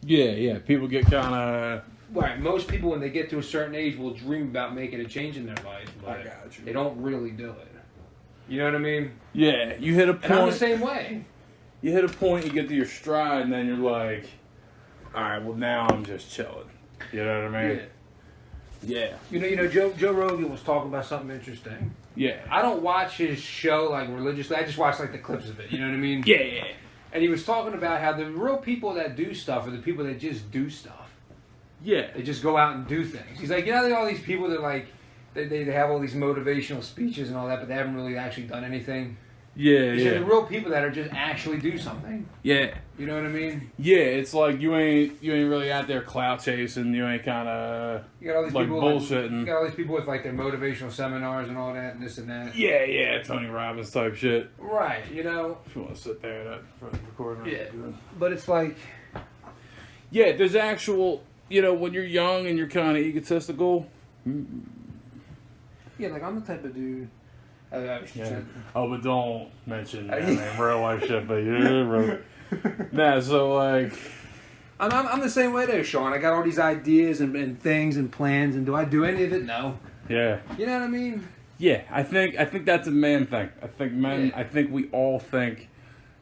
Yeah. People get kind of... Right. Most people, when they get to a certain age, will dream about making a change in their life, but they don't really do it. You know what I mean? Yeah, you hit a point. And I'm the same way. You hit a point, you get to your stride, and then you're like, all right, well, now I'm just chilling. You know what I mean? Yeah. You know, Joe Rogan was talking about something interesting. Yeah. I don't watch his show, like, religiously. I just watch, like, the clips of it. You know what I mean? Yeah. And he was talking about how the real people that do stuff are the people that just do stuff. Yeah. They just go out and do things. He's like, you know, there are all these people that, like, they have all these motivational speeches and all that, but they haven't really actually done anything. Yeah, He said the real people that are just actually do something. Yeah. You know what I mean? Yeah, it's like you ain't really out there clout chasing. You ain't kind of like bullshitting. You got all these people with like their motivational seminars and all that and this and that. Yeah, Tony Robbins type shit. Right, you know. If you want to sit there in front of the recording. Yeah, but it's like... Yeah, there's actual... You know, when you're young and you're kind of egotistical... Yeah, like I'm the type of dude... Yeah. Oh, but don't mention real life shit, but bro. Nah, so like, I'm the same way there, Sean. I got all these ideas and things and plans, and do I do any of it? No. Yeah. You know what I mean? Yeah, I think that's a man thing. I think men. Yeah. I think we all think,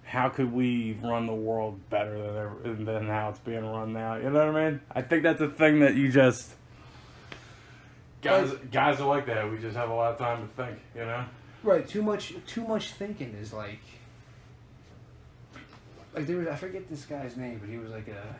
how could we run the world better than how it's being run now? You know what I mean? I think that's a thing that you just. Guys are like that. We just have a lot of time to think, you know? Right. Too much thinking is like there was, I forget this guy's name, but he was like a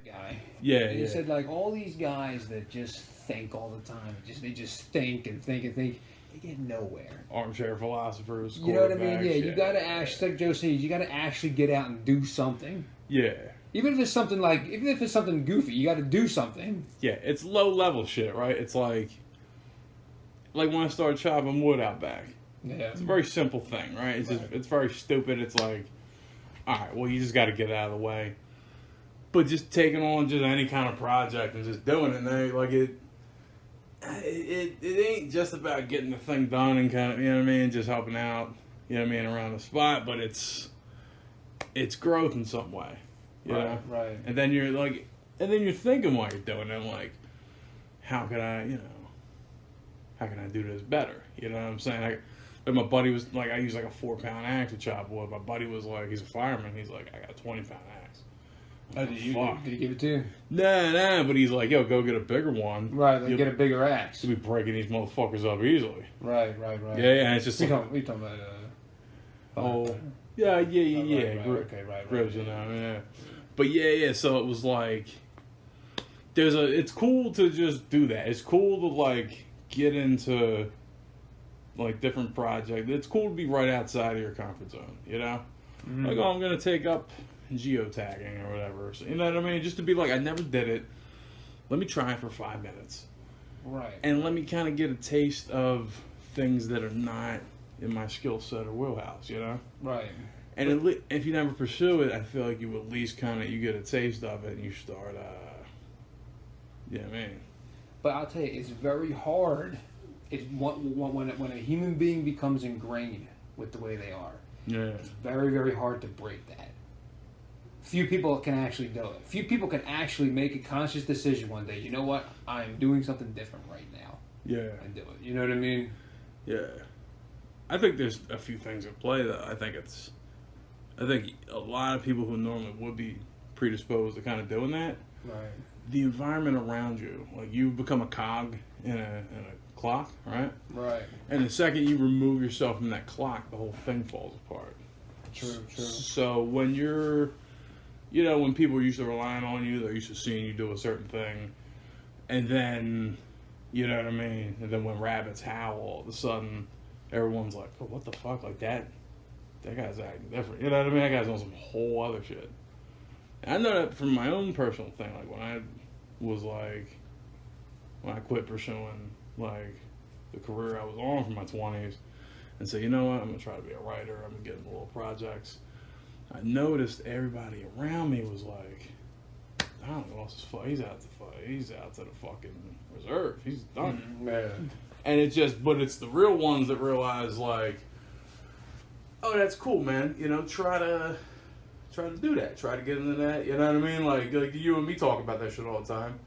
guy. Yeah. And he said like all these guys that just think all the time, they just think and think and think, they get nowhere. Armchair philosophers. You know what I mean? Yeah. You gotta actually, like Joe said, you gotta actually get out and do something. Yeah. Even if it's something goofy, you got to do something. Yeah, it's low level shit, right? It's like when I started chopping wood out back. Yeah, it's a very simple thing, right? It's just it's very stupid. It's like, all right, well, you just got to get out of the way. But just taking on just any kind of project and just doing it, and like it ain't just about getting the thing done and kind of, you know what I mean, just helping out, you know what I mean, around the spot. But it's growth in some way. Yeah, right. And then you're thinking while you're doing it, like, how can I do this better? You know what I'm saying? Like my buddy was like, I use like a 4-pound axe to chop wood. My buddy was like, he's a fireman. He's like, I got a 20-pound axe. Did he give it to you? Nah. But he's like, yo, go get a bigger one. Right, like get a bigger axe. You'll be breaking these motherfuckers up easily. Right. Yeah, and it's just we talking about. Yeah. Right, okay, right. Grips, you know, yeah. But yeah. So it was like, it's cool to just do that. It's cool to like get into like different projects. It's cool to be right outside of your comfort zone, you know? Mm-hmm. Like, I'm going to take up geotagging or whatever. So, you know what I mean? Just to be like, I never did it. Let me try it for 5 minutes. Right. And let me kind of get a taste of things that are not in my skill set or wheelhouse, you know? Right. And if you never pursue it, I feel like you at least you get a taste of it and you start, you know what I mean? But I'll tell you, it's very hard. It's when a human being becomes ingrained with the way they are. Yeah. It's very, very hard to break that. Few people can actually do it. Few people can actually make a conscious decision one day. You know what? I'm doing something different right now. Yeah. And do it. You know what I mean? Yeah. I think there's a few things at play though. I think a lot of people who normally would be predisposed to kind of doing that. Right. The environment around you, like you become a cog in a clock, right? Right. And the second you remove yourself from that clock, the whole thing falls apart. True. So when you're, when people are used to relying on you, they're used to seeing you do a certain thing, and then, you know what I mean? And then when rabbits howl, all of a sudden, everyone's like, oh, what the fuck? Like that guy's acting different. You know what I mean? That guy's on some whole other shit. And I know that from my own personal thing, like when I quit pursuing like the career I was on for my 20s and said, you know what, I'm going to try to be a writer, I'm going to get into little projects. I noticed everybody around me was like, I don't know, he's out to fight. He's out to the fucking reserve. He's done. Man. And it's the real ones that realize like, oh, that's cool, man. Try try to do that. Try to get into that. You know what I mean? Like you and me talk about that shit all the time.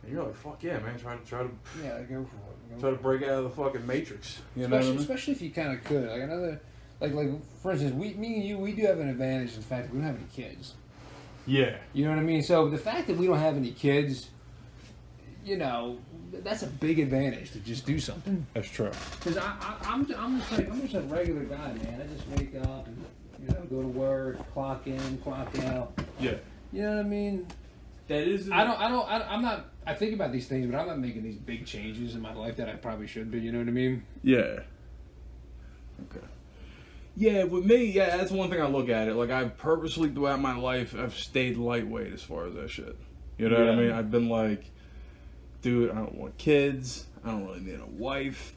And you're like, fuck yeah, man. Try to Yeah, go for it. try to break out of the fucking matrix. You know what I mean? Especially if you kind of could. Like another, like for instance, me and you, we do have an advantage in the fact that we don't have any kids. Yeah. You know what I mean? So the fact that we don't have any kids, you know, that's a big advantage to just do something. That's true. Because I'm just a regular guy, man. I just wake up and, you know, go to work, clock in, clock out. Yeah. You know what I mean? That is. I'm not. I think about these things, but I'm not making these big changes in my life that I probably should be. You know what I mean? Yeah. Okay. Yeah, with me, yeah, that's one thing I look at it. Like, I purposely throughout my life, I've stayed lightweight as far as that shit. You know what I mean? I've been like, dude, I don't want kids. I don't really need a wife.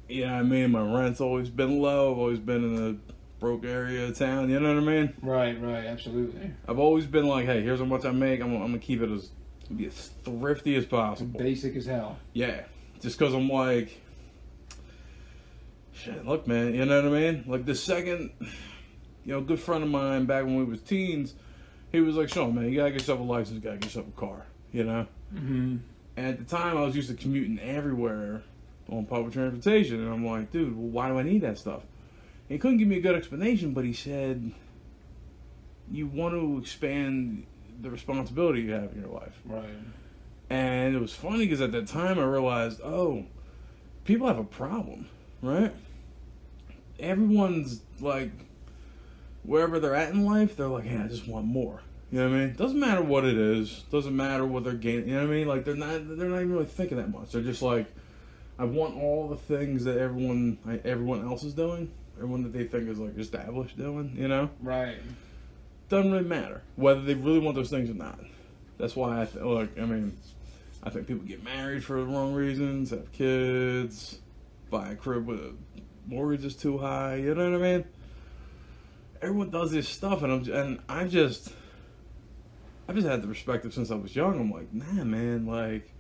You know what I mean? My rent's always been low. I've always been in a broke area of town. You know what I mean? Right, absolutely. I've always been like, hey, here's how much I make. I'm gonna keep it as thrifty as possible. Basic as hell. Yeah, just because I'm like, shit, look, man, you know what I mean? Like, the second, you know, a good friend of mine back when we was teens, he was like, Sean, man, you gotta get yourself a license, you gotta get yourself a car, you know? Mm-hmm. And at the time, I was used to commuting everywhere on public transportation, and I'm like, dude, well, why do I need that stuff? And he couldn't give me a good explanation, but he said, you want to expand the responsibility you have in your life. Right. And it was funny because at that time I realized, oh, people have a problem, right? Everyone's like, wherever they're at in life, they're like, hey, I just want more. You know what I mean? Doesn't matter what it is. Doesn't matter what they're gaining. You know what I mean? Like, they're not even really thinking that much. They're just like, I want all the things that everyone else is doing. Everyone that they think is like established doing, you know? Right. Doesn't really matter whether they really want those things or not. That's why I think people get married for the wrong reasons, have kids, buy a crib with a mortgage is too high. You know what I mean? Everyone does this stuff, and I've just had the perspective since I was young. I'm like, nah, man, like,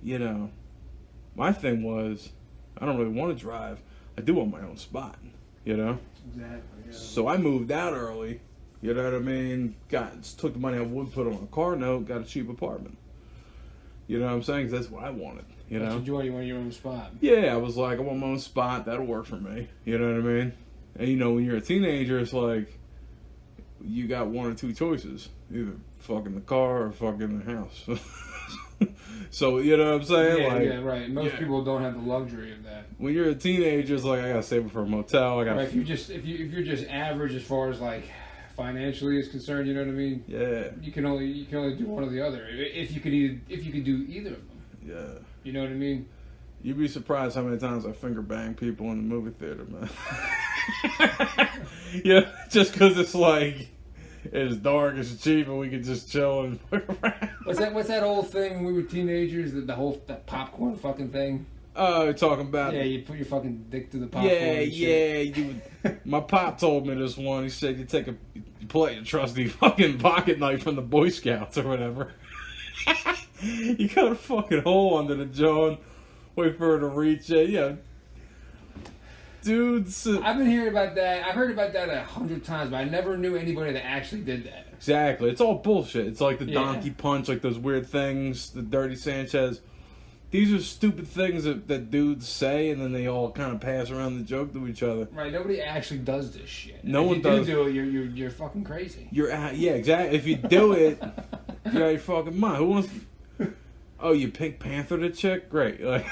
you know, my thing was, I don't really want to drive. I do want my own spot, you know? Exactly, yeah. So I moved out early, you know what I mean? Took the money I would put on a car note, got a cheap apartment. You know what I'm saying? 'Cause that's what I wanted, you know? That's what you want your own spot. Yeah, I was like, I want my own spot, that'll work for me, you know what I mean? And you know, when you're a teenager, it's like, you got one or two choices. Either fucking the car or fucking the house. So, you know what I'm saying? Yeah, like, yeah, right. Most people don't have the luxury of that. When you're a teenager, it's like, I gotta save it for a motel. I gotta. Right, if you're just average as far as like financially is concerned, you know what I mean? Yeah. You can only do one or the other. If you could do either of them. Yeah. You know what I mean? You'd be surprised how many times I finger bang people in the movie theater, man. Yeah, just because it's like, it's dark, it's cheap, and we can just chill and fuck around. What's that old thing when we were teenagers? That popcorn fucking thing. Oh, you're talking about? Yeah, you put your fucking dick through the popcorn. Yeah. My pop told me this one. He said you pull out your trusty fucking pocket knife from the Boy Scouts or whatever. You cut a fucking hole under the jaw and wait for her to reach it. Yeah. Dudes. I've been hearing about that. I've heard about that 100 times, but I never knew anybody that actually did that. Exactly. It's all bullshit. It's like the donkey punch, like those weird things, the dirty Sanchez. These are stupid things that dudes say, and then they all kind of pass around the joke to each other. Right. Nobody actually does this shit. No one does. If you do it, you're fucking crazy. Yeah, exactly. If you do it, you're out of your fucking mind. Who wants? Oh, you Pink Panther the chick? Great. Like,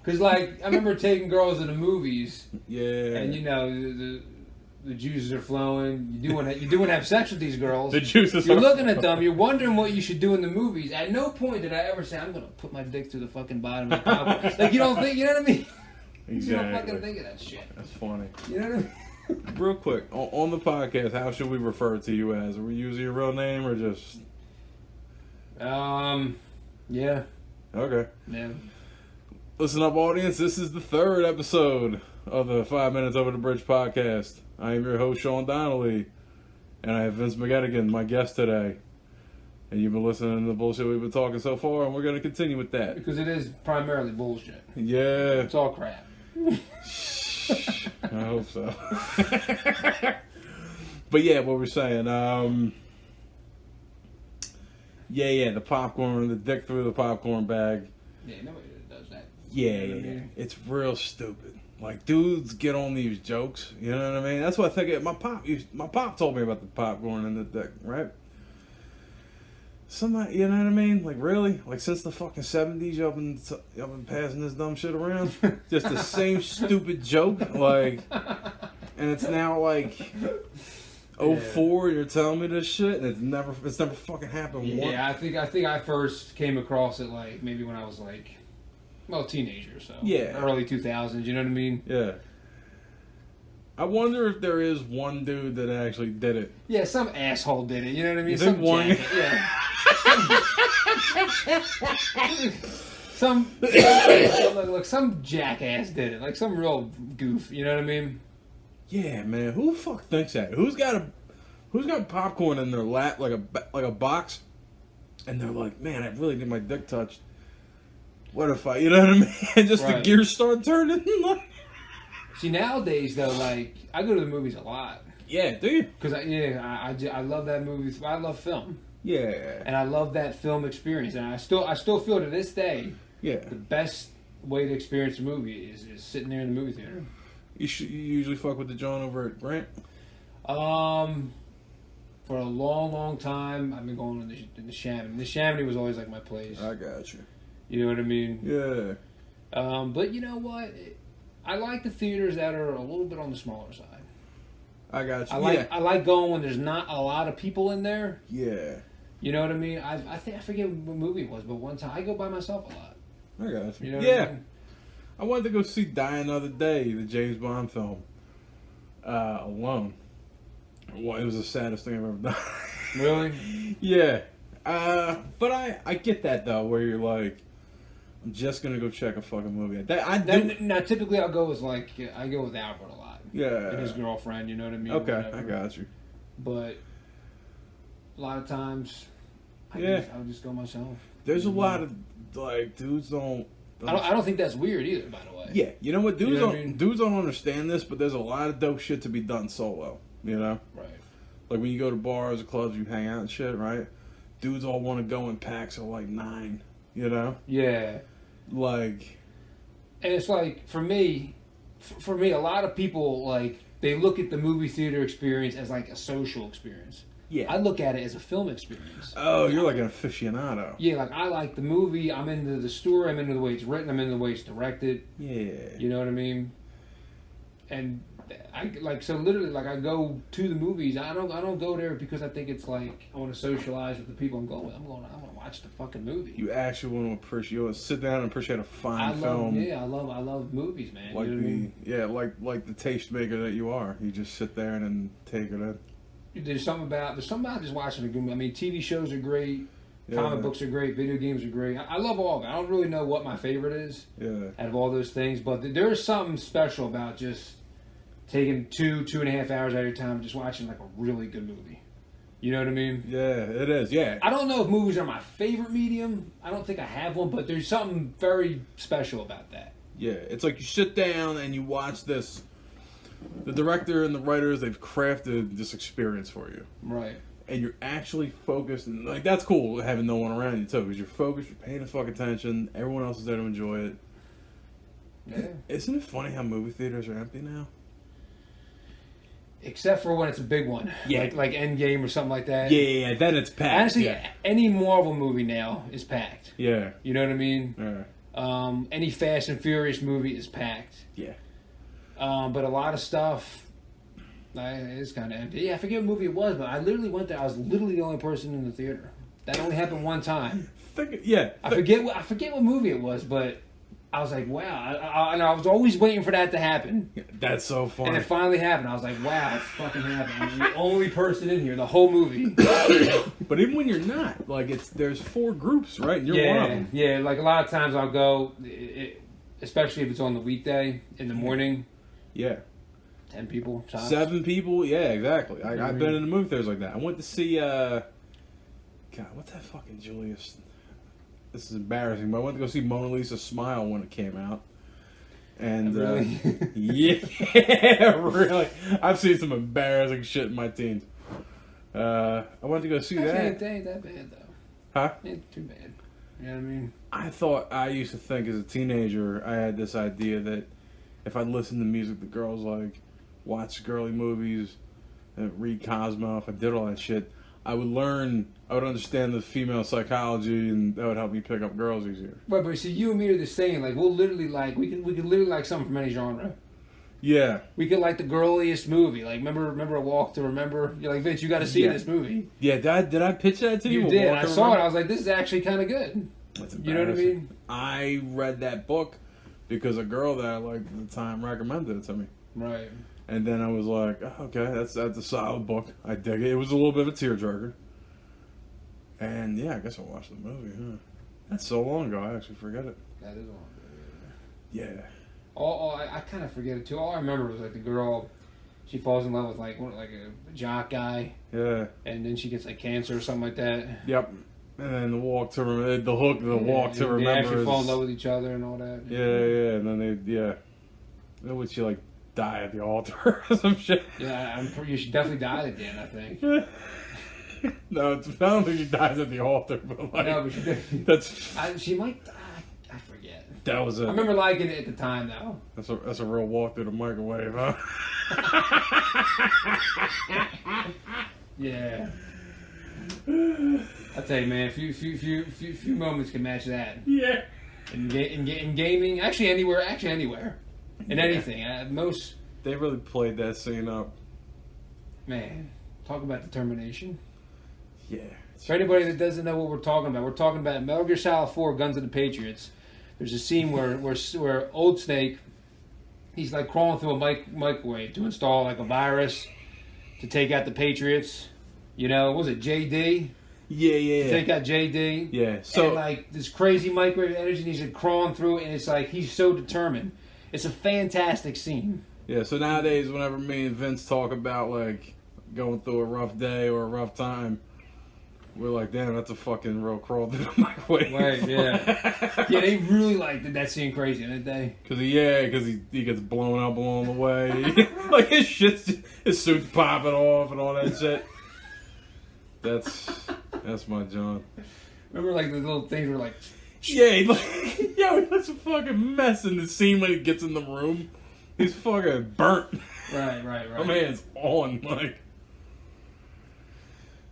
Because, like, I remember taking girls to the movies. Yeah. And, you know, the juices are flowing. You do want to have sex with these girls. The juices You're are looking at them. You're wondering what you should do in the movies. At no point did I ever say, I'm going to put my dick through the fucking bottom of the popcorn. Like, you don't think, you know what I mean? Exactly. You don't fucking think of that shit. That's funny. You know what I mean? Real quick, on the podcast, how should we refer to you as? Are we using your real name or just... Yeah. Okay. Yeah. Listen up, audience. This is the third episode of the 5 Minutes Over the Bridge podcast. I am your host, Sean Donnelly, and I have Vince McGettigan, my guest today. And you've been listening to the bullshit we've been talking so far, and we're going to continue with that. Because it is primarily bullshit. Yeah. It's all crap. I hope so. But yeah, what we're saying. Yeah, the popcorn, the dick through the popcorn bag. Yeah, nobody does that. Yeah. It's real stupid. Like, dudes get on these jokes. You know what I mean? That's what I think. My pop told me about the popcorn and the dick, right? Somebody, you know what I mean? Like, really? Like, since the fucking 70s, y'all been passing this dumb shit around? Just the same stupid joke? Like, and it's now like 04, you're telling me this shit, and it's never fucking happened once. Yeah, I think I first came across it like maybe when I was like, well, teenager, so Yeah. early 2000s. You know what I mean? Yeah. I wonder if there is one dude that actually did it. Yeah, some asshole did it. You know what I mean? You think Some one- jacket, yeah. Some jackass did it. Like some real goof. You know what I mean? Yeah, man. Who the fuck thinks that? Who's got popcorn in their lap like a box, and they're like, man, I really need my dick touched. What if I, you know what I mean? Just the Right. gears start turning. See, nowadays though, like I go to the movies a lot Yeah, do you? because I love that movie. I love film, Yeah, and I love that film experience. And I still feel to this day yeah. the best way to experience a movie is sitting there in the movie theater. You usually fuck with the John over at Grant. For a long time, I've been going in the Chamonix. The Chamonix was always like my place. I got you. You know what I mean? Yeah, But you know what? I like the theaters that are a little bit on the smaller side. I got you. I like going when there's not a lot of people in there. Yeah, You know what I mean? I think I forget what movie it was, but one time I go by myself a lot. I got you. You know what Yeah, I mean? I wanted to go see Die Another Day, the James Bond film, alone. Well, it was the saddest thing I've ever done. Really? Yeah. But I get that though, where you're like, I'm just gonna go check a fucking movie. Now, typically I'll go with I go with Albert a lot. Yeah. And his girlfriend, you know what I mean? Okay, Whatever. I got you. But a lot of times, I'll just go myself. There's a lot of like dudes don't. I don't think that's weird either, by the way. Yeah, you know what? Dudes You know what don't. I mean? Dudes don't understand this, but there's a lot of dope shit to be done solo. You know, Right. like when you go to bars or clubs, you hang out and shit, right? Dudes all want to go in packs of like 9. You know, Yeah. like And it's like for me, a lot of people like they look at the movie theater experience as like a social experience. yeah. I look at it as a film experience. Oh, you're like an aficionado. Yeah, like I like the movie. I'm into the story. I'm into the way it's written. I'm into the way it's directed. Yeah. You know what I mean? And I like so literally like I go to the movies. I don't go there because I think it's like I want to socialize with the people I'm going with. I want to watch the fucking movie. You actually want to appreciate. You want to sit down and appreciate a fine film. I love movies, man. Like you know what I mean? like the tastemaker that you are. You just sit there and then take it in. There's something about just watching a good movie. I mean, TV shows are great, Yeah. comic books are great, video games are great. I love all of it. I don't really know what my favorite is Yeah. out of all those things, but there is something special about just taking 2.5 hours out of your time and just watching like a really good movie. You know what I mean? Yeah, it is. Yeah. I don't know if movies are my favorite medium. I don't think I have one, but there's something very special about that. Yeah. It's like you sit down and you watch this. The director and the writers, they've crafted this experience for you. Right. And you're actually focused. And like, that's cool having no one around you, too. Because you're focused, you're paying the fuck attention. Everyone else is there to enjoy it. Yeah. Isn't it funny how movie theaters are empty now? Except for when it's a big one. Yeah. Like Endgame or something like that. Yeah, then it's packed. Honestly, yeah. any Marvel movie now is packed. Yeah. You know what I mean? Yeah. Any Fast and Furious movie is packed. Yeah. But a lot of stuff is kind of empty. Yeah, I forget what movie it was, but I literally went there. I was literally the only person in the theater. That only happened one time. I forget what movie it was, but I was like, wow. And I was always waiting for that to happen. That's so funny. And it finally happened. I was like, wow, it's fucking happened. I'm the only person in here, the whole movie. But even when you're not, like there's 4 groups, right? And you're one of them. Yeah, like a lot of times I'll go, especially if it's on the weekday in the morning. Yeah. 10 people. Tops. 7 people. Yeah, exactly. I've been in the movie theaters like that. I went to see. God, what's that fucking Julius? This is embarrassing, but I went to go see Mona Lisa Smile when it came out. And Really? yeah, really. I've seen some embarrassing shit in my teens. I wanted to go see that. They ain't that bad though. Huh? Ain't too bad. You know what I mean? I used to think as a teenager, I had this idea that if I listened to music the girls like, watched girly movies, and read Cosmo, if I did all that shit, I would understand the female psychology, and that would help me pick up girls easier. But see, you and me are the same. Like, we'll literally like, we could literally like something from any genre. Yeah. We could like the girliest movie. Like, remember A Walk to Remember? You're like, Vince, you got to see this movie. Yeah, did I pitch that to you? You did. I saw it. I was like, this is actually kind of good. That's you know what I mean? I read that book because a girl that I liked at the time recommended it to me. Right. And then I was like, oh, okay, that's a solid book. I dig it. It was a little bit of a tearjerker. And yeah, I guess I watched the movie, huh? That's so long ago, I actually forget it. That is long ago. Yeah. I kind of forget it too. All I remember was like the girl, she falls in love with like a jock guy. Yeah. And then she gets like cancer or something like that. Yep. And then the walk to remember, the hook, walk to remember. They actually fall in love with each other and all that. Yeah. And then then would she like die at the altar or some shit? Yeah, I'm pretty. She definitely died at the end, I think. No, I don't think she dies at the altar, but like, no, but she did. She might die. I forget. That was it. I remember liking it at the time, though. That's a real walk through the microwave, huh? Yeah. I tell you, man, few moments can match that. Yeah. In gaming, actually anywhere, in anything. Most. They really played that scene up. Man, talk about determination. Yeah. For anybody that doesn't know what we're talking about Metal Gear Solid 4: Guns of the Patriots. There's a scene where Old Snake, he's like crawling through a microwave to install like a virus to take out the Patriots. You know, what was it JD? Yeah. Take out JD. Yeah. So and like this crazy microwave energy, and he's like crawling through it, and it's like he's so determined. It's a fantastic scene. Yeah. So nowadays, whenever me and Vince talk about like going through a rough day or a rough time, we're like, damn, that's a fucking real crawl through the microwave. Right. Yeah. Yeah. They really did that scene crazy, didn't they? Because he gets blown up along the way. Like his suit's popping off and all that shit. That's my John. Remember, like the little things were like, yeah, that's a fucking mess in the scene when he gets in the room. He's fucking burnt. Right. My man's on, like.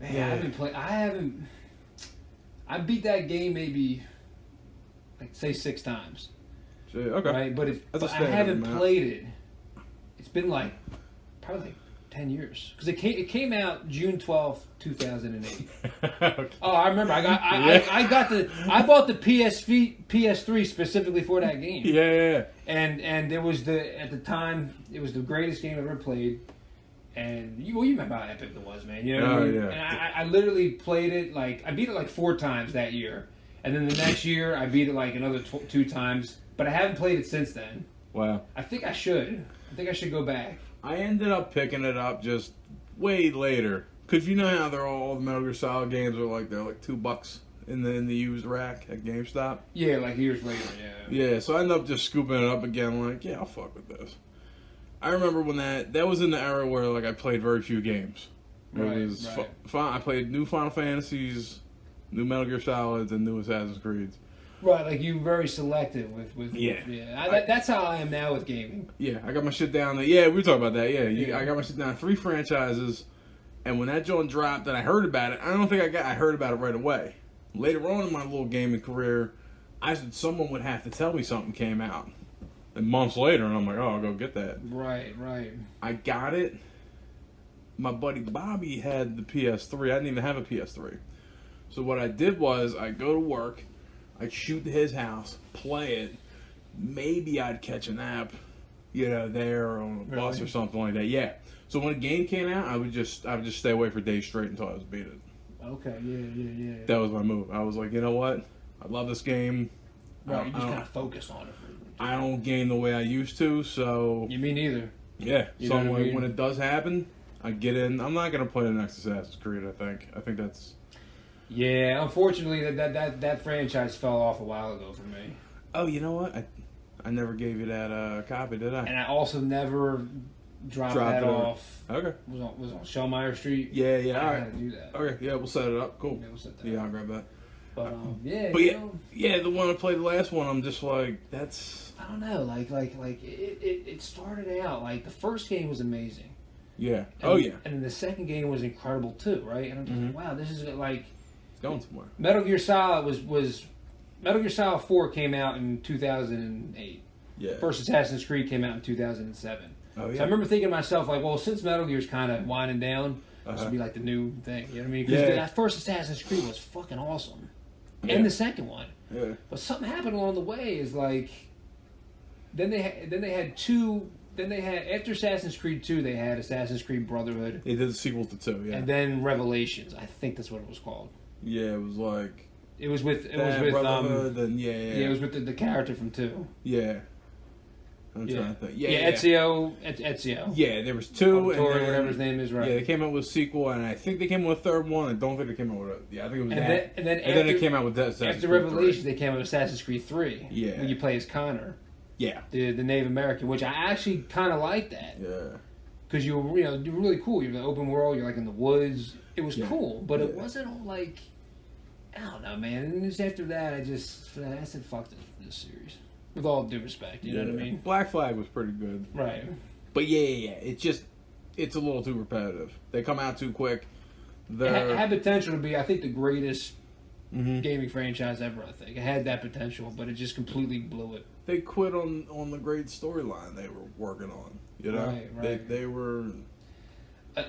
Man, yeah. I beat that game maybe, like, say 6 times. Okay. Right, but I haven't played it. It's been like probably like 10 years because it came out June 12th, 2008. Okay. Oh, I remember. I bought the PS3 specifically for that game. Yeah. And it was at the time it was the greatest game I've ever played. And you remember how epic it was, man. You know what I mean? Yeah. And I literally played it I beat it like 4 times that year, and then the next year I beat it like another 2 times. But I haven't played it since then. Wow. I think I should go back. I ended up picking it up just way later. Because you know how all the Metal Gear Solid games are like, they're like $2 in the used rack at GameStop? Yeah, like years later, yeah. Yeah, so I ended up just scooping it up again, like, yeah, I'll fuck with this. I remember when that was in the era where like I played very few games. Right. I played new Final Fantasies, new Metal Gear Solids, and new Assassin's Creeds. Right, like you're very selective with yeah. That's how I am now with gaming. Yeah, I got my shit down there. Yeah, we were talking about that. Yeah, I got my shit down 3 franchises, and when that joint dropped and I heard about it, I don't think I heard about it right away. Later on in my little gaming career, someone would have to tell me something came out. And months later, and I'm like, oh, I'll go get that. Right. I got it. My buddy Bobby had the PS3. I didn't even have a PS3. So what I did was I'd go to work, I'd shoot to his house, play it. Maybe I'd catch a nap, there or on a bus or something like that. Yeah. So when a game came out, I would just stay away for days straight until I was beat it. Okay. Yeah. That was my move. I was like, you know what? I love this game. Right. You just kind of focus on it. I don't game the way I used to, so... You mean neither. Yeah. So when it does happen, I get in. I'm not going to play the next Assassin's Creed, I think. I think that's... Yeah, unfortunately, that franchise fell off a while ago for me. Oh, you know what? I never gave you that copy, did I? And I also never dropped that off. Okay. Was on Shellmeyer Street. Yeah. I All had to do that. Okay. Yeah, we'll set it up. Cool. Yeah, we'll set that Yeah, up. I'll grab that. But the one I played the last one, I'm just like, that's. I don't know, like it started out like the first game was amazing. Yeah. And, And then the second game was incredible too, right? And I'm just like, wow, this is like. It's going somewhere. Metal Gear Solid was Metal Gear Solid 4 came out in 2008. Yeah. First Assassin's Creed came out in 2007. Oh yeah. So I remember thinking to myself, like, well, since Metal Gear's kind of winding down, this would be like the new thing. You know what I mean? Because that first Assassin's Creed was fucking awesome. Yeah. And the second one. Yeah. But something happened along the way is like, then they had after Assassin's Creed 2, they had Assassin's Creed Brotherhood. They did the sequels to 2, yeah. And then Revelations. I think that's what it was called. Yeah, it was like. It was with Brotherhood, then it was with the character from 2. Yeah. I'm trying to think. Ezio. Yeah, there was 2 and then, whatever his name is, right? Yeah, they came out with a sequel, and I think they came out with a third one. I don't think they came out with I think it was that. And then they came out with Assassin's after Creed Revelations, 3. they came out with Assassin's Creed 3. Yeah. When you play as Connor. Yeah. The Native American, which I actually kind of like that. Yeah. Because you're really cool. You're in the open world. You're like in the woods. It was cool, but it wasn't all like. I don't know, man. And just after that, I said, fuck this series. With all due respect, you know what I mean? Black Flag was pretty good. Right. But yeah. It's a little too repetitive. They come out too quick. It had potential to be, I think, the greatest gaming franchise ever, I think. It had that potential, but it just completely blew it. They quit on the great storyline they were working on. You know? Right. They were...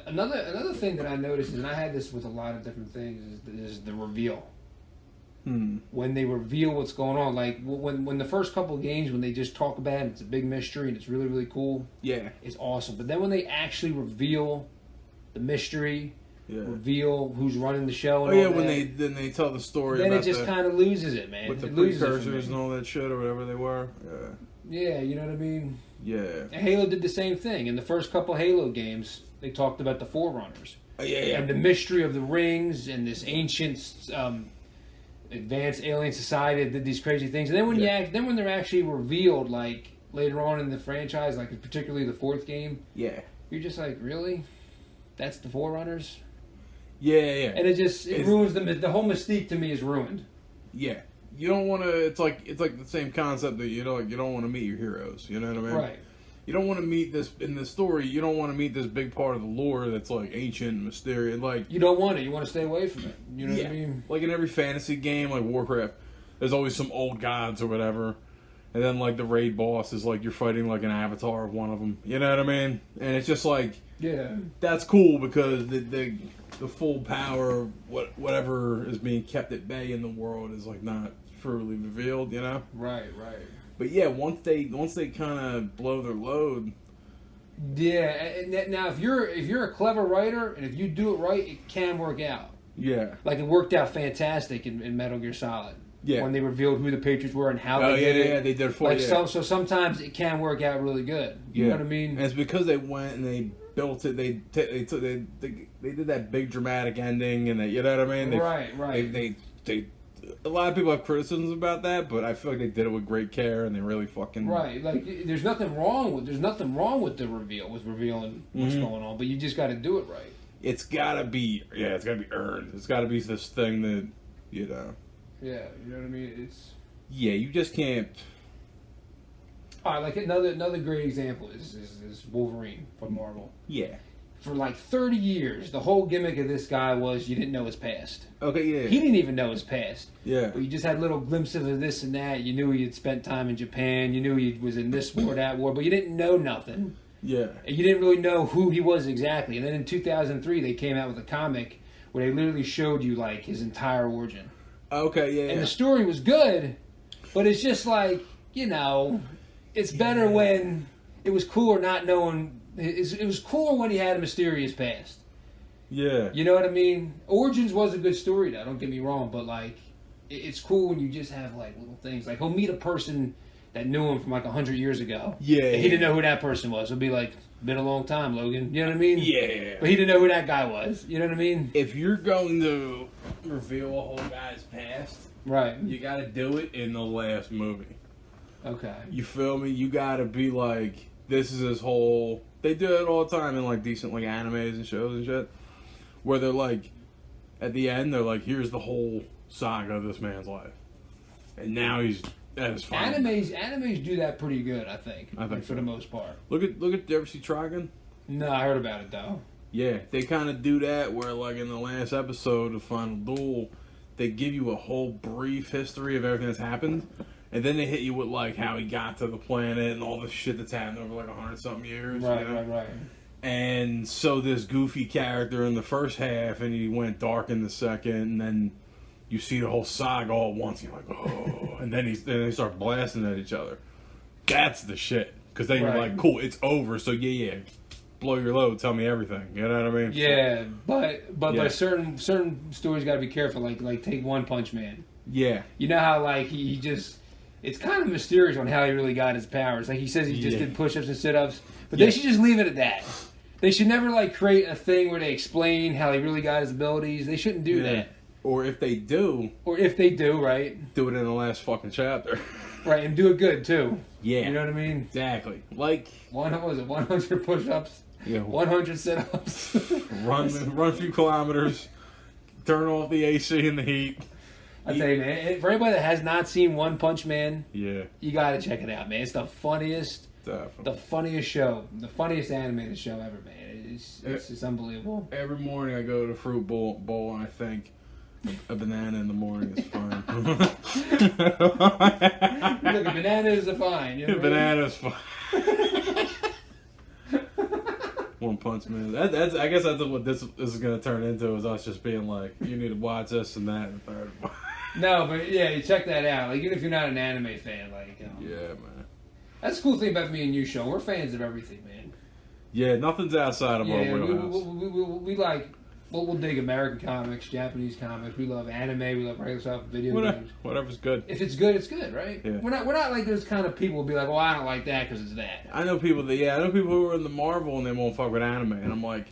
Another thing that I noticed is, and I had this with a lot of different things, is the reveal. When they reveal what's going on, like when the first couple of games, when they just talk about it, it's a big mystery and it's really, really cool. Yeah. It's awesome. But then when they actually reveal the mystery, reveal who's running the show and all that, when they tell the story, then about it just kind of loses it, man. With the it loses precursors and all that shit or whatever they were. Yeah, you know what I mean? Yeah. And Halo did the same thing. In the first couple Halo games, they talked about the Forerunners. And the mystery of the rings and this ancient advanced alien society that did these crazy things. And then when they're actually revealed, like later on in the franchise, like particularly the fourth game, you're just like, really? That's the Forerunners? Yeah. And it ruins the whole mystique to me is ruined. Yeah. You don't want to. It's like the same concept that you don't want to meet your heroes. You know what I mean? Right. You don't want to meet this in the story. You don't want to meet this big part of the lore that's like ancient, and mysterious. Like you don't want it. You want to stay away from it. You know what I mean? Like in every fantasy game, like Warcraft, there's always some old gods or whatever, and then like the raid boss is like you're fighting like an avatar of one of them. You know what I mean? And it's just like that's cool because the full power of whatever is being kept at bay in the world is like not truly revealed. You know? Right. But yeah, once they kind of blow their load. Yeah, and now if you're a clever writer and if you do it right, it can work out. Yeah. Like it worked out fantastic in Metal Gear Solid. Yeah. When they revealed who the Patriots were and how they did it. Yeah, they did it for so sometimes it can work out really good. You know what I mean? And it's because they went and they built it. They did that big dramatic ending, and you know what I mean? Right. They a lot of people have criticisms about that, but I feel like they did it with great care, and they really fucking right. Like there's nothing wrong with the reveal, with revealing what's going on, but you just got to do it right. It's gotta be earned. It's gotta be this thing that you know. Yeah, you know what I mean. It's you just can't. All right, like another great example is Wolverine from Marvel. Yeah. For like 30 years, the whole gimmick of this guy was you didn't know his past. Okay, yeah. He didn't even know his past. Yeah. But you just had little glimpses of this and that. You knew he had spent time in Japan. You knew he was in this war, that war, but you didn't know nothing. Yeah. And you didn't really know who he was exactly. And then in 2003, they came out with a comic where they literally showed you like his entire origin. Okay, yeah. And the story was good, but it's just like, you know, it's better when it was cooler not knowing. It was cooler when he had a mysterious past. Yeah. You know what I mean? Origins was a good story, though. Don't get me wrong, but like, it's cool when you just have like little things. Like he'll meet a person that knew him from like 100 years ago. Yeah. And he didn't know who that person was. He'll be like, "Been a long time, Logan." You know what I mean? Yeah. But he didn't know who that guy was. You know what I mean? If you're going to reveal a whole guy's past, right, you got to do it in the last movie. Okay. You feel me? You gotta be like, this is his whole. They do it all the time in like decent like animes and shows and shit, where they're like, at the end they're like, here's the whole saga of this man's life, and now he's at his final. Animes do that pretty good, I think. For the most part. Look at Did you ever see Trigun? No, I heard about it though. Yeah, they kind of do that where like in the last episode of Final Duel, they give you a whole brief history of everything that's happened. And then they hit you with, like, how he got to the planet and all the shit that's happened over, like, 100-something years. Right, you know? right. And so this goofy character in the first half, and he went dark in the second, and then you see the whole saga all at once, and you're like, oh. And then they start blasting at each other. That's the shit. Because then you're like, cool, it's over, so yeah. Blow your load, tell me everything. You know what I mean? Yeah, but certain stories got to be careful, like take One Punch Man. Yeah. You know how, like, he just... It's kind of mysterious on how he really got his powers. Like, he says he just did push-ups and sit-ups. But they should just leave it at that. They should never, like, create a thing where they explain how he really got his abilities. They shouldn't do that. Or if they do... right? Do it in the last fucking chapter. Right, and do it good, too. Yeah. You know what I mean? Exactly. Like... 100 push-ups? Yeah. 100 sit-ups? run a few kilometers. Turn off the AC in the heat. I tell you, man, for anybody that has not seen One Punch Man, you gotta check it out, man. It's the funniest, show, the funniest animated show ever, man. It's just unbelievable. Every morning I go to the fruit bowl and I think a banana in the morning is fine. Look, a banana is fine. You know Banana's fine. One Punch Man. I guess that's what this is going to turn into, is us just being like, you need to watch this and that and third. No, but yeah, you check that out. Like, even if you're not an anime fan, like, yeah, man. That's the cool thing about me and you, show. We're fans of everything, man. Yeah, nothing's outside of our wheelhouse. We like, we'll dig American comics, Japanese comics. We love anime. We love regular stuff, video games. Whatever's good. If it's good, it's good, right? Yeah. We're not like those kind of people who be like, well, I don't like that because it's that. I know people who are in the Marvel and they won't fuck with anime, and I'm like,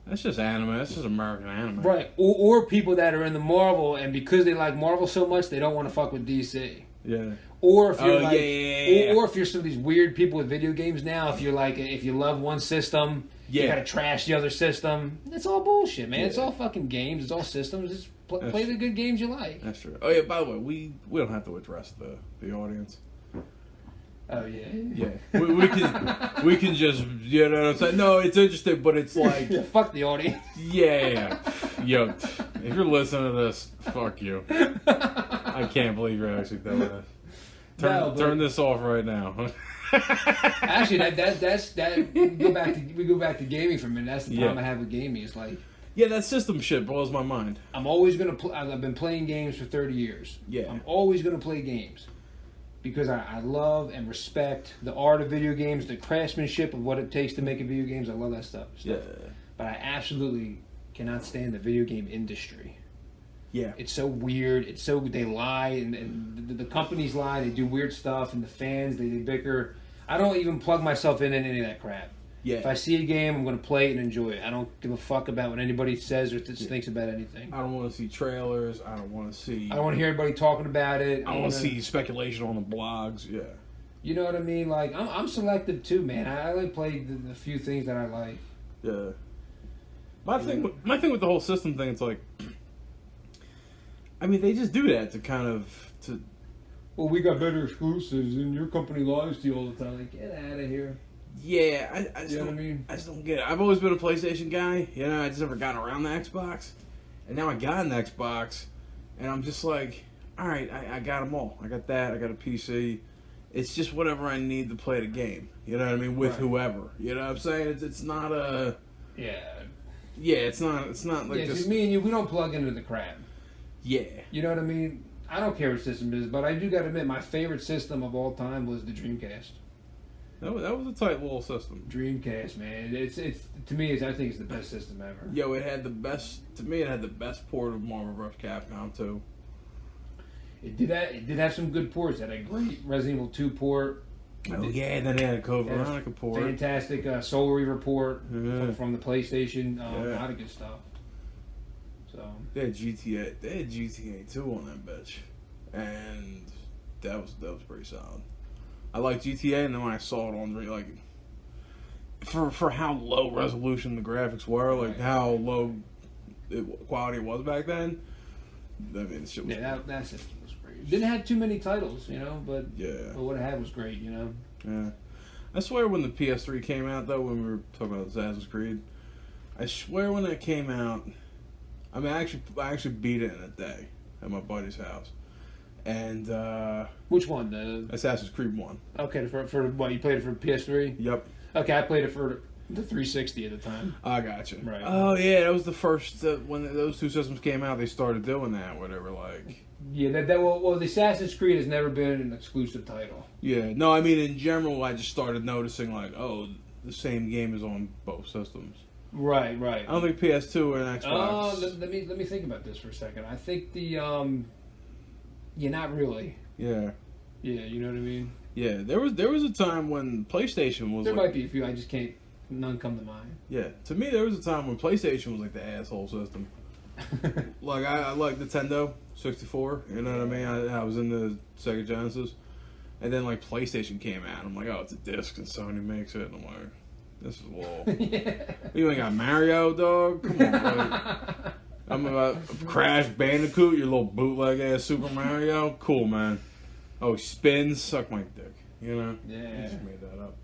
that's just anime. That's just American anime. Right. Or people that are in the Marvel, and because they like Marvel so much, they don't want to fuck with DC. Yeah. Or if you're or if you're some of these weird people with video games now, if you love one system, you gotta trash the other system. It's all bullshit, man. It's all fucking games. It's all systems. Just play the good games you like. That's true. Oh yeah. By the way, we don't have to address the audience. Oh yeah. Yeah. We can just, you know what I'm saying? No, it's interesting, but it's like, fuck the audience. Yeah. Yo, if you're listening to this, fuck you. I can't believe you're actually doing this. Turn this off right now. Actually, that's we go back to gaming for a minute. That's the problem I have with gaming. It's like, that system shit blows my mind. I'm always gonna play. I've been playing games for 30 years. Yeah, I'm always gonna play games because I love and respect the art of video games, the craftsmanship of what it takes to make a video games. I love that stuff. Yeah, but I absolutely cannot stand the video game industry. Yeah. It's so weird. They lie, and the companies lie. They do weird stuff, and the fans, they bicker. I don't even plug myself in any of that crap. Yeah. If I see a game, I'm going to play it and enjoy it. I don't give a fuck about what anybody says or thinks about anything. I don't want to see trailers. I don't want to hear everybody talking about it. I don't want to see speculation on the blogs. Yeah. You know what I mean? Like, I'm selective too, man. I like play the few things that I like. Yeah. My thing with the whole system thing, it's like, I mean, they just do that to kind of well, we got better exclusives, and your company lies to you all the time. Like, get out of here. Yeah, I just you know what I mean? I just don't get it. I've always been a PlayStation guy. You know, I just never got around the Xbox, and now I got an Xbox, and I'm just like, all right, I got them all. I got that. I got a PC. It's just whatever I need to play the game. You know what I mean? With whoever. You know what I'm saying? It's not a. Yeah. Yeah, it's not like this. Just me and you, we don't plug into the crap. Yeah. You know what I mean? I don't care what system it is, but I do got to admit, my favorite system of all time was the Dreamcast. That was a tight little system. Dreamcast, man. It's to me, I think it's the best system ever. Yo, it had the best. To me, it had the best port of Marvel vs. Capcom 2. It did have some good ports. It had a great Resident Evil 2 port. Oh yeah, then they had a Code Veronica port. Fantastic Soul Reaver port from the PlayStation. A lot of good stuff. So they had GTA 2 on that bitch, and that was pretty solid. I liked GTA, and then when I saw it on like for how low resolution the graphics were, like how low quality it was back then. I mean, the shit was that system was great. Didn't have too many titles, you know, but what it had was great, you know. Yeah, I swear when the PS3 came out, though, when we were talking about Assassin's Creed, I swear when that came out, I mean, I actually beat it in a day at my buddy's house. And which one? The Assassin's Creed 1. Okay, for what you played it for PS3? Yep. Okay, I played it for the 360 at the time. I gotcha. Right. Oh yeah, that was the first when those two systems came out. They started doing that. Whatever, like. Yeah, the Assassin's Creed has never been an exclusive title. Yeah, no, I mean in general, I just started noticing like, oh, the same game is on both systems. Right. I don't think PS2 or an Xbox. Oh, let me think about this for a second. I think not really. Yeah. Yeah, you know what I mean. Yeah, there was a time when PlayStation was. There might be a few. I just can't. None come to mind. Yeah, to me there was a time when PlayStation was like the asshole system. Like I like Nintendo 64. You know what I mean? I was into Sega Genesis, and then like PlayStation came out. I'm like, oh, it's a disc, and Sony makes it. And I'm like, this is low. You ain't got Mario, dog. Come on, buddy. I'm about Crash Bandicoot, your little bootleg ass Super Mario. Cool, man. Oh, spins, suck my dick. You know? Yeah. I just made that up.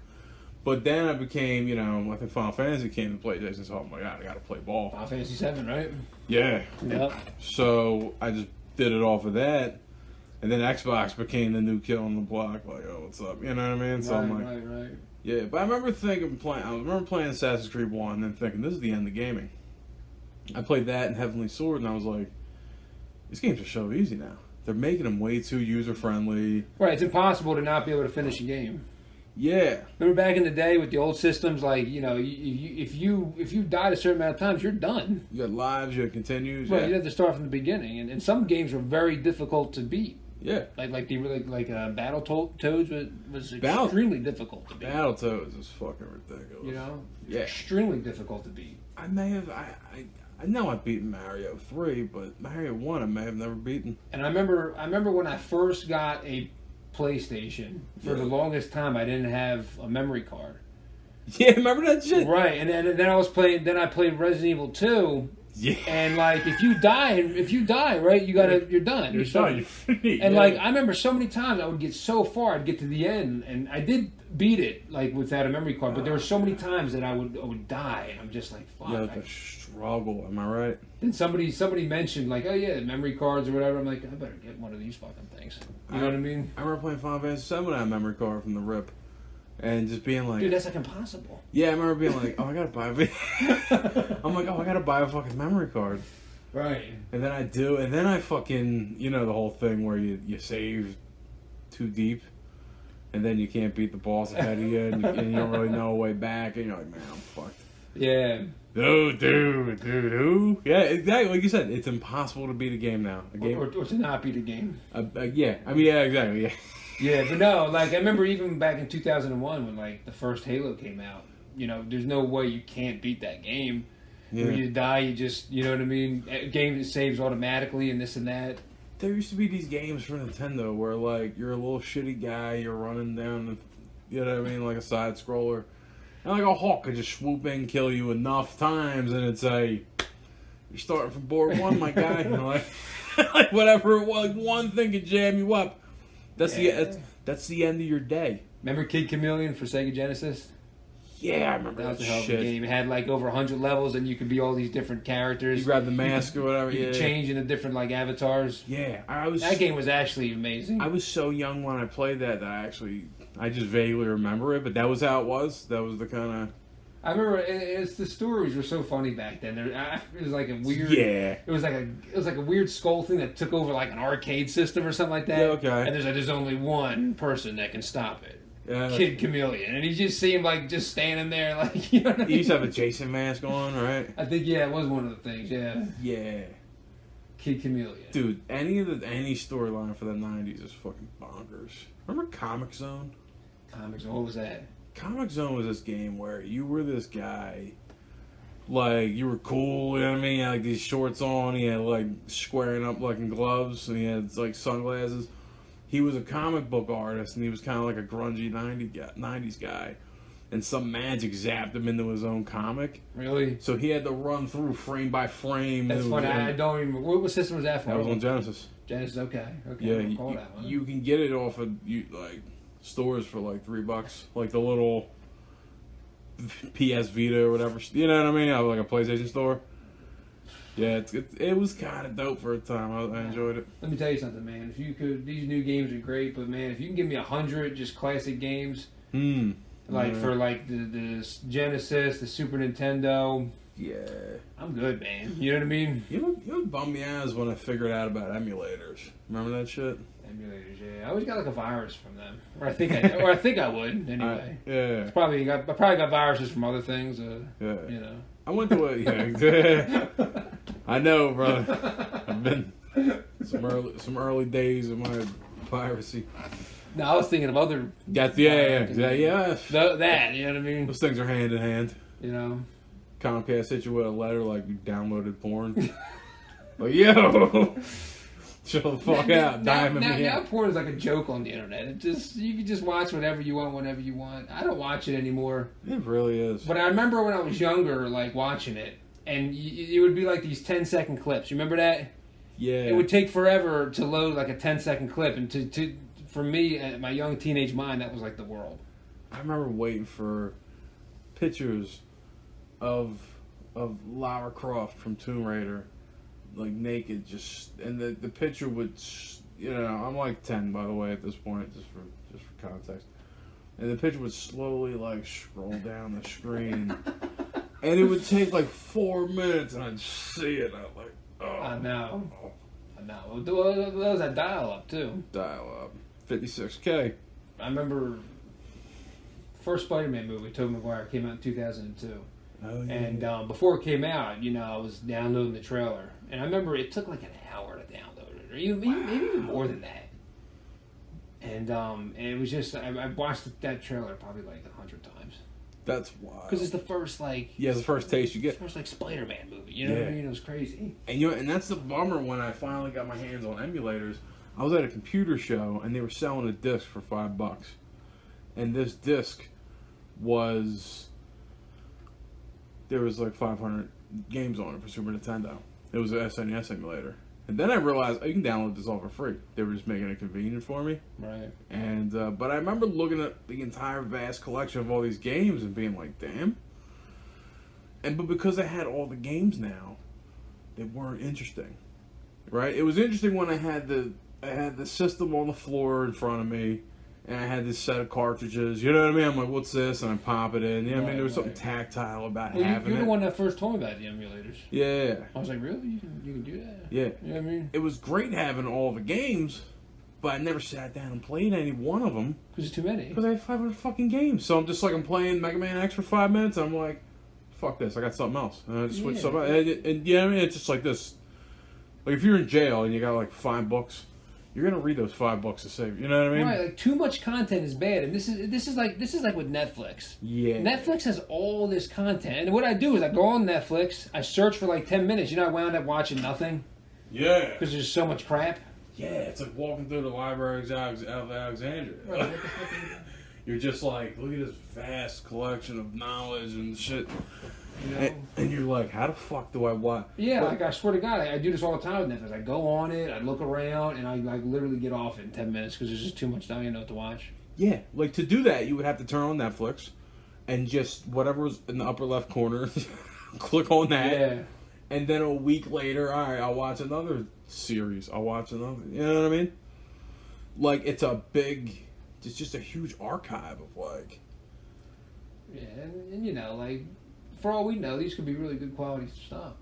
But then I became, you know, I think Final Fantasy came to PlayStation, so I'm like, I gotta play ball. Final Fantasy 7, right? Yeah. Yep. So I just did it off of that, and then Xbox became the new kid on the block. Like, oh, what's up? You know what I mean? So I'm like, right. yeah. But I remember playing Assassin's Creed 1 and then thinking, this is the end of gaming. I played that and Heavenly Sword, and I was like, these games are so easy now. They're making them way too user-friendly. Right, it's impossible to not be able to finish a game. Yeah. Remember back in the day with the old systems, like, you know, if you died a certain amount of times, you're done. You got lives, you had continues. Right, yeah. you have to start from the beginning, and some games were very difficult to beat. Yeah. Like Battletoads was extremely difficult to beat. Battletoads is fucking ridiculous. You know? Yeah. Extremely difficult to beat. I know I've beaten Mario 3, but Mario 1 I may have never beaten. And I remember when I first got a PlayStation, for the longest time I didn't have a memory card. Yeah, remember that shit? Right, and then I played Resident Evil 2. Yeah. And like if you die, right, you're done. You're done. And like I remember so many times I would get so far, I'd get to the end, and I did beat it like without a memory card, but there were so many times that I would die, and I'm just like, fuck. Yeah, the struggle. Am I right? Then somebody mentioned like, oh yeah, memory cards or whatever. I'm like, I better get one of these fucking things. You know what I mean? I remember playing Final Fantasy 7 without a memory card from the rip. And just being like... Dude, that's like impossible. Yeah, I remember being like, oh, I gotta buy I'm like, oh, I gotta buy a fucking memory card. Right. And then I do, and then I fucking... You know the whole thing where you save too deep, and then you can't beat the boss ahead of you, and you don't really know a way back, and you're like, man, I'm fucked. Yeah. Oh, dude, who? Yeah, exactly. Like you said, it's impossible to beat a game now. Or to not beat a game. Yeah, I mean, yeah, exactly, yeah. Yeah, but no, like I remember even back in 2001 when like the first Halo came out. You know, there's no way you can't beat that game. Yeah. When you die, you just, you know what I mean? A game that saves automatically and this and that. There used to be these games for Nintendo where like you're a little shitty guy, you're running down, you know what I mean, like a side scroller, and like a hawk could just swoop in, kill you enough times, and it's you're starting from board one, my guy. You know, like whatever it was, like one thing could jam you up. That's the end of your day. Remember Kid Chameleon for Sega Genesis? Yeah, I remember that. Was a hell of a game. It had like over 100 levels, and you could be all these different characters. You grab the mask or whatever. You could change into different like avatars. Yeah, that game was actually amazing. I was so young when I played that I just vaguely remember it, but that was how it was. That was the kind of. I remember the stories were so funny back then. It was like a weird. Yeah. It was like a weird skull thing that took over like an arcade system or something like that. Yeah, okay. And there's only one person that can stop it. Kid Chameleon, and he just seemed like just standing there, like, you know what I mean? He used to have a Jason mask on, right? I think it was one of the things. Yeah. Yeah. Kid Chameleon. Dude, any storyline for the '90s is fucking bonkers. Remember Comic Zone? Comic Zone. What was that? Comic Zone was this game where you were this guy, like, you were cool, you know what I mean? He had, like, these shorts on, he had, like, squaring up looking gloves, and he had, like, sunglasses. he was a comic book artist, and he was kind of like a grungy 90s guy. And some magic zapped him into his own comic. Really? So he had to run through frame by frame. That's funny. I don't even. What system was that for? That was on Genesis. Genesis, okay. Yeah, That one. you can get it off of like stores for like $3, like the little PS Vita or whatever. You know what I mean? Like a PlayStation store. Yeah, it was kind of dope for a time. I enjoyed it. Let me tell you something, man. If you could, these new games are great, but man, if you can give me 100 just classic games. Like for like the Genesis, the Super Nintendo. Yeah. I'm good, man. You know what I mean? You know what bummed me out is when I figured out about emulators. Remember that shit? Emulators, yeah. I always got like a virus from them, or I think I would anyway. Yeah. I probably got viruses from other things. Yeah. You know. I went to a I know, brother. I've been some early days of my piracy. No, I was thinking of other. Yeah. That, you know what I mean? Those things are hand in hand. You know. Comcast hit you with a letter like you downloaded porn. Like, yo, chill the fuck out. Now porn is like a joke on the internet. You can just watch whatever you want whenever you want. I don't watch it anymore. It really is. But I remember when I was younger, like watching it, and it would be like these 10-second clips. You remember that? Yeah. It would take forever to load like a 10-second clip, and for me, at my young teenage mind, that was like the world. I remember waiting for pictures of Lara Croft from Tomb Raider, like naked, and the picture would, I'm like 10 by the way at this point, just for context, and the picture would slowly like scroll down the screen, and it would take like 4 minutes, and I'd see it, I'm like, oh. I know. That was that dial-up too. Dial-up. 56K. I remember first Spider-Man movie, Tobey Maguire, came out in 2002. Oh, yeah. And before it came out, I was downloading the trailer. And I remember it took like an hour to download it, or maybe even more than that. And it was just, I watched that trailer probably like 100 times. That's wild. Because it's the first, like... Yeah, it's the first taste you get. It's the first, like, Spider-Man movie. You know what I mean? It was crazy. And that's the bummer when I finally got my hands on emulators. I was at a computer show, and they were selling a disc for $5. And this disc was... There was, like, 500 games on it for Super Nintendo. It was an SNES emulator. And then I realized, you can download this all for free. They were just making it convenient for me. Right. And but I remember looking at the entire vast collection of all these games and being like, damn. But because I had all the games now, they weren't interesting. Right? It was interesting when I had the system on the floor in front of me, and I had this set of cartridges. You know what I mean? I'm like, what's this? And I pop it in. You know what I mean? There was something tactile about having you're it. the one that first told me about the emulators. Yeah. I was like, really? You can do that? Yeah. You know what I mean? It was great having all the games, but I never sat down and played any one of them. Because it's too many. Because I had 500 fucking games. So I'm just like, I'm playing Mega Man X for 5 minutes, and I'm like, fuck this, I got something else. And I just switch something out. And you know what I mean? It's just like this. Like, if you're in jail and you got like 5 books, you're gonna read those 5 books to save. You know what I mean? Right. Like, too much content is bad, and this is like with Netflix. Yeah. Netflix has all this content, and what I do is I go on Netflix, I search for like 10 minutes. I wound up watching nothing. Yeah. Because there's so much crap. Yeah, it's like walking through the library of Alexandria. Right. You're just like, look at this vast collection of knowledge and shit. You know? And you're like, how the fuck do I watch? Yeah, like I swear to God, I do this all the time with Netflix. I go on it, I look around, and I like literally get off in 10 minutes because there's just too much time, what to watch. Yeah, like to do that, you would have to turn on Netflix and just whatever's in the upper left corner, click on that. Yeah. And then a week later, all right, I'll watch another series. I'll watch another. You know what I mean? Like, it's just a huge archive of like. Yeah, and like, for all we know, these could be really good quality stuff.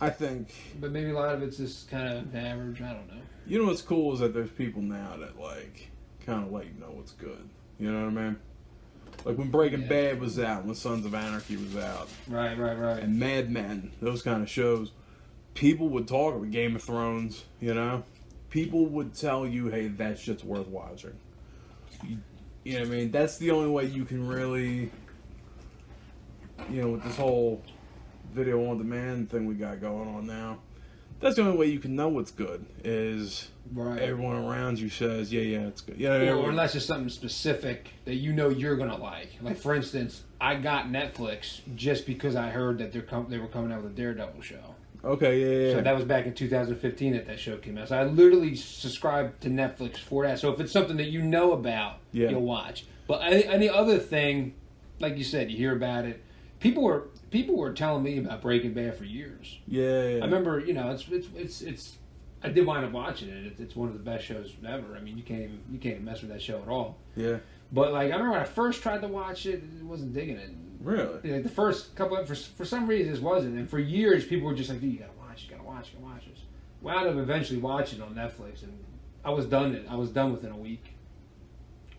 I think. But maybe a lot of it's just kind of average. I don't know. You know what's cool is that there's people now that like kind of let you know what's good. You know what I mean? Like when Breaking Bad was out, when Sons of Anarchy was out. Right. And Mad Men, those kind of shows. People would talk about Game of Thrones, you know? People would tell you, hey, that shit's worth watching. You know what I mean? That's the only way you can really, with this whole video on demand thing we got going on now, That's the only way you can know what's good is Right. everyone around you says, yeah, it's good. Yeah, Or unless it's something specific that you know you're gonna like. Like for instance, I got Netflix just because I heard that they were coming out with a Daredevil show. Okay, yeah. So that was back in 2015 that show came out. So I literally subscribed to Netflix for that. So if it's something that you know about, you'll watch. But any other thing, like you said, you hear about it. People were telling me about Breaking Bad for years. Yeah. I remember, it's. I did wind up watching it. It's one of the best shows ever. I mean, you can't even mess with that show at all. Yeah. But like, I remember when I first tried to watch it, I wasn't digging it. Really? Like the first couple of, for some reason, it wasn't. And for years, people were just like, "Dude, you gotta watch this." Wound up eventually watching on Netflix, and I was done. I was done within a week.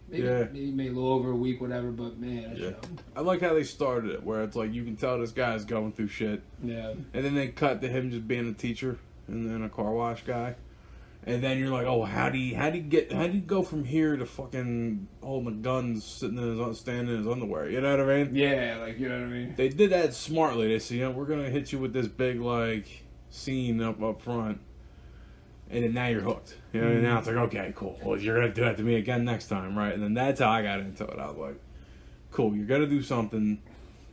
Maybe a little over a week, whatever. But man, that show. I like how they started it, where it's like you can tell this guy's going through shit. Yeah. And then they cut to him just being a teacher and then a car wash guy. And then you're like, oh, how do you go from here to fucking holding guns, standing in his underwear? You know what I mean? Yeah, like you know what I mean. They did that smartly. They said, we're gonna hit you with this big like scene up front, and then now you're hooked. You know, and now it's like, okay, cool. Well, you're gonna do that to me again next time, right? And then that's how I got into it. I was like, cool, you're gonna do something.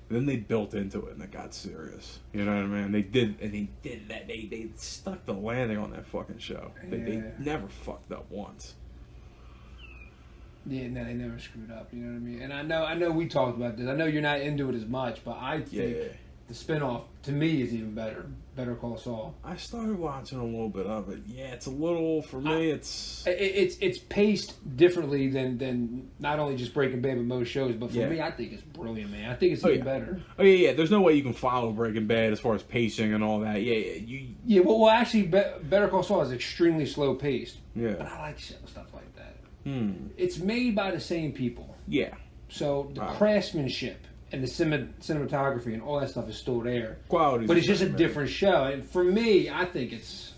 Then they built into it and it got serious. You know what I mean? They did that. They stuck the landing on that fucking show. They never fucked up once. Yeah, no, they never screwed up. You know what I mean? And I know we talked about this. I know you're not into it as much, but I think the spinoff to me is even better. Better Call Saul. I started watching a little bit of it. Yeah, it's a little for me. It's paced differently than not only just Breaking Bad but most shows. But for me, I think it's brilliant, man. I think it's even better. Oh yeah. There's no way you can follow Breaking Bad as far as pacing and all that. Yeah. Well, actually, Better Call Saul is extremely slow paced. Yeah. But I like stuff like that. It's made by the same people. Yeah. So the craftsmanship and the cinematography and all that stuff is still there. Quality. But it's just a different show. And for me, I think it's...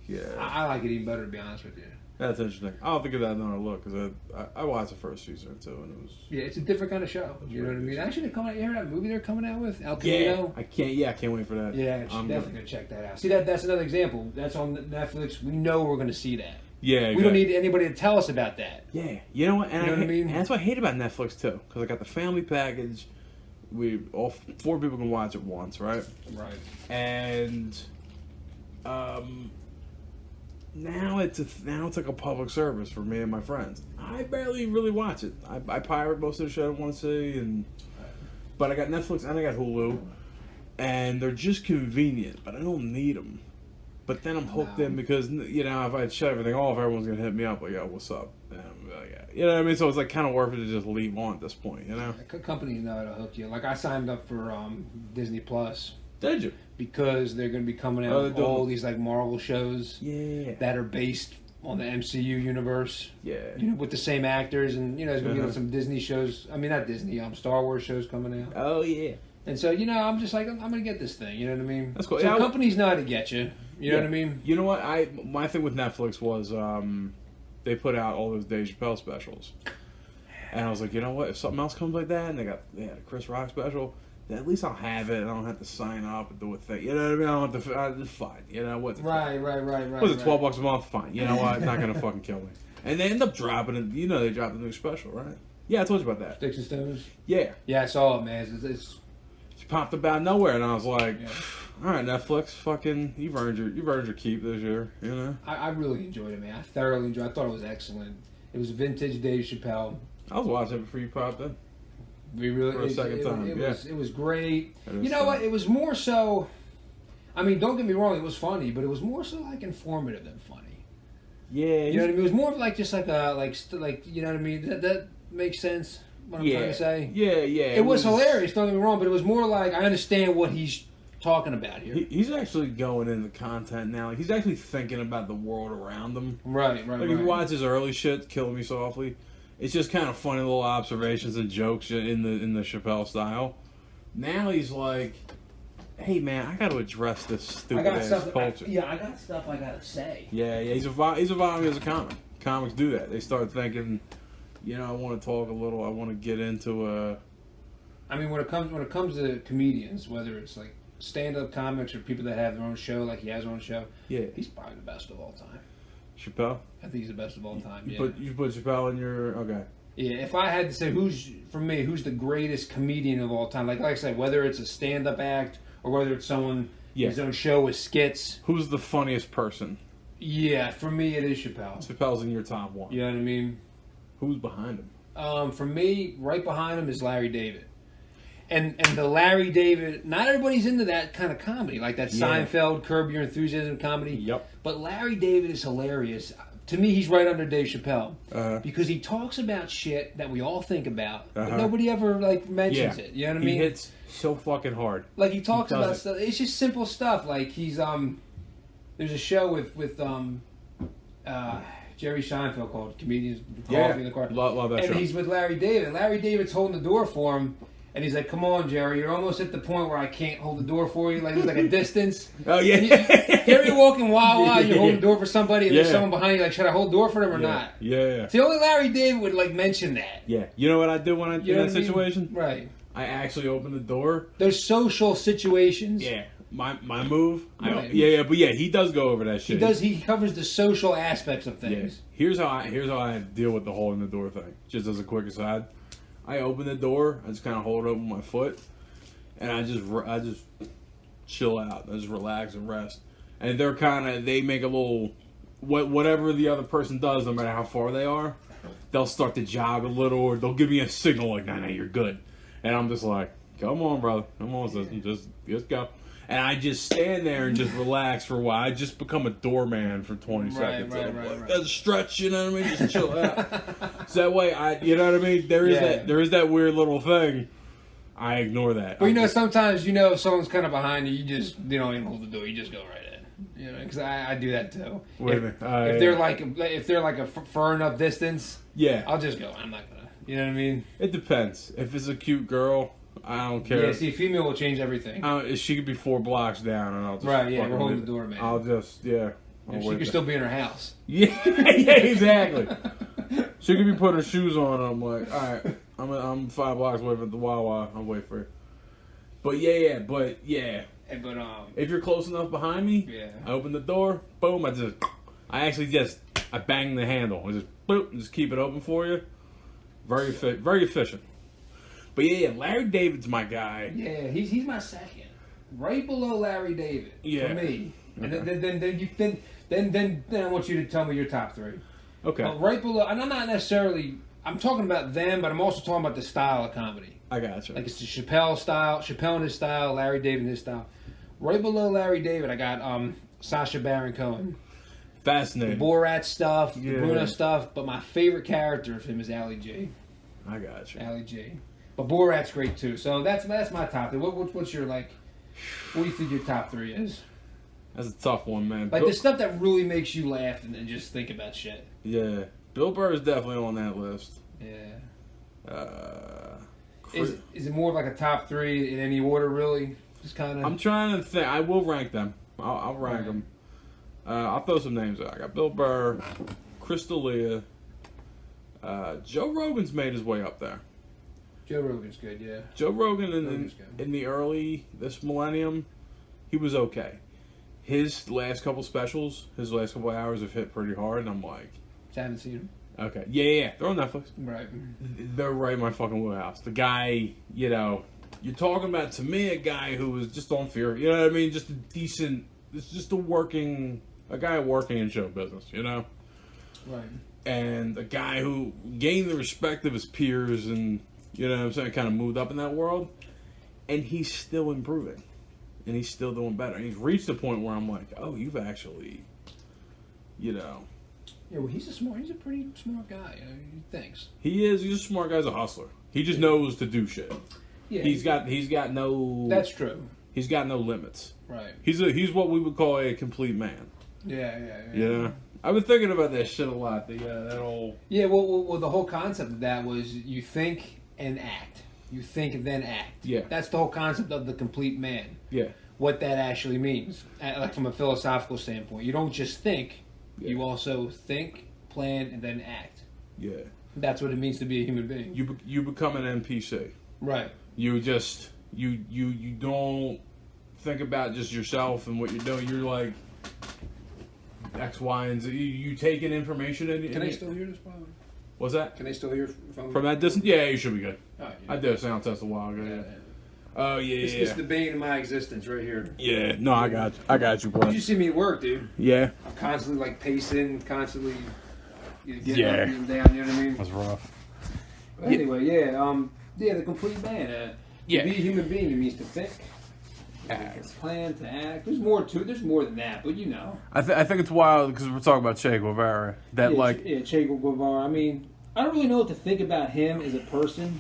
Yeah. I like it even better, to be honest with you. That's interesting. I'll have to give that another look, because I watched the first season or two, and it was... Yeah, it's a different kind of show. You know what I mean? Actually, they're coming out... You hear that movie they're coming out with? El Camino? I can't wait for that. Yeah, I'm definitely going to check that out. See, that's another example. That's on Netflix. We know we're going to see that. Yeah, exactly. We don't need anybody to tell us about that. Yeah. You know what? And you know what I mean? And that's what I hate about Netflix, too, because I got the family package... all 4 people can watch it once, right? Right. And now it's like a public service for me and my friends. I barely really watch it. I pirate most of the show I want to see, but I got Netflix and I got Hulu, and they're just convenient. But I don't need them. But then I'm hooked in because if I shut everything off, everyone's gonna hit me up like, "Yo, what's up?" And I'm like, yeah. You know what I mean? So it's like kind of worth it to just leave on at this point, you know? Companies know how to hook you. Like I signed up for Disney Plus. Did you? Because they're going to be coming out with all these like Marvel shows that are based on the MCU universe. Yeah. With the same actors, and there's going to be some Disney shows. I mean, not Disney, Star Wars shows coming out. Oh yeah. And so I'm just like I'm going to get this thing. You know what I mean? That's cool. So companies know how to get you. You know what I mean? You know what? My thing with Netflix was they put out all those Dave Chappelle specials, and I was like, you know what? If something else comes like that, and they had a Chris Rock special, then at least I'll have it, and I don't have to sign up and do a thing. You know what I mean? I don't have to. It's fine. You know what? Right. Was it $12 a month? Fine. You know what? It's not gonna fucking kill me. And they end up dropping it. They dropped a new special, right? Yeah, I told you about that. Sticks and Stones. Yeah. Yeah, I saw it, man. It's popped up out of nowhere, and I was like, all right, Netflix, fucking, you've earned your keep this year, you know? I really enjoyed it, man. I thoroughly enjoyed it. I thought it was excellent. It was vintage Dave Chappelle. I was watching it before you popped in. For a second time, It was great. You know what? It was more so, I mean, don't get me wrong, it was funny, but it was more so like informative than funny. Yeah. You know what I mean? It was more of like just like you know what I mean? That makes sense? What I'm trying to say? Yeah. It was hilarious, don't get me wrong, but it was more like I understand what he's talking about here. He's actually going into content now. Like, he's actually thinking about the world around him. Right. Like if you watch his early shit, Killing Me Softly, it's just kind of funny little observations and jokes in the Chappelle style. Now he's like, hey man, I got to address this stupid ass culture. I got stuff I got to say. Yeah. He's evolving as a comic. Comics do that. They start thinking, I want to talk a little. I want to get into I mean, when it comes to comedians, whether it's like stand-up comics or people that have their own show, like he has his own show, Yeah. he's probably the best of all time. Chappelle? I think he's the best of all time. You put Chappelle in your... Okay. Yeah, if I had to say who's the greatest comedian of all time, like I said, whether it's a stand-up act or whether it's someone his own show with skits. Who's the funniest person? Yeah, for me it is Chappelle. Chappelle's in your top one. You know what I mean? Who's behind him? For me, right behind him is Larry David. And the Larry David, not everybody's into that kind of comedy, like that Seinfeld, Curb Your Enthusiasm comedy. Yep. But Larry David is hilarious. To me, he's right under Dave Chappelle. Because he talks about shit that we all think about, but nobody ever, like, mentions it. You know what I mean? He hits so fucking hard. Like, he talks about stuff. It's just simple stuff. Like, he's, there's a show with Jerry Seinfeld called Comedians Coffee in the Car. Love that show. And he's with Larry David. Larry David's holding the door for him. And he's like, "Come on, Jerry, you're almost at the point where I can't hold the door for you. Like there's like a distance." Oh yeah. You're walking Wawa, you're holding the door for somebody, and there's someone behind you. Like, should I hold the door for them or not? Yeah. See, only Larry David would like mention that. Yeah. You know what I do when I'm in that situation? Right. I actually open the door. There's social situations. Yeah. My move. Right. But he does go over that shit. He does. He covers the social aspects of things. Yeah. Here's how I deal with the holding the door thing. Just as a quick aside. I open the door, I just kind of hold it open with my foot, and I just chill out. I just relax and rest. And they make a little, whatever the other person does, no matter how far they are, they'll start to jog a little, or they'll give me a signal like, nah, you're good. And I'm just like, come on, brother. Come on, sister. Just go. And I just stand there and just relax for a while. I just become a doorman for 20 seconds. Right. That's a stretch, you know what I mean? Just chill out. So that way, you know what I mean? There is that weird little thing. I ignore that. But sometimes if someone's kind of behind you, you don't even hold the door. You just go right in. You know, because I do that too. Wait a minute. If they're like a far enough distance, I'll just go. I'm not gonna. You know what I mean? It depends. If it's a cute girl, I don't care. Yeah, see, female will change everything. She could be 4 blocks down, and I'll just we're holding the door, man. I'll just she could still be in her house. Yeah, exactly. She could be putting her shoes on. And I'm like, all right, I'm 5 blocks away from the Wawa. I'll wait for her. But yeah. But if you're close enough behind me, I open the door. Boom! I bang the handle. I just boop, just keep it open for you. Very efficient. But Larry David's my guy. Yeah, he's my second, right below Larry David for me. Okay. And then I want you to tell me your top 3. Okay. Right below, and I'm not necessarily. I'm talking about them, but I'm also talking about the style of comedy. I gotcha. Like it's the Chappelle style, Chappelle in his style, Larry David in his style. Right below Larry David, I got Sacha Baron Cohen. Fascinating. The Borat stuff, the Bruno stuff, but my favorite character of him is Ali G. I gotcha. Ali G. But Borat's great too. So that's my top 3. What's your what do you think your top 3 is? That's a tough one, man. Like the stuff that really makes you laugh and just think about shit. Yeah. Bill Burr is definitely on that list. Yeah. Is it more like a top 3 in any order, really? Just kind of. I'm trying to think. I will rank them. I'll rank them. I'll throw some names out. I got Bill Burr, Chris D'Elia. Joe Rogan's made his way up there. Joe Rogan's good, yeah. Joe Rogan in the early this millennium, he was okay. His last couple specials, his last couple hours have hit pretty hard, and I'm like, haven't seen him. Okay, yeah, they're on Netflix. Right. They're right in my fucking wheelhouse. The guy, you're talking about, to me, a guy who was just on Fear. You know what I mean? Just a decent. It's just a guy working in show business. Right. And a guy who gained the respect of his peers and. You know what I'm saying? Kind of moved up in that world. And he's still improving. And he's still doing better. And he's reached the point where I'm like, oh, you've actually, Yeah, well, he's a pretty smart guy. He thinks. He is. He's a smart guy. He's a hustler. He just knows to do shit. Yeah. He's got no... That's true. He's got no limits. Right. He's what we would call a complete man. Yeah. I've been thinking about that shit a lot. That old... Yeah, well, the whole concept of that was you think... and act. You think and then act. Yeah. That's the whole concept of the complete man. Yeah. What that actually means. Like from a philosophical standpoint. You don't just think. Yeah. You also think, plan, and then act. Yeah. That's what it means to be a human being. You become an NPC. Right. You just... You don't think about just yourself and what you're doing. You're like X, Y, and Z. You taking information in. Can I still hear this? What's that? Can I still hear from that distance? Yeah, you should be good. Oh, yeah. I did a sound test a while ago. Yeah. Oh yeah, This is the bane of my existence right here. Yeah, no, I got you, bro. Did you see me at work, dude? Yeah. I'm constantly like pacing, constantly getting Yeah. up and down. You know what I mean? That's rough. But anyway, yeah, the complete man. Yeah. To be a human being, it means to think, to plan, to act. There's more to it. There's more than that, but you know. I think it's wild because we're talking about Che Guevara. That Che Guevara. I mean, I don't really know what to think about him as a person.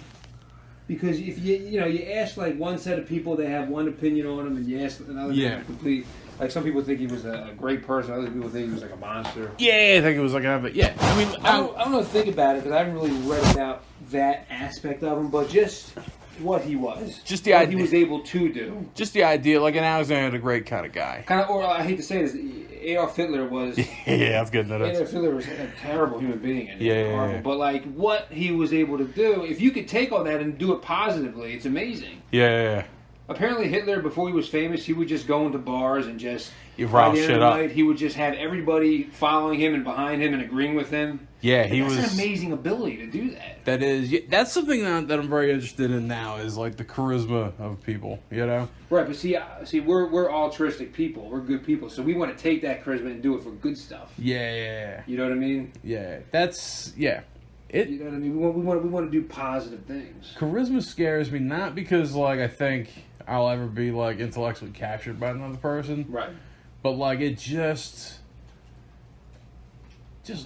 Because if you ask like one set of people, they have one opinion on him, and you ask another complete. Like some people think he was a great person, other people think he was like a monster. Yeah, I think it was like but yeah. I mean, I don't know what to think about it because I haven't really read about that aspect of him, but just what he was, just the what idea he was able to do, just the idea, like an Alexander the Great kind of guy. or I hate to say this, Adolf Hitler was. Yeah, that's good. Adolf Hitler was a terrible human being. And yeah. But like what he was able to do, if you could take all that and do it positively, it's amazing. Yeah. Apparently Hitler, before he was famous, he would just go into bars and just rile shit up. He would just have everybody following him and behind him and agreeing with him. Yeah, that's an amazing ability to do that. That is, that's something that I'm very interested in now is like the charisma of people, you know? Right, but see, we're altruistic people. We're good people, so we want to take that charisma and do it for good stuff. Yeah. You know what I mean? Yeah, You know what I mean? We want to do positive things. Charisma scares me not because like I think I'll ever be like intellectually captured by another person, right? But like it just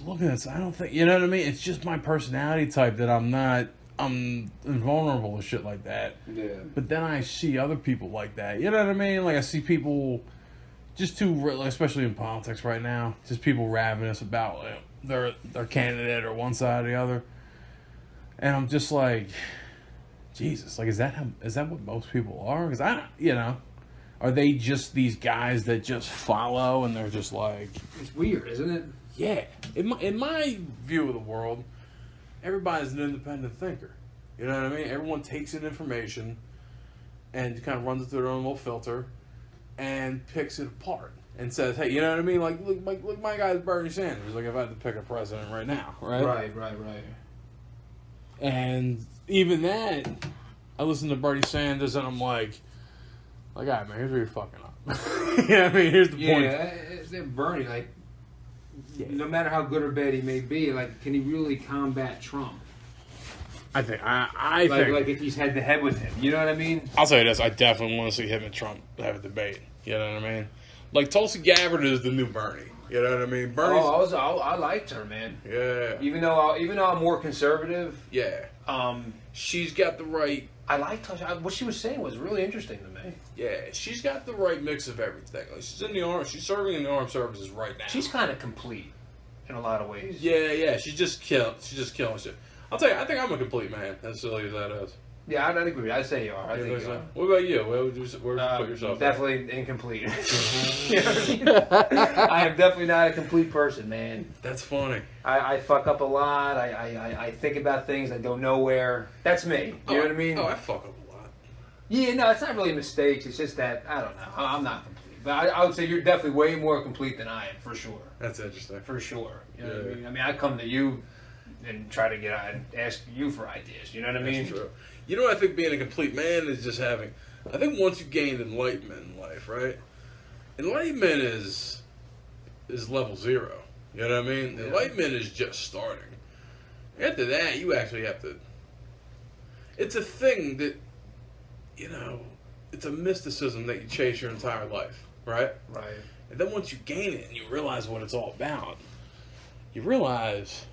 looking at this, I don't think, you know what I mean? It's just my personality type that I'm invulnerable to shit like that. Yeah. But then I see other people like that. You know what I mean? Like I see people just especially in politics right now, just people ravenous about their candidate or one side or the other. And I'm just like, Jesus, like is that what most people are? Because are they just these guys that just follow and they're just like, it's weird, isn't it? Yeah. In my view of the world, everybody's an independent thinker. You know what I mean? Everyone takes in information and kind of runs it through their own little filter and picks it apart and says, hey, you know what I mean? Like, look my guy's Bernie Sanders. Like, if I had to pick a president right now, right? Right. And even that, I listen to Bernie Sanders and I'm like, all right, man, here's where you're fucking up. You know what I mean? Here's the point. Yeah, Bernie, like, no matter how good or bad he may be, like, can he really combat Trump? I think I think like if he's head to head with him, you know what I mean? I'll tell you this: I definitely want to see him and Trump have a debate. You know what I mean? Like Tulsi Gabbard is the new Bernie. You know what I mean? Bernie's. I liked her, man. Yeah. Even though I'm more conservative. Yeah. She's got the right. I liked her. What she was saying was really interesting to me. Yeah, she's got the right mix of everything. Like she's in the army. She's serving in the armed services right now. She's kind of complete in a lot of ways. Yeah. She's just killing shit. I'll tell you, I think I'm a complete man, as silly as that is. Yeah, I'd agree. I'd say you are. I think you are. What about you? Where would you put yourself? Definitely incomplete. You know what I mean? I am definitely not a complete person, man. That's funny. I fuck up a lot. I think about things. I go nowhere. That's me. You know what I mean? Oh, I fuck up a lot. Yeah, no, it's not really mistakes. It's just that, I don't know. I'm not complete. But I would say you're definitely way more complete than I am, for sure. That's interesting. For sure. You know what I mean? I mean, I come to you and try to ask you for ideas. You know what I mean? That's true. You know what I think being a complete man is just having... I think once you gained enlightenment in life, right? Enlightenment is level 0. You know what I mean? Yeah. Enlightenment is just starting. After that, you actually have to... It's a thing that, it's a mysticism that you chase your entire life, right? Right. And then once you gain it and you realize what it's all about, you realize...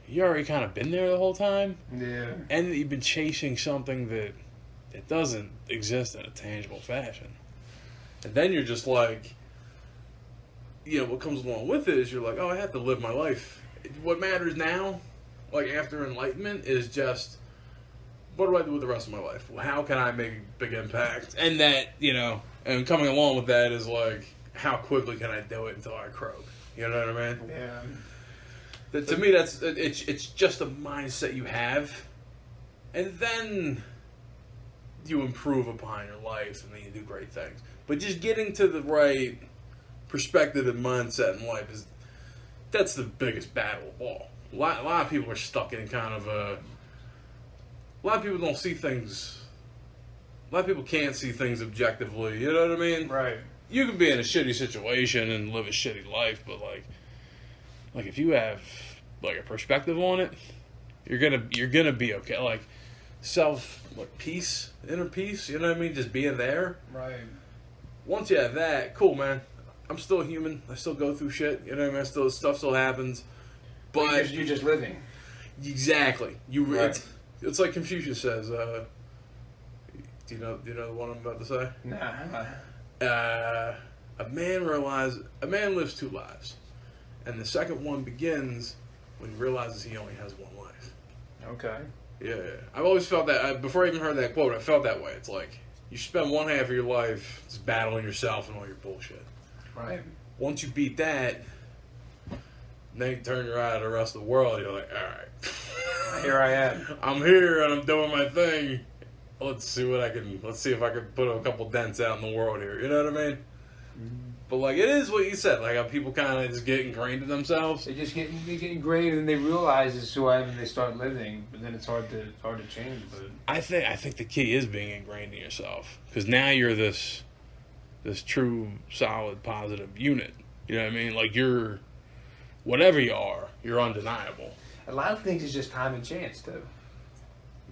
You already kind of been there the whole time. Yeah. And you've been chasing something that doesn't exist in a tangible fashion. And then you're just like, what comes along with it is you're like, oh, I have to live my life. What matters now, like after enlightenment, is just, what do I do with the rest of my life? Well, how can I make a big impact? And that, and coming along with that is like, how quickly can I do it until I croak? You know what I mean? Yeah. To me, it's just a mindset you have, and then you improve upon your life, and then you do great things. But just getting to the right perspective and mindset in life that's the biggest battle of all. A lot of people are stuck in kind of a lot of people don't see things. A lot of people can't see things objectively. You know what I mean? Right. You can be in a shitty situation and live a shitty life, but like if you have like a perspective on it, you're gonna be okay. Like peace, inner peace. You know what I mean? Just being there. Right. Once you have that, cool, man. I'm still human. I still go through shit. You know what I mean? Stuff still happens. But you're just living. Exactly. Right. It's like Confucius says. Do you know the one I'm about to say? Nah. A man lives 2 lives, and the second one begins when he realizes he only has 1 life. Okay. Yeah. I've always felt that. Before I even heard that quote, I felt that way. It's like you spend 1 half of your life just battling yourself and all your bullshit. Right. Once you beat that, then you turn your eye to the rest of the world. You're like, all right, here I am. I'm here and I'm doing my thing. Let's see if I can put a couple dents out in the world here. You know what I mean? Mm-hmm. But like, it is what you said. Like, how people kind of just get ingrained in themselves. They get ingrained and they realize this is who I am and they start living. But then it's hard to change. But I think the key is being ingrained in yourself, because now you're this true, solid, positive unit. You know what I mean? Like, you're whatever you are, you're undeniable. A lot of things is just time and chance too.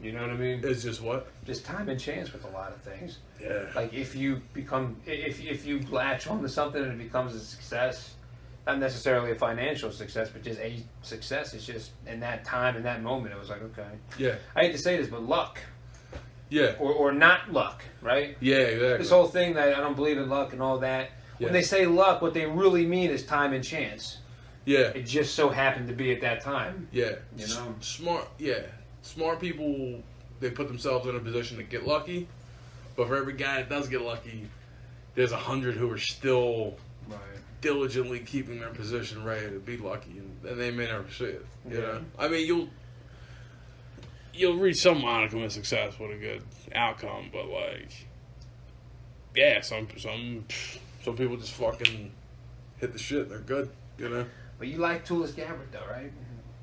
You know what I mean? It's just what? Just time and chance with a lot of things. Yeah. Like if you latch onto something and it becomes a success, not necessarily a financial success, but just a success. It's just in that time, in that moment, it was like, okay. Yeah. I hate to say this, but luck. Yeah. Or not luck, right? Yeah, exactly. This whole thing that I don't believe in luck and all that. Yeah. When they say luck, what they really mean is time and chance. Yeah. It just so happened to be at that time. Yeah. You know? Smart people, they put themselves in a position to get lucky. But for every guy that does get lucky, there's 100 who are still diligently keeping their position ready to be lucky, and they may never see it. You know? I mean, you'll reach some modicum of success with a good outcome, but like, yeah, some people just fucking hit the shit. They're good, you know. But you like Tullis Gabbard though, right?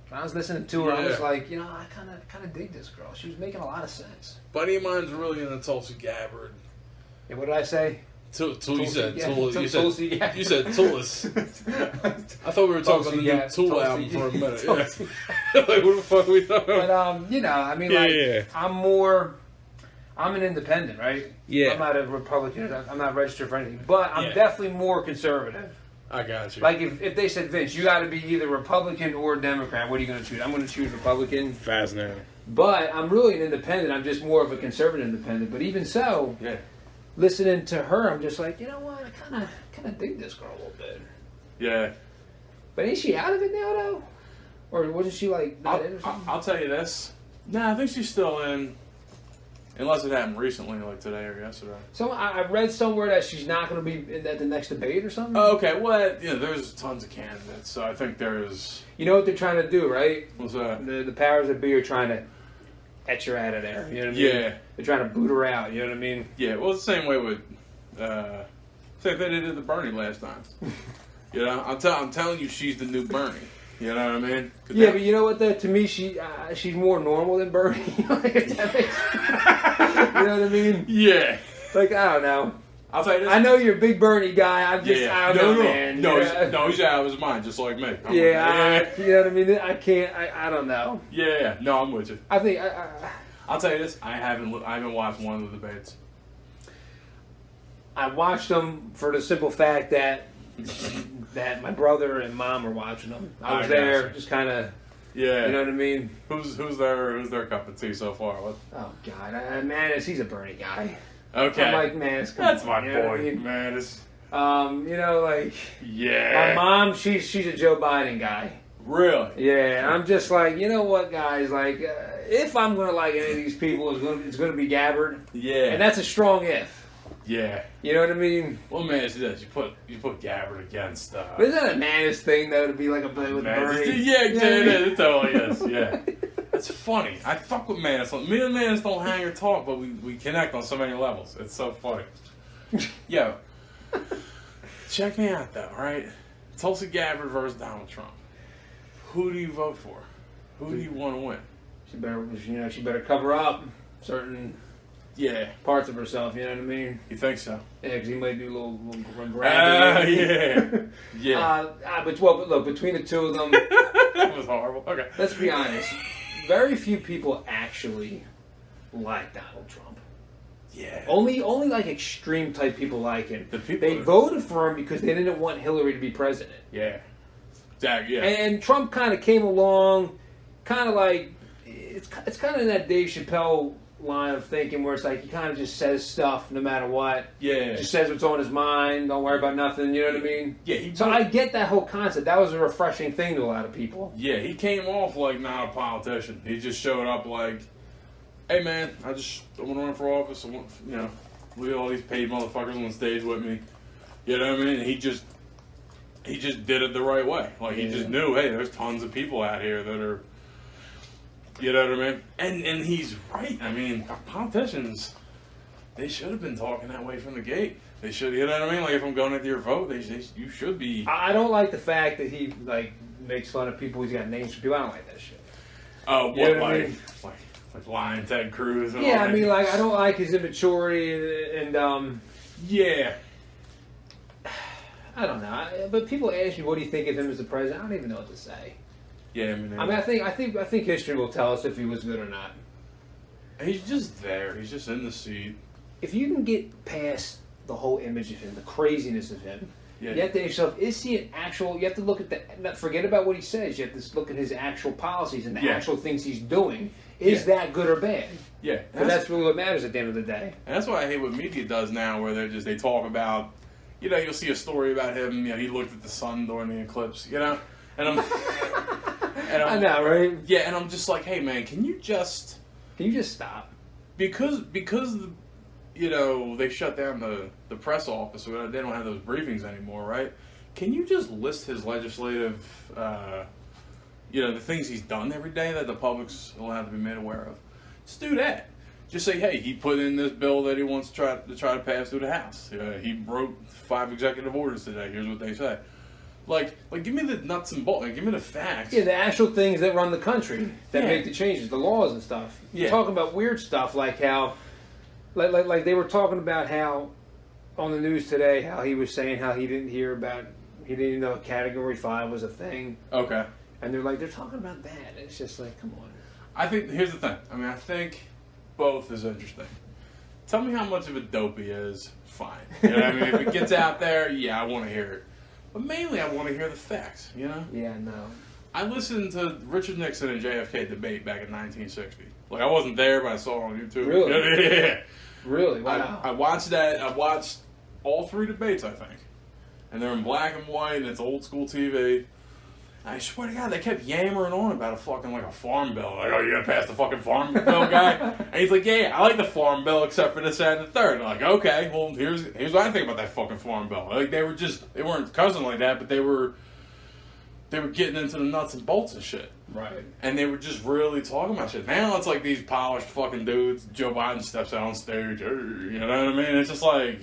When I was listening to her, I was like, I kind of dig this girl. She was making a lot of sense. Buddy of mine's really into Tulsi Gabbard. Yeah, what did I say? You said Tulsi Gabbard. You said Tullis. I thought we were talking about the new Tool album for a minute. Yeah. Like, what the fuck are we talking about? But I mean, I'm an independent, right? Yeah. I'm not a Republican. I'm not registered for anything. But I'm definitely more conservative. I got you. Like if they said, Vince, you got to be either Republican or Democrat, what are you going to choose? I'm going to choose Republican. Fascinating. But I'm really an independent. I'm just more of a conservative independent. But even so, listening to her, I'm just like, you know what? I kind of dig this girl a little bit. Yeah. But ain't she out of it now, though? Or wasn't she like not in or something? I'll tell you this. Nah, I think she's still in. Unless it happened recently, like today or yesterday. So I read somewhere that she's not going to be at the next debate or something. Oh, okay. Well, there's tons of candidates, so I think there's. You know what they're trying to do, right? What's that? The powers that be are trying to etch her out of there. You know what I mean? Yeah. They're trying to boot her out. You know what I mean? Yeah. Well, it's the same way with. Same thing they did to Bernie last time. You know, I'm telling you, she's the new Bernie. You know what I mean? Yeah, but you know what? Though, to me, she's more normal than Bernie. You know what I mean? Yeah. Like, I don't know. I'll tell you this. I know you're a big Bernie guy. I'm just, I don't know, man. No, he's out of his mind, just like me. You know what I mean? I can't. I don't know. Yeah. No, I'm with you. I think. I'll tell you this. I haven't watched one of the debates. I watched them for the simple fact that my brother and mom were watching them. I was there, just kind of. Yeah. You know what I mean? Who's their cup of tea so far? What? Oh God, Manis, he's a Bernie guy. Okay. I'm like, Manis, that's my boy. I mean? Manis. My mom, she's a Joe Biden guy. Really? Yeah, I'm just like, you know what, guys? Like, if I'm gonna like any of these people, it's gonna be Gabbard. Yeah. And that's a strong if. Yeah. You know what I mean? Well, Manis does. You put Gabbard against. But isn't that a Manis thing though to be like a play with Bernie? Yeah, it totally is. Yeah. It's funny. I fuck with Manis. Me and Manis don't hang or talk, but we connect on so many levels. It's so funny. Yeah. Check me out, though, right? Tulsi Gabbard versus Donald Trump. Who do you vote for? Who do you want to win? She better cover up certain parts of herself. You know what I mean? You think so? Yeah, because he might do a little grab. Yeah. But look, between the two of them, that was horrible. Okay. Let's be honest. Very few people actually like Donald Trump. Yeah. Only like extreme type people like him. They voted for him because they didn't want Hillary to be president. Yeah. Exactly. Yeah. And Trump kind of came along, kind of like it's kind of in that Dave Chappelle line of thinking where it's like he kind of just says stuff no matter what. Yeah. Just says what's on his mind. Don't worry about nothing. You know what I mean? Yeah. So I get that whole concept. That was a refreshing thing to a lot of people. Yeah. He came off like not a politician. He just showed up like, hey man, I want to run for office. I want, look at all these paid motherfuckers on the stage with me. You know what I mean? He just did it the right way. Like he just knew, hey, there's tons of people out here that are, you know what I mean? And he's right. I mean, politicians, they should have been talking that way from the gate. They should, you know what I mean? Like if I'm going into your vote, you should be. I don't like the fact that he like makes fun of people. He's got names for people. I don't like that shit. Oh, You know what I mean? like Lion Ted Cruz and all Yeah, that. I mean, like I don't like his immaturity and yeah. I don't know. But people ask me, "What do you think of him as the president?" I don't even know what to say. Yeah, I think history will tell us if he was good or not. He's just there. He's just in the seat. If you can get past the whole image of him, the craziness of him, Yeah. you have to ask yourself: is he an actual? You have to look at forget about what he says. You have to look at his actual policies and the actual things he's doing. Is that good or bad? Yeah, But that's really what matters at the end of the day. And that's why I hate what media does now, where they talk about, you'll see a story about him. He looked at the sun during the eclipse. And I'm, I know, right? Yeah, and I'm just like, hey man, can you just stop? Because they shut down the press office, so they don't have those briefings anymore, right? Can you just list his legislative, the things he's done every day that the public's allowed to be made aware of? Just do that. Just say, hey, he put in this bill that he wants to try to pass through the House. He wrote 5 executive orders today. Here's what they say. Like, give me the nuts and bolts. Give me the facts. Yeah, the actual things that run the country that Yeah. make the changes, the laws and stuff. You're Yeah. talking about weird stuff like how, like they were talking about how on the news today, how he was saying how he didn't even know Category 5 was a thing. Okay. And they're talking about that. It's just like, come on. I think, here's the thing. I think both is interesting. Tell me how much of a dope he is. Fine. If it gets out there, I want to hear it. But mainly, I want to hear the facts. Yeah, no. I listened to Richard Nixon and JFK debate back in 1960. I wasn't there, but I saw it on YouTube. Really? Yeah. Really? Wow. I watched that. I watched all 3 debates, I think. And they're in black and white, and it's old school TV. I swear to God, they kept yammering on about a farm bill. Like, oh, you gotta pass the fucking farm bill, guy? And he's like, yeah, I like the farm bill except for this, that, and the third. And I'm like, okay, well, here's what I think about that fucking farm bill. They weren't cousin like that, but they were getting into the nuts and bolts of shit. Right. And they were just really talking about shit. Now it's like these polished fucking dudes. Joe Biden steps out on stage. You know what I mean? It's just like,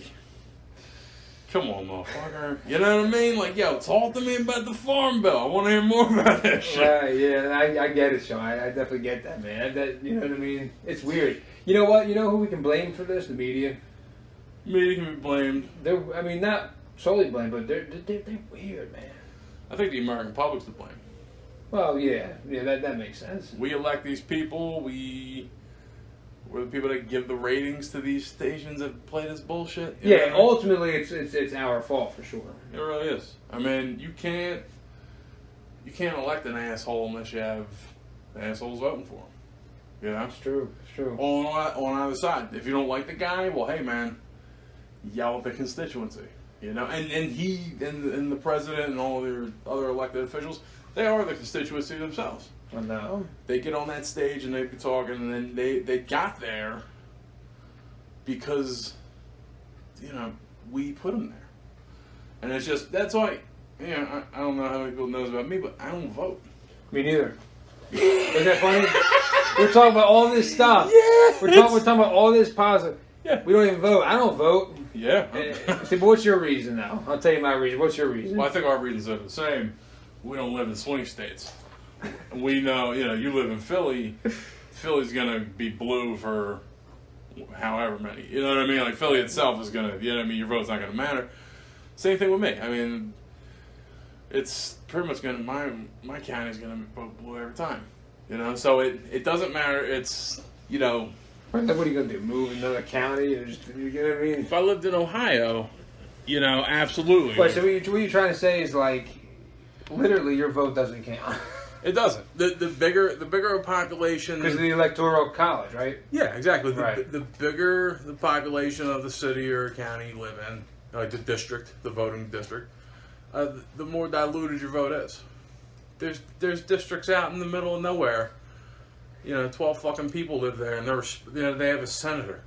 come on, motherfucker. You know what I mean? Like, yo, talk to me about the farm bill. I want to hear more about that shit. Right, yeah, I get it, Sean. I definitely get that, man. You know what I mean? It's weird. You know what? You know who we can blame for this? The media. Media can be blamed. They're, not solely blamed, but they're weird, man. I think the American public's to blame. Well, yeah, that makes sense. We elect these people. We're the people that give the ratings to these stations that play this bullshit. You know what I mean? Ultimately, it's our fault for sure. It really is. I mean, you can't elect an asshole unless you have assholes voting for him. You know? It's true. It's true. On either side. If you don't like the guy, well, hey man, yell at the constituency. And he and the president and all their other elected officials, they are the constituency themselves. I know. They get on that stage and they be talking, and then they got there because we put them there. And it's just, that's why, I don't know how many people knows about me, but I don't vote. Me neither. Isn't that funny? We're talking about all this stuff. Yeah. We're talking about all this positive. Yeah. We don't even vote. I don't vote. Yeah. See, but what's your reason now? I'll tell you my reason. What's your reason? Well, I think our reasons are the same. We don't live in swing states. We know, you live in Philly. Philly's gonna be blue for however many. You know what I mean? Like Philly itself is gonna, your vote's not gonna matter. Same thing with me. I mean, it's pretty much gonna my county's gonna vote blue every time. So it doesn't matter. It's What are you gonna do? Move another county? Or just, you know what I mean? If I lived in Ohio, absolutely. But so what you're trying to say is like, literally, your vote doesn't count. It doesn't. The bigger a population, Because of the electoral college, right? Yeah, exactly. Right. The bigger the population of the city or county you live in, like the district, the voting district, the more diluted your vote is. There's districts out in the middle of nowhere. 12 fucking people live there, and they have a senator.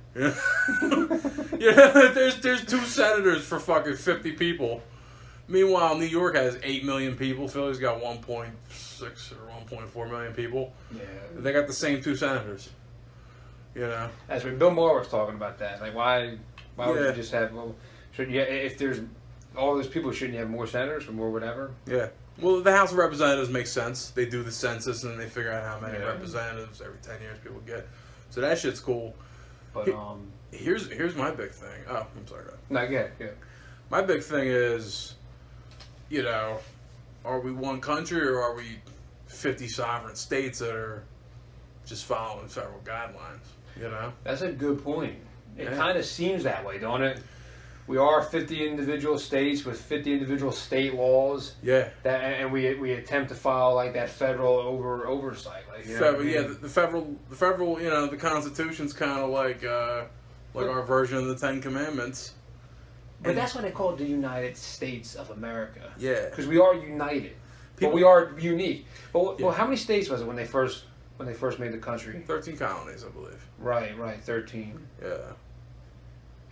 There's 2 senators for fucking 50 people. Meanwhile, New York has 8 million people. Philly's got 1.6 or 1.4 million people. Yeah. They got the same 2 senators. That's what Bill Maher was talking about that. Like, why would Yeah. you just have? Well, shouldn't you? If there's all those people, shouldn't you have more senators or more whatever? Yeah. Well, the House of Representatives makes sense. They do the census and they figure out how many Yeah. representatives every 10 years people get. So that shit's cool. But Here's my big thing. Oh, I'm sorry. not yet. Yeah. My big thing is, are we one country or are we 50 sovereign states that are just following federal guidelines? That's a good point. It Yeah. kind of seems that way, don't it? We are 50 individual states with 50 individual state laws. Yeah. And we attempt to follow like that federal oversight. Like, Yeah, the federal, the Constitution's kind of like our version of the 10 Commandments. But that's why they call it the United States of America. Yeah. Because we are united, but we are unique. But well, how many states was it when they first made the country? 13 colonies, I believe. Right, 13. Yeah.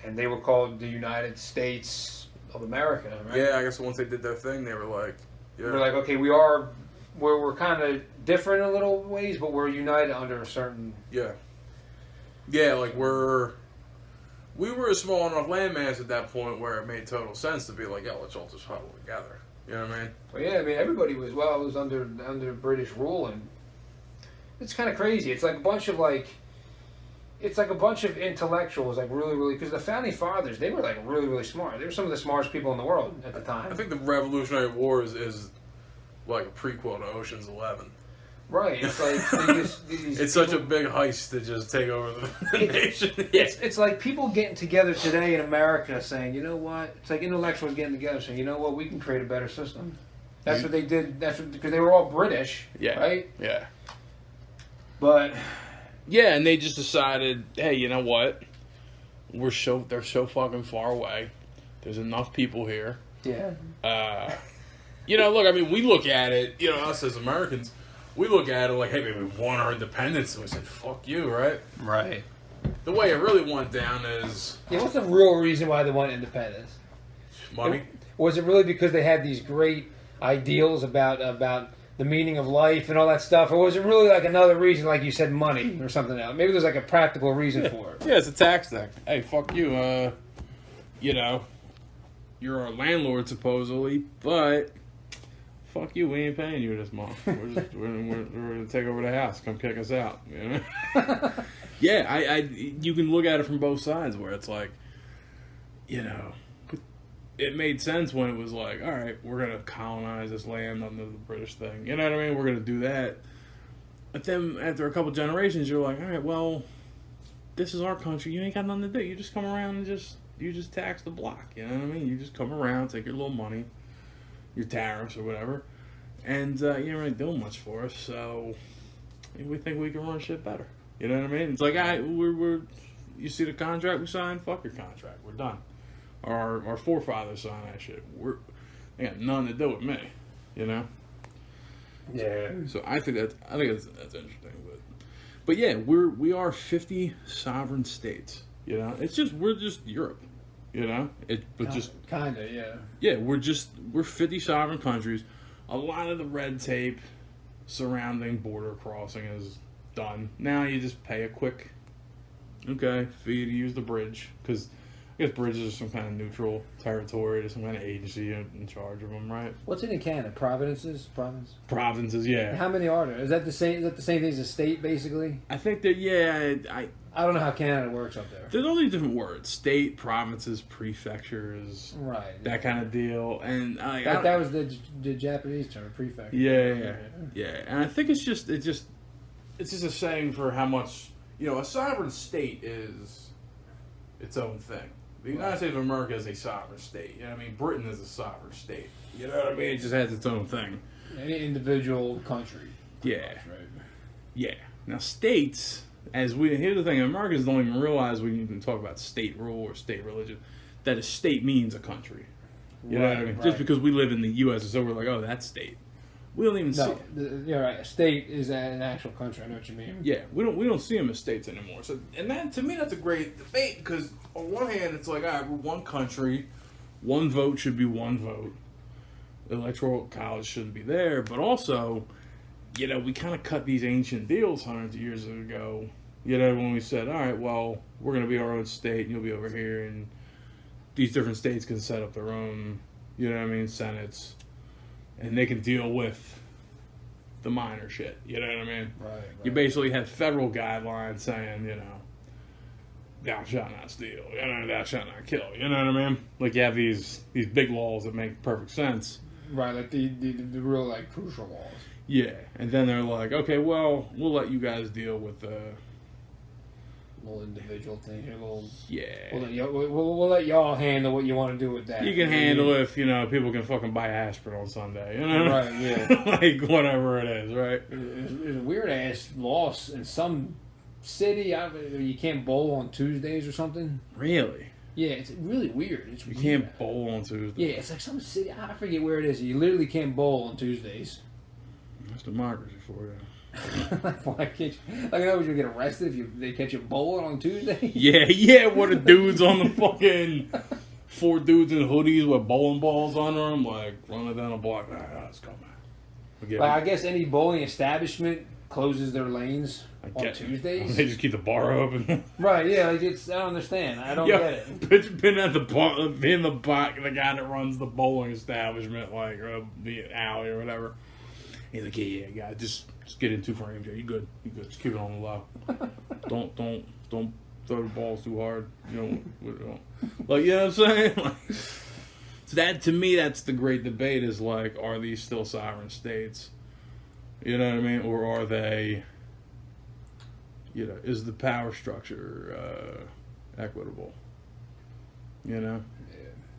And they were called the United States of America, right? Yeah, I guess once they did their thing, they were like, yeah. We're like, okay, we're kind of different in little ways, but we're united under a certain. Yeah. Yeah, like we were a small enough landmass at that point where it made total sense to be like, let's all just huddle together. You know what I mean? Well, yeah, I mean, everybody was under British rule, and it's kind of crazy. It's like a bunch of intellectuals, like really, because the founding fathers, they were like really, really smart. They were some of the smartest people in the world at the time. I think the Revolutionary War is like a prequel to Ocean's 11. Right. It's like it's such a big heist to just take over the nation. It's like people getting together today in America saying, you know what? It's like intellectuals getting together saying, you know what? We can create a better system. That's what they did. Because they were all British. Yeah. Right. Yeah. But. Yeah, and they just decided, hey, you know what? They're so fucking far away. There's enough people here. Yeah. Look, I mean, we look at it, us as Americans, we look at it like, hey, we won our independence, and we said, fuck you, right? Right. The way it really went down is... Yeah, what's the real reason why they want independence? Money. Was it really because they had these great ideals about the meaning of life and all that stuff, or was it really like another reason, like you said, money or something else? Maybe there's like a practical reason for it. Yeah, it's a tax thing. Hey, fuck you. You're our landlord supposedly, but fuck you. We ain't paying you this month. We're gonna take over the house. Come kick us out. Yeah, you can look at it from both sides where it's like, it made sense when it was like, all right, we're going to colonize this land under the British thing. You know what I mean? We're going to do that. But then after a couple generations, you're like, all right, well, this is our country. You ain't got nothing to do. You just come around and you just tax the block. You know what I mean? You just come around, take your little money, your tariffs or whatever, and you ain't really doing much for us. So we think we can run shit better. You know what I mean? It's like, you see the contract we signed? Fuck your contract. We're done. Our forefathers signed that shit. They got nothing to do with me, Yeah. So I think that's interesting, but yeah, we are 50 sovereign states. We're just Europe. Kinda, yeah. Yeah, we're 50 sovereign countries. A lot of the red tape surrounding border crossing is done. Now you just pay a quick fee to use the bridge, because I guess bridges are some kind of neutral territory. There's some kind of agency in charge of them, right? What's it in Canada? Provinces? Provinces, yeah. How many are there? Is that the same? Is that the same thing as a state, basically? I think that, yeah, I don't know how Canada works up there. there's all these different words: state, provinces, prefectures, Right. that kind of deal. And that was the Japanese term, prefecture. yeah. And I think it's just a saying for how much, a sovereign state is its own thing. The United States of America is a sovereign state. I mean, Britain is a sovereign state. You know what I mean? It just has its own thing. Any individual country. Yeah. Right. Yeah. Now, states, here's the thing, Americans don't even realize when you can talk about state rule or state religion, that a state means a country. You know what I mean? Right. Just because we live in the U.S., so we're like, oh, that's state. We don't even see No, it. you're right. A state is an actual country. I know what you mean. Yeah, we don't see them as states anymore. So, and that, to me, that's a great debate, because on one hand, it's like, all right, we're one country, one vote should be one vote. Electoral college shouldn't be there, but also, we kind of cut these ancient deals hundreds of years ago. When we said, all right, well, we're going to be our own state, and you'll be over here, and these different states can set up their own, senates, and they can deal with the minor shit. You know what I mean? Right. You basically have federal guidelines saying, thou shalt not steal, thou shalt not kill. You know what I mean? Like, you have these big laws that make perfect sense. Right, like the real, like, crucial laws. Yeah, and then they're like, okay, well, we'll let you guys deal with the little individual thing here, yeah. We'll let y'all handle what you want to do with that. You can handle it if people can fucking buy aspirin on Sunday, Right, yeah. Like whatever it is, right? It's a weird ass loss in some city. You can't bowl on Tuesdays or something. Really? Yeah, it's really weird. It's You weird. can't bowl on Tuesday. Yeah, it's like some city. I forget where it is. You literally can't bowl on Tuesdays. That's democracy for you. Why can't you? Like, I know you get arrested if they catch you bowling on Tuesday. Yeah. What the dudes on the fucking 4 dudes in hoodies with bowling balls on them, like running down a block. Let's go, man. I guess any bowling establishment closes their lanes on Tuesdays. They just keep the bar open. Right? Yeah. I don't understand. I don't get it. Bitch been at the bar, being the guy that runs the bowling establishment, like the alley or whatever. He's like, yeah, just get in 2 frames. Yeah, you good. Just keep it on the low. don't throw the balls too hard. Like, you know what I'm saying? Like, so that, to me, that's the great debate. Is like, are these still sovereign states? You know what I mean? Or are they? Is the power structure equitable? Yeah.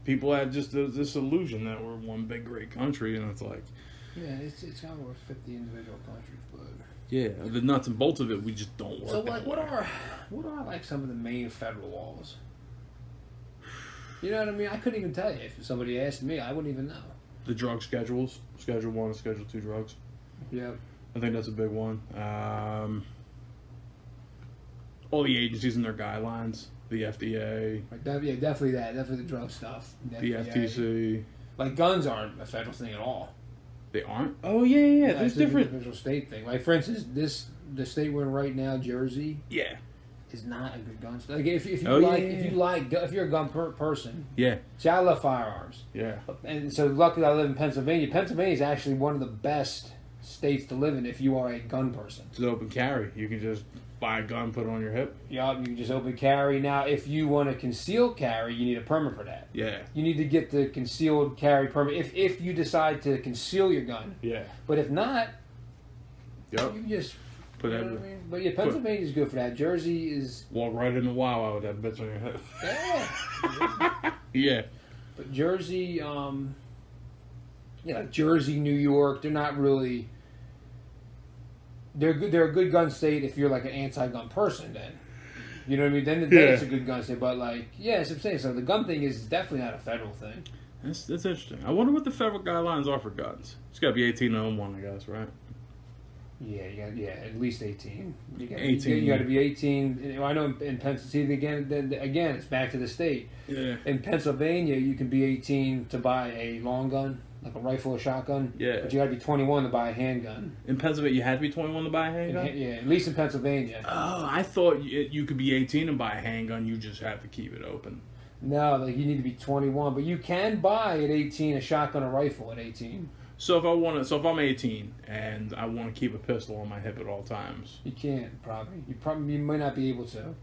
People have just this illusion that we're one big great country, and it's like. Yeah, it's kind of worth 50 individual countries, but Yeah, the nuts and bolts of it, we just don't work. So, like, what are like some of the main federal laws? You know what I mean? I couldn't even tell you. If somebody asked me, I wouldn't even know. The drug schedules, Schedule 1 and Schedule 2 drugs. Yeah. I think that's a big one. All the agencies and their guidelines. The FDA. Yeah, definitely that. Definitely the drug stuff. The FTC. Like, guns aren't a federal thing at all. They aren't? Oh, yeah. There's different. An individual state thing. Like, for instance, the state we're in right now, Jersey. Yeah. Is not a good gun state. Like, if you're a gun person. Yeah. See, I love firearms. Yeah. And so, luckily, I live in Pennsylvania. Pennsylvania is actually one of the best states to live in if you are a gun person. It's an open carry. You can just buy a gun, put it on your hip. Yeah, you can just open carry. Now, if you want to conceal carry, you need a permit for that. Yeah. You need to get the concealed carry permit if you decide to conceal your gun. Yeah. But if not, yep. you just put you know what I mean? But yeah, Pennsylvania's good for that. Jersey is walk right in the Wawa with that bitch on your head. Yeah. Yeah. But Jersey, like Jersey, New York, they're not really. They're good. They're a good gun state if you're like an anti-gun person. Then, you know what I mean. Then it's a good gun state. But like, yeah, that's what I'm saying. So the gun thing is definitely not a federal thing. That's interesting. I wonder what the federal guidelines are for guns. It's got to be 18 to own one, I guess, right? Yeah, at least 18. 18. You got to be 18. I know in Pennsylvania again, it's back to the state. Yeah. In Pennsylvania, you can be 18 to buy a long gun, like a rifle or shotgun. Yeah. But you got to be 21 to buy a handgun. In Pennsylvania, you had to be 21 to buy a handgun? Yeah, at least in Pennsylvania. Oh, I thought you could be 18 and buy a handgun. You just have to keep it open. No, like you need to be 21, but you can buy at 18 a shotgun or rifle at 18. So if I'm 18 and I want to keep a pistol on my hip at all times, You can't probably. You might not be able to.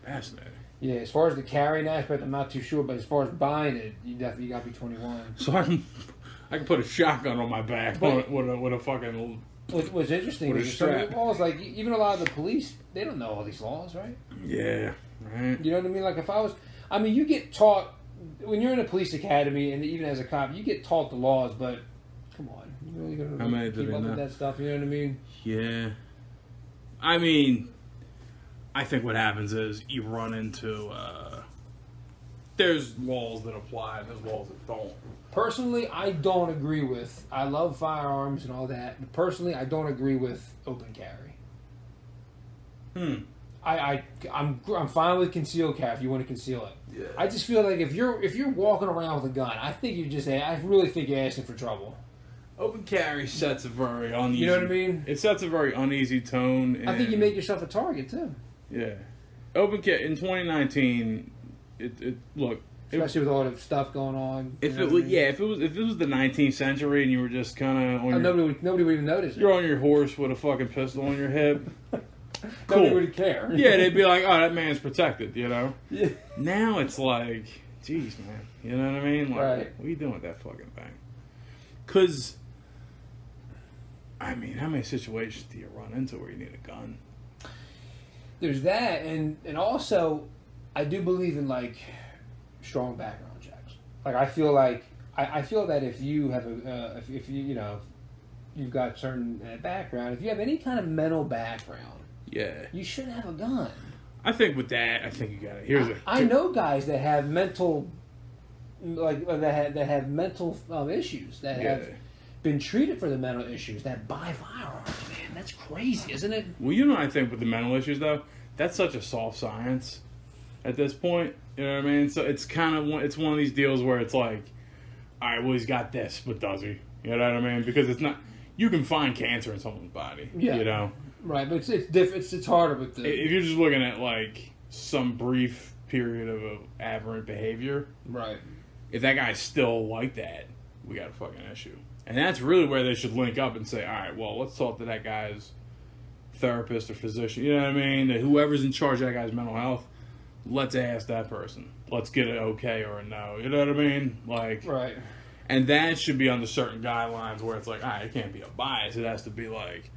fascinating. Yeah, as far as the carrying aspect, I'm not too sure, but as far as buying it, you definitely got to be 21. So I can put a shotgun on my back with a fucking. What's interesting With a is some of strap. the laws, like even a lot of the police, they don't know all these laws, right? Yeah, right. You know what I mean? Like you get taught when you're in a police academy, and even as a cop, you get taught the laws, but come on, you really How gonna many do keep they up know? with that stuff? You know what I mean? Yeah. I mean, I think what happens is you run into. There's laws that apply and there's laws that don't. Personally, I don't agree with. I love firearms and all that, but personally, I don't agree with open carry. I'm fine with concealed carry if you want to conceal it. Yeah. I just feel like if you're walking around with a gun, I really think you're asking for trouble. Open carry sets a very uneasy. You know what I mean? It sets a very uneasy tone. And, I think you make yourself a target too, Yeah. Open carry in 2019. Look. especially with all the stuff going on. If it was if it was the 19th century and you were just kind of on nobody would even notice it. you're on your horse with a fucking pistol on your hip. Nobody Cool. would care. Yeah, they'd be like, "Oh, that man's protected," you know. Yeah. Now it's like, geez, man, you know what I mean? Like, Right. what are you doing with that fucking thing? Because, I mean, how many situations do you run into where you need a gun? There's that, and also, I do believe in like strong background checks. Like I feel that if you have if you've got certain background, if you have any kind of mental background, Yeah, you shouldn't have a gun. I think with that, I think you got it. I know guys that have mental, that have mental issues that have been treated for the mental issues that buy firearms. Man, that's crazy, isn't it? Well, you know what I think with the mental issues, though? That's such a soft science at this point. You know what I mean? So it's kind of it's one of these deals where it's like, all right, well, he's got this, but does he? You know what I mean? Because it's not... You can find cancer in someone's body, you know? Right, but it's different. It's harder with the... If you're just looking at, like, some brief period of aberrant behavior, Right. if that guy's still like that, we got a fucking issue. And that's really where they should link up and say, all right, well, let's talk to that guy's therapist or physician. You know what I mean? That whoever's in charge of that guy's mental health, let's ask that person. Let's get an okay or a no. You know what I mean? Like, Right. and that should be under certain guidelines where it's like, all right, it can't be a bias. It has to be like,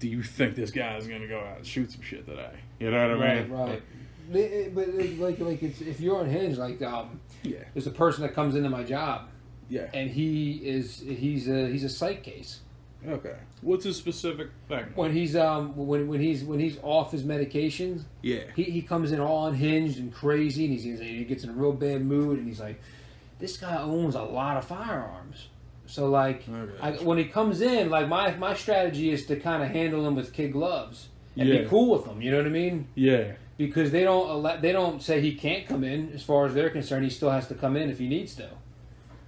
do you think this guy's going to go out and shoot some shit today? You know what I mean? Right. But like it's, if you're on Hinge, like Yeah. there's a person that comes into my job, Yeah. and he's a psych case. Okay. What's a specific thing? When he's when he's off his medications, Yeah. he comes in all unhinged and crazy, and he gets in a real bad mood, and he's like, this guy owns a lot of firearms. So like, Okay. when he comes in, like my strategy is to kind of handle him with kid gloves and Yeah. be cool with him. You know what I mean? Yeah. Because they don't say he can't come in. As far as they're concerned, he still has to come in if he needs to.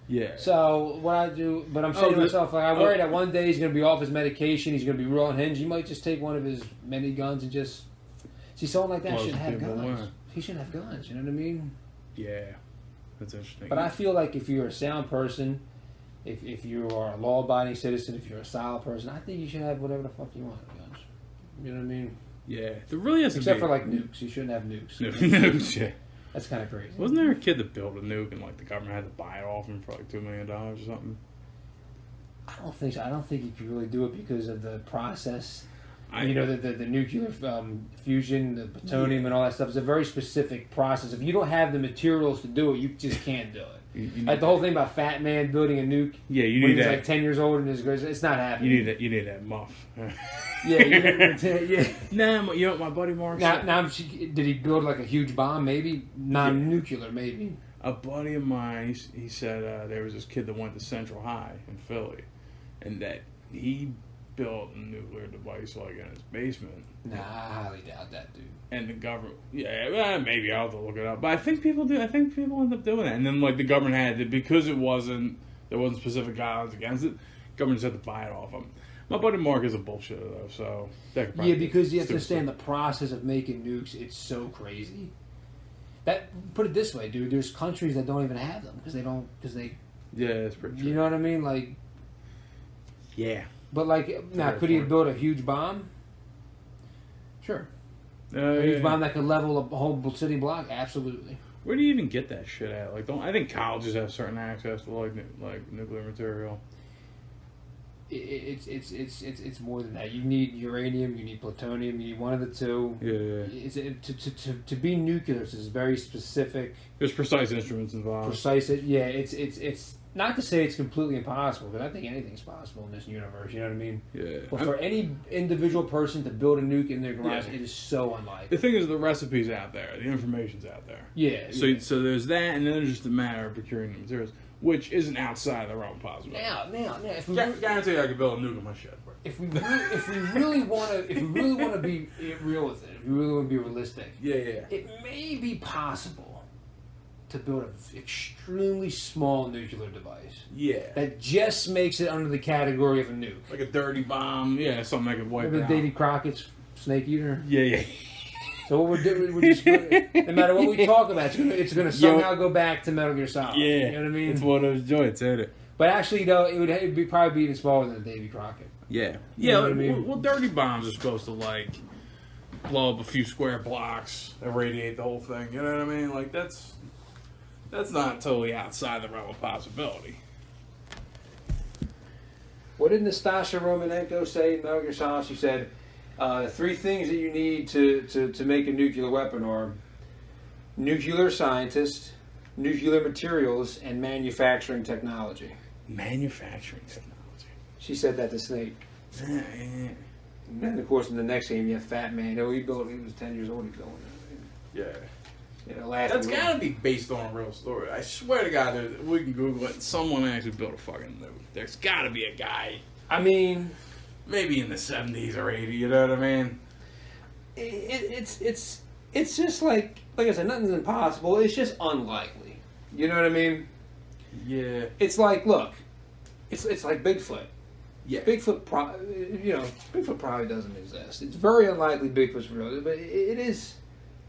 Yeah. So what I do, but I'm saying to myself, like I worry that one day he's going to be off his medication, he's going to be real unhinged. He might just take one of his many guns and just see someone like that Blows shouldn't have people guns. away. He shouldn't have guns. You know what I mean? Yeah. That's interesting. But I feel like if you're a sound person, if you are a law-abiding citizen, if you're a solid person, I think you should have whatever the fuck you want with guns. You know what I mean? Yeah. There really has to Except be... for like nukes, you shouldn't have nukes. Nukes, yeah. That's kind of crazy. Wasn't there a kid that built a nuke and like the government had to buy it off him for like $2 million or something? I don't think so. I don't think you could really do it because of the process. I- You know, the nuclear fusion, the plutonium, and all that stuff is a very specific process. If you don't have the materials to do it, you just can't do it. You Like the whole thing about Fat Man building a nuke. Yeah, you when need he's that. like 10 years old and it's not happening. You need that muff. Yeah, yeah. Nah, you know what my buddy Mark said? Now, did he build like a huge bomb? Maybe non-nuclear. Maybe. A buddy of mine, he said there was this kid that went to Central High in Philly, and that he built a nuclear device like in his basement. Nah, I highly doubt that, dude. And the government, maybe I'll have to look it up. But I think people do. I think people end up doing it. And then like the government had to, because there wasn't specific guidelines against it. Government just had to buy it off them. My buddy Mark is a bullshitter though, so that could probably Yeah, because you have to stupid understand the process of making nukes. It's so crazy. Put it this way, dude. There's countries that don't even have them because they. Yeah, that's pretty true. You know what I mean? Like. Yeah. But like, now could he build a huge bomb? Sure. A huge bomb that could level a whole city block? Absolutely. Where do you even get that shit at? Like, I think colleges have certain access to like nuclear material. It's more than that. You need uranium, you need plutonium, you need one of the two. Yeah. To be nuclear is very specific. There's precise instruments involved. Yeah. It's not to say it's completely impossible, but I think anything's possible in this universe. You know what I mean? Yeah. But for any individual person to build a nuke in their garage, it is so unlikely. The thing is, the recipe's out there, the information's out there. Yeah. So there's that, and then there's just a matter of procuring the materials, which isn't outside the realm of possibility. Now, if we guarantee I could build a nuke in my shit. If we really want to be real with it, if we really want to be realistic, it may be possible to build an extremely small nuclear device. Yeah. That just makes it under the category of a nuke. Like a dirty bomb. Yeah, something that could wipe Remember out. Davy Crockett's Snake Eater? Yeah. So what we're doing, we're just gonna, no matter what we talk about, it's gonna somehow go back to Metal Gear Solid. Yeah. You know what I mean? It's one of those joints, ain't it? But actually, though, it'd be probably even smaller than Davy Crockett. Yeah. You know what I mean? Well, dirty bombs are supposed to, like, blow up a few square blocks, irradiate the whole thing. You know what I mean? Like, that's not totally outside the realm of possibility. What did Nastasha Romanenko say in Metal Gear Solid? She said, 3 things that you need to make a nuclear weapon are nuclear scientist, nuclear materials, and manufacturing technology. Manufacturing technology. She said that to Snake. Yeah. And then, of course, in the next game, you have Fat Man. He was 10 years old. He's going. Yeah. You know, That's got to be based on a real story. I swear to God, we can Google it. Someone actually built a fucking nuke. There's got to be a guy. I mean, maybe in the 70s or 80s. You know what I mean? It's just like I said, nothing's impossible. It's just unlikely. You know what I mean? Yeah. It's like, look, it's like Bigfoot. Yeah. Bigfoot probably doesn't exist. It's very unlikely Bigfoot's real, but it is.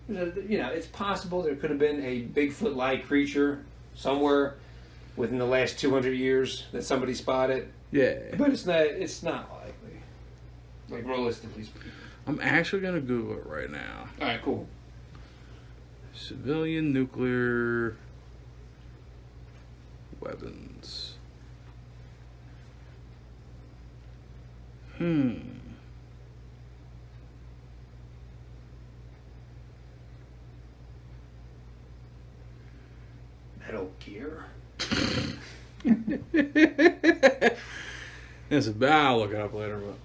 You know, it's possible there could have been a Bigfoot-like creature somewhere within the last 200 years that somebody spotted. Yeah. But it's not likely. Like, realistically speaking. I'm actually going to Google it right now. All right, cool. Civilian nuclear weapons. Metal Gear? I'll look it up later, but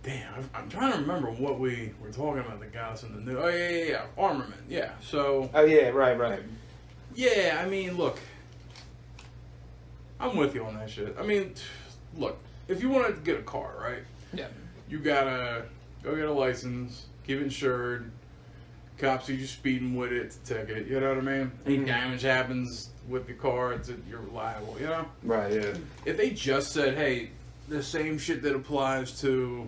damn, I'm trying to remember what we were talking about. The guys in the new. Oh yeah, armament. Yeah. So. Oh yeah, right. Yeah, I mean, look, I'm with you on that shit. I mean, look, if you wanted to get a car, right? Yeah. You gotta go get a license, keep it insured. Cops see you speeding with it, to ticket. You know what I mean? Any damage happens with the car, you're liable. You know? Right. Yeah. If they just said, "Hey, the same shit that applies to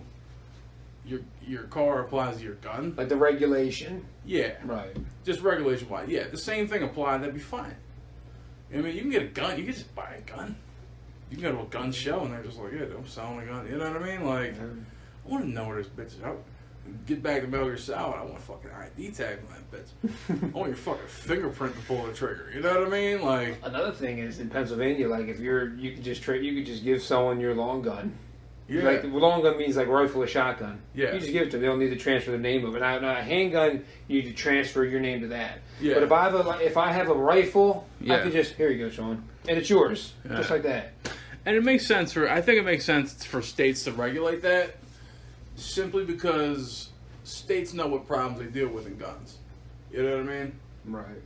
your car applies to your gun," Like the regulation. Yeah. Right. Just regulation wise, yeah, the same thing applied. That'd be fine. I mean, you can get a gun. You can just buy a gun. You can go to a gun show and they're just like, "Yeah, I'm selling a gun." You know what I mean? Like, I want to know where this bitch is. Get back to Metal Gear Solid. I want a fucking ID tag on that bitch. I want your fucking fingerprint to pull the trigger. You know what I mean? Like, another thing is in Pennsylvania, like if you could just give someone your long gun. yeah, Like the long gun means like rifle or shotgun. Yeah. You just give it to them. They don't need to transfer the name of it. Now a handgun, you need to transfer your name to that. Yeah. But if I have a rifle, Yeah. I can just here you go, Sean, and it's yours, just like that. and it makes sense I think it makes sense for states to regulate that, simply because states know what problems they deal with in guns. You know what I mean? Right.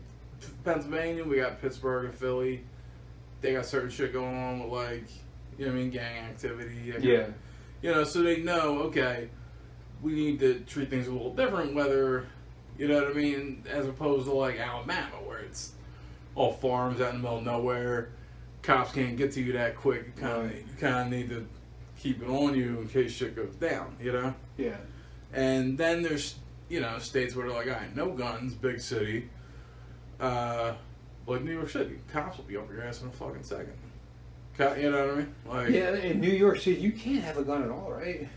Pennsylvania, we got Pittsburgh and Philly. They got certain shit going on with, like, you know what I mean, gang activity. Yeah. You know, so they know, okay, we need to treat things a little different, whether, you know what I mean, as opposed to, like, Alabama, where it's all farms out in the middle of nowhere. Cops can't get to you that quick. You kind of need to keep it on you in case shit goes down, you know? Yeah. And then there's states where they're like, all right, no guns, big city. Like New York City, cops will be up your ass in a fucking second. You know what I mean? Like, yeah, in New York City, you can't have a gun at all, right?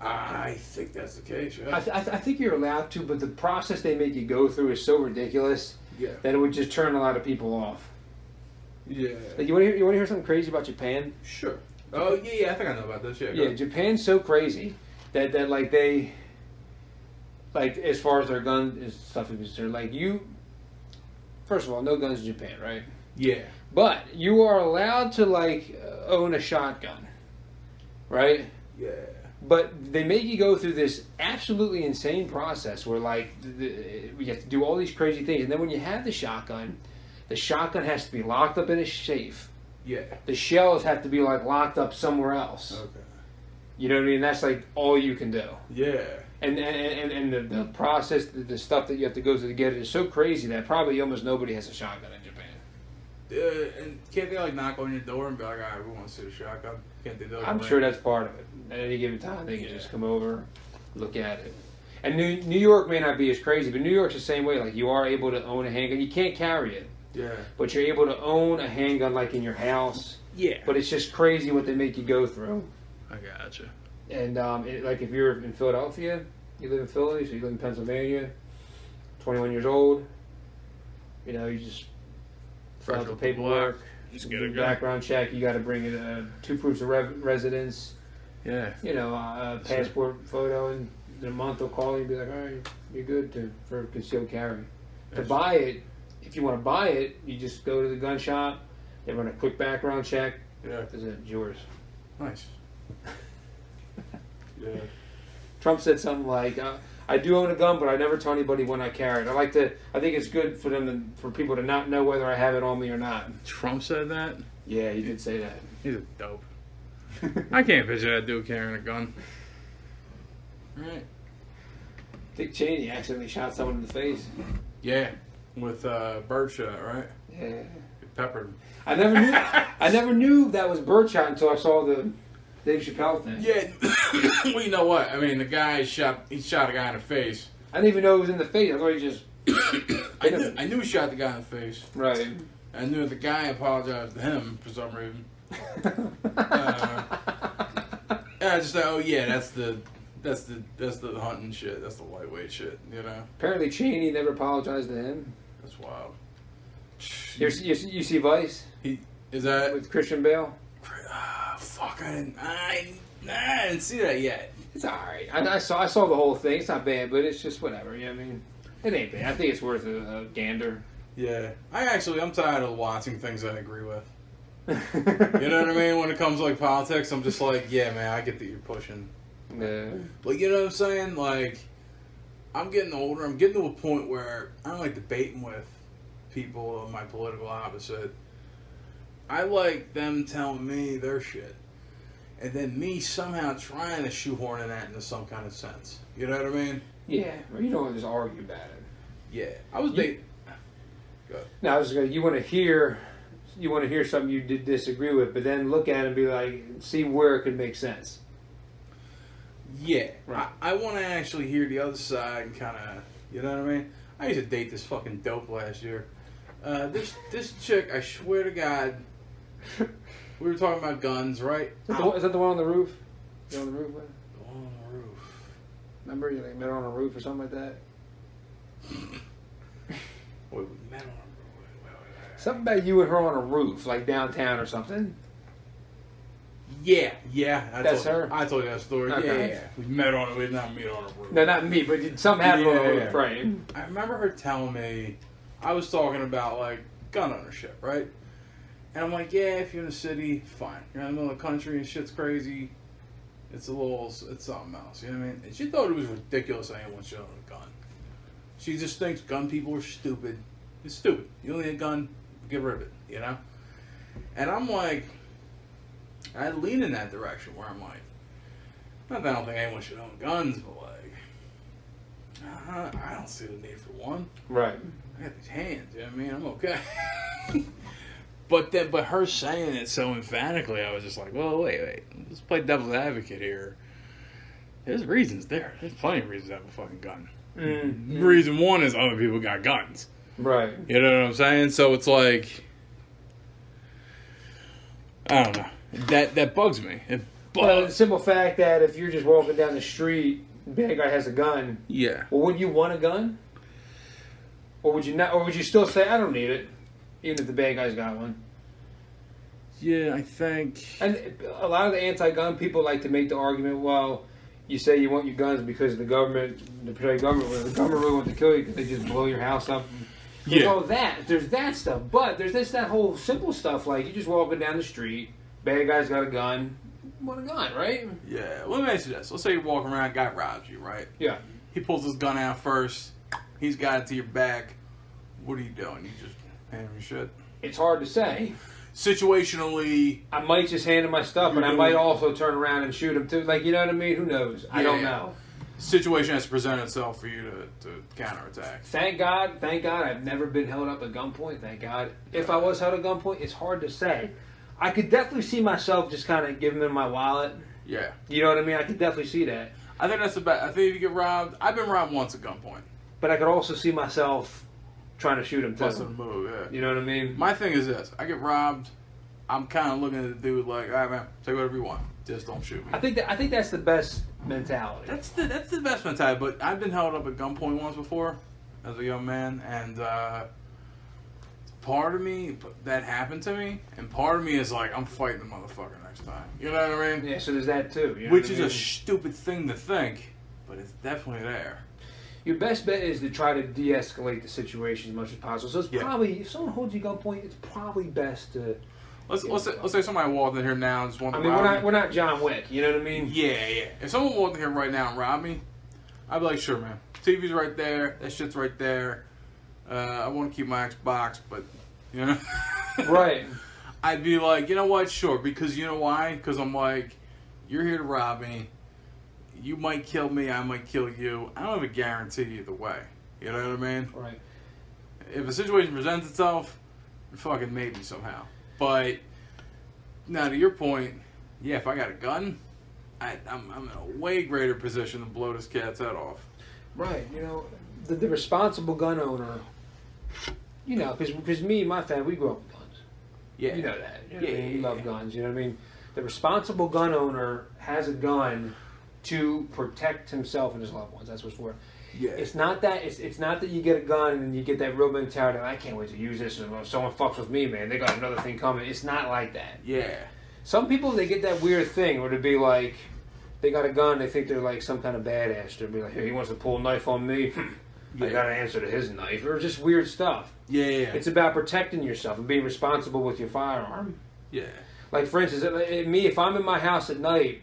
I think that's the case. Yeah. I think you're allowed to, but the process they make you go through is so ridiculous that it would just turn a lot of people off. Yeah. Like, you want to hear something crazy about Japan? Sure. Oh yeah, I think I know about this. Yeah, Japan's so crazy that like they, like, as far as their gun and stuff is concerned, like, first of all, no guns in Japan, right? Yeah. But you are allowed to, like, own a shotgun, right? Yeah. But they make you go through this absolutely insane process where, like, we have to do all these crazy things. And then when you have the shotgun has to be locked up in a safe. Yeah. The shells have to be, like, locked up somewhere else. Okay. You know what I mean? That's, like, all you can do. Yeah. And the process, the stuff that you have to go through to get it is so crazy that probably almost nobody has a shotgun in Japan. And can't they, like, knock on your door and be like, all right, we want to see the shotgun? Can't they do that? I'm sure that's part of it. At any given time, they can just come over, look at it. And New York may not be as crazy, but New York's the same way. Like, you are able to own a handgun. You can't carry it. Yeah. But you're able to own a handgun, like, in your house. Yeah. But it's just crazy what they make you go through. I gotcha. And, like, if you're in Philadelphia, you live in Philly, so you live in Pennsylvania, 21 years old, you just fill out the paperwork, just get a background check. You got to bring in 2 proofs of residence. Yeah. A passport photo, and in a month they'll call you and be like, all right, you're good for concealed carry. To buy it, if you want to buy it, you just go to the gun shop, they run a quick background check. Yeah. That's it, it's yours. Nice. Yeah. Trump said something like, I do own a gun, but I never tell anybody when I carry it. I think it's good for people to not know whether I have it on me or not. Trump said that? Yeah, he did say that. He's a dope. I can't picture that dude carrying a gun. Right. Dick Cheney accidentally shot someone in the face. Yeah, with birdshot, right? Yeah. It peppered him. I never knew that was birdshot until I saw the Dave Chappelle thing. Yeah. Well, you know what? I mean, the guy shot a guy in the face. I didn't even know it was in the face. I thought he just... I knew he shot the guy in the face. Right. I knew the guy apologized to him for some reason. I just thought, oh yeah, that's the hunting shit. That's the lightweight shit, Apparently Cheney never apologized to him. That's wild. You see Vice? Is that with Christian Bale? Fuck! I didn't see that yet. It's alright. I saw the whole thing. It's not bad, but it's just whatever. You know what I mean? It ain't bad. I think it's worth a gander. Yeah. I'm tired of watching things I agree with. You know what I mean? When it comes to, like, politics, I'm just like, yeah, man, I get that you're pushing. Yeah. Like, you know what I'm saying? Like, I'm getting older. I'm getting to a point where I don't like debating with people of my political opposite. I like them telling me their shit. And then me somehow trying to shoehorn that into some kind of sense. You know what I mean? Yeah. Well, you don't want to just argue about it. Yeah. I was dating... No, I was going. You want to hear something you did disagree with, but then look at it and be like, see where it could make sense. Yeah, right. I want to actually hear the other side and kind of, you know what I mean? I used to date this fucking dope last year. This chick, I swear to God, we were talking about guns, right? Is that the one on the roof? You on the roof? The one on the roof. Remember, you met her on a roof or something like that. Wait, we met on a roof. Wait. Something about you and her on a roof, like downtown or something. Yeah. That's her? I told you that story. Okay. Yeah. We met on a, we did not meet on a roof. No, not me, but something happened on a roof, right? I remember her telling me, I was talking about, like, gun ownership, right? And I'm like, yeah, if you're in the city, fine. You're in the middle of the country and shit's crazy. It's something else, you know what I mean? And she thought it was ridiculous anyone should own a gun. She just thinks gun people are stupid. It's stupid. You don't need a gun, get rid of it, you know? And I'm like, I lean in that direction where I'm like, not that I don't think anyone should own guns, but like, I don't see the need for one. Right. I got these hands, you know what I mean? I'm okay. But her saying it so emphatically, I was just like, well, wait. Let's play devil's advocate here. There's reasons there. There's plenty of reasons to have a fucking gun. Mm-hmm. Reason one is other people got guns. Right. You know what I'm saying? So it's like, I don't know. That bugs me. It Well, the bugs. simple fact that if you're just walking down the street, the bad guy has a gun. Yeah. Well, would you want a gun? Or would you not? Or would you still say, I don't need it, even if the bad guy's got one? Yeah, I think. And a lot of the anti-gun people like to make the argument, well, you say you want your guns because the government, the government, well, the government really wants to kill you because they just blow your house up. There's all that. There's that stuff. But there's that whole simple stuff, like you just walking down the street, bad guy's got a gun, you want a gun, right? Yeah. Let me ask you this. Let's say you're walking around, guy robs you, right? Yeah. He pulls his gun out first. He's got it to your back. What are you doing? You just hand him your shit? It's hard to say. Situationally, I might just hand him my stuff, but I might also turn around and shoot him too. Like, you know what I mean? Who knows? I don't know. situation has to present itself for you to counterattack. Thank God, I've never been held up at gunpoint. Thank God. If I was held at gunpoint, it's hard to say. I could definitely see myself just kind of giving him my wallet. Yeah. You know what I mean? I could definitely see that. I think that's the best. I think if you get robbed, I've been robbed once at gunpoint. But I could also see myself trying to shoot him too. Busting a move, yeah. You know what I mean? My thing is this: I get robbed, I'm kind of looking at the dude like, all right, man, say whatever you want, just don't shoot me. I think that's the best mentality. That's the best mentality. But I've been held up at gunpoint once before, as a young man, and part of me that happened to me, and part of me is like, I'm fighting the motherfucker next time. You know what I mean? Yeah. So there's that too. You know Which what I is mean? a stupid thing to think, but it's definitely there. Your best bet is to try to de-escalate the situation as much as possible. So it's probably, if someone holds you gunpoint, it's probably best to. Let's say somebody walked in here now and just wanted to rob me. We're not John Wick. You know what I mean? Yeah. If someone walked in here right now and robbed me, I'd be like, sure, man. TV's right there. That shit's right there. I want to keep my Xbox, but you know. Right. I'd be like, you know what? Sure, because you know why? Because I'm like, you're here to rob me. You might kill me. I might kill you. I don't have a guarantee either way. You know what I mean? Right. If a situation presents itself, fucking maybe somehow. But now to your point, yeah, if I got a gun, I'm in a way greater position to blow this cat's head off. Right. You know, the responsible gun owner. You know, because me and my family, we grew up with guns. Yeah. You know that. You know Yeah, what I mean? We yeah, love yeah. guns. You know what I mean? The responsible gun owner has a gun to protect himself and his loved ones. That's what's for. Yeah. It's not that it's not that you get a gun and you get that real mentality. I can't wait to use this. And if someone fucks with me, man, they got another thing coming. It's not like that. Yeah. Some people, they get that weird thing where to be like, they got a gun, they think they're like some kind of badass. They'll be like, hey, he wants to pull a knife on me. I got to answer to his knife. Or just weird stuff. Yeah. It's about protecting yourself and being responsible with your firearm. Yeah. Like, for instance, me, if I'm in my house at night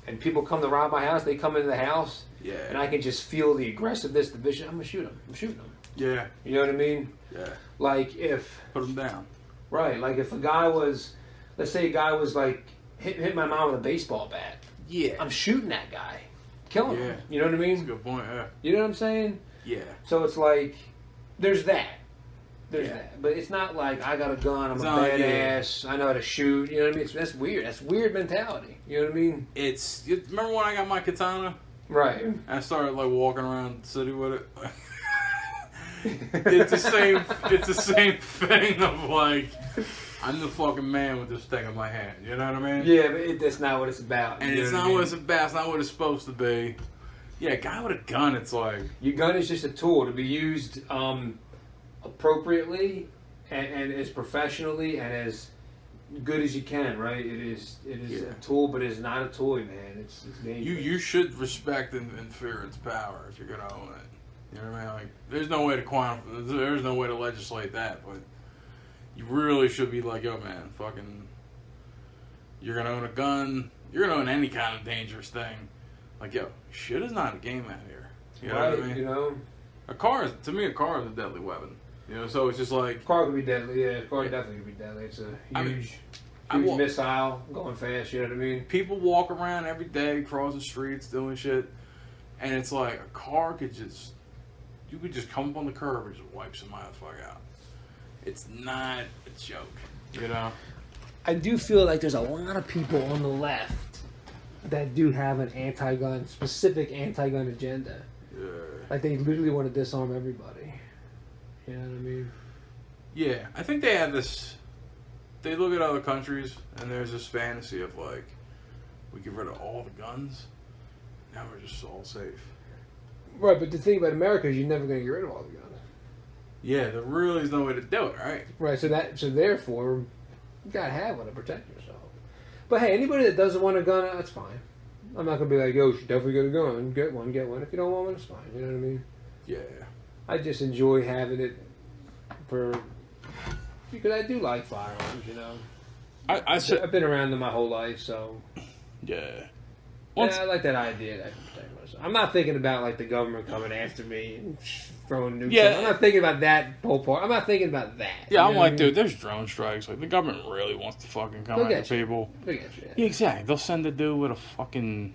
and people come to rob my house, they come into the house Yeah. and I can just feel the aggressiveness, the vision, I'm going to shoot them. I'm shooting them. Yeah. You know what I mean? Yeah. Like, if... Put him down. Right, like if a guy was... Let's say a guy was like, hit my mom with a baseball bat. Yeah. I'm shooting that guy. Killing Yeah. him. You know what I That's a mean? good point, yeah. You know what I'm saying? Yeah. So it's like, there's that. There's Yeah. that. But it's not like, I got a gun, I'm It's a not like, badass, I know how to shoot. You know what I mean? That's weird. That's weird mentality. You know what I mean? Remember when I got my katana? Right. And I started like walking around the city with it. It's the same thing of like, I'm the fucking man with this thing in my hand. You know what I mean? Yeah, but that's not what it's about. And you know it's what I not mean? what it's about. It's not what it's supposed to be. Yeah, a guy with a gun, it's like... Your gun is just a tool to be used appropriately and as professionally and as good as you can, right? It is a tool, but it's not a toy, man. It's dangerous. You should respect and fear its power if you're going to own it. You know what I mean? Like, there's no way to legislate that, but you really should be like, yo, man, fucking... You're going to own a gun. You're going to own any kind of dangerous thing. Like, yo, shit is not a game out here. You know what I mean? You know? To me, a car is a deadly weapon. You know, so it's just like... Car could be deadly, yeah. Car definitely could be deadly. It's a huge missile going fast, you know what I mean? People walk around every day, crossing streets, doing shit, and it's like a car could just... You could just come up on the curb and just wipe somebody the fuck out. It's not a joke, you know? I do feel like there's a lot of people on the left that do have an specific anti-gun agenda. Yeah. Like they literally want to disarm everybody. You know what I mean? Yeah, I think they have this. They look at other countries, and there's this fantasy of like, we get rid of all the guns. Now we're just all safe. Right, but the thing about America is you're never going to get rid of all the guns. Yeah, there really is no way to do it, right? Right, so therefore, you got to have one to protect yourself. But hey, anybody that doesn't want a gun, that's fine. I'm not going to be like, yo, you should definitely get a gun. Get one. If you don't want one, it's fine. You know what I mean? Yeah. I just enjoy having it because I do like firearms, you know. I've been around them my whole life, so... Yeah. I like that idea that I can protect myself. I'm not thinking about like the government coming after me and throwing nukes. Yeah. I'm not thinking about that whole part. I'm not thinking about that. Yeah, I'm like, dude, there's drone strikes. Like, the government really wants to fucking come after people. They'll get you. Yeah, exactly. They'll send a dude with a fucking,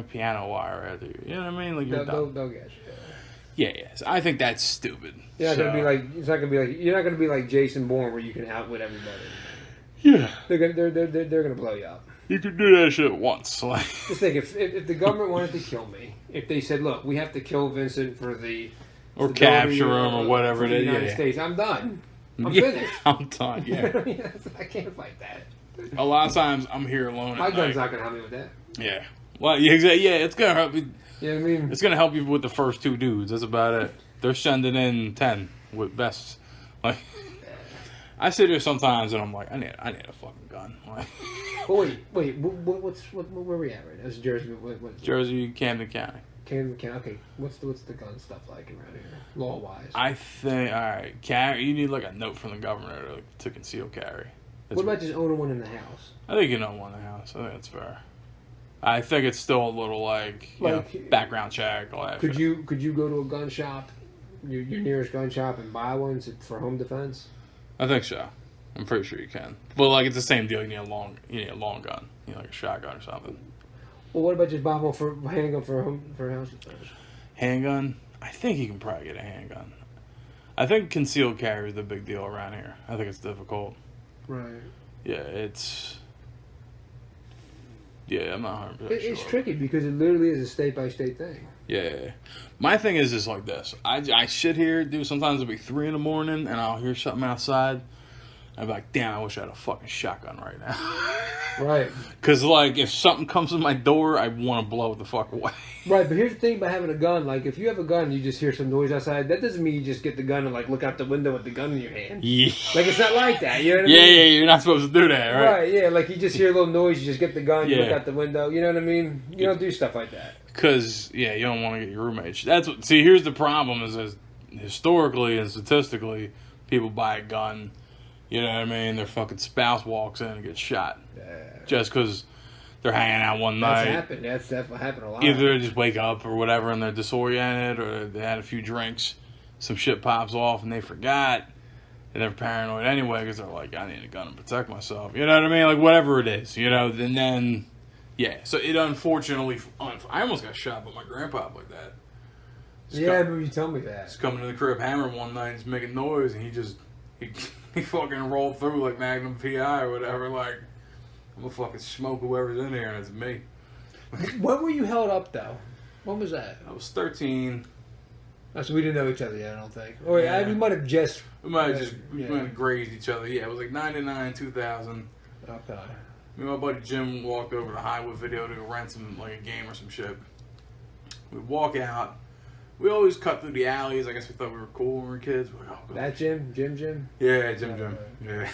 piano wire at you. You know what I mean? Like, They'll get you. Yeah. So I think that's stupid. You're not gonna be like. It's not gonna be like. You're not gonna be like Jason Bourne, where you can outwit everybody. Yeah. They're gonna blow you up. You could do that shit once. Like, just think, if the government wanted to kill me, if they said, "Look, we have to kill Vincent for the capture him or whatever it is," United States, I'm done. I'm finished. I'm done. Yeah. I can't fight that. A lot of times I'm here alone. My gun's not gonna help me with that. Yeah. Well, yeah, exactly. Yeah, it's gonna help you. You know what I mean? It's gonna help you with the first two dudes. That's about it. They're sending in 10 with vests. Like, I sit here sometimes and I'm like, I need a fucking gun. Like, wait. Where are we at right now? It's Jersey. What's Jersey, Camden County. Camden County. Okay. What's the gun stuff like around here, law wise? I think you need like a note from the governor to conceal carry. What about just owning one in the house? I think you know one in the house. I think that's fair. I think it's still a little background check. All that could you go to a gun shop, your nearest gun shop, and buy one for home defense? I think so. I'm pretty sure you can. But like, it's the same deal. You need a long gun. You need like a shotgun or something. Well, what about just buying one for handgun for house defense? Handgun? I think you can probably get a handgun. I think concealed carry is the big deal around here. I think it's difficult. Right. Yeah, I'm not 100% sure. It's tricky because it literally is a state-by-state thing. Yeah. My thing is just like this. I sit here, dude, sometimes it'll be 3 in the morning, and I'll hear something outside. I'd be like, damn, I wish I had a fucking shotgun right now. Right. Because, like, if something comes to my door, I want to blow it the fuck away. Right, but here's the thing about having a gun. Like, if you have a gun and you just hear some noise outside, that doesn't mean you just get the gun and, like, look out the window with the gun in your hand. Yeah. Like, it's not like that, you know what I mean? Yeah, you're not supposed to do that, right? Right, yeah, like, you just hear a little noise, you just get the gun, you look out the window, you know what I mean? You don't do stuff like that. Because, you don't want to get your roommate. See, here's the problem is historically and statistically, people buy a gun, you know what I mean? Their fucking spouse walks in and gets shot. Yeah. Just because they're hanging out one night. That's happened a lot. Either they just wake up or whatever and they're disoriented, or they had a few drinks, some shit pops off and they forgot. And they're paranoid anyway because they're like, I need a gun to protect myself. You know what I mean? Like, whatever it is, and then... Yeah, so it unfortunately... I almost got shot by my grandpa like that. I remember you told me that. He's coming to the crib hammered one night, he's making noise, and he fucking rolled through like Magnum P.I. or whatever, like, I'm gonna fucking smoke whoever's in here, and it's me. When were you held up, though? When was that? I was 13. So we didn't know each other yet, I don't think. Or we might have just... We might have grazed each other. Yeah, it was like 99, 2000. Okay. Me and my buddy Jim walked over to Highwood Video to rent like a game or some shit. We walk out. We always cut through the alleys. I guess we thought we were cool when we were kids. We're like, oh, that Jim? Yeah, Jim. Yeah.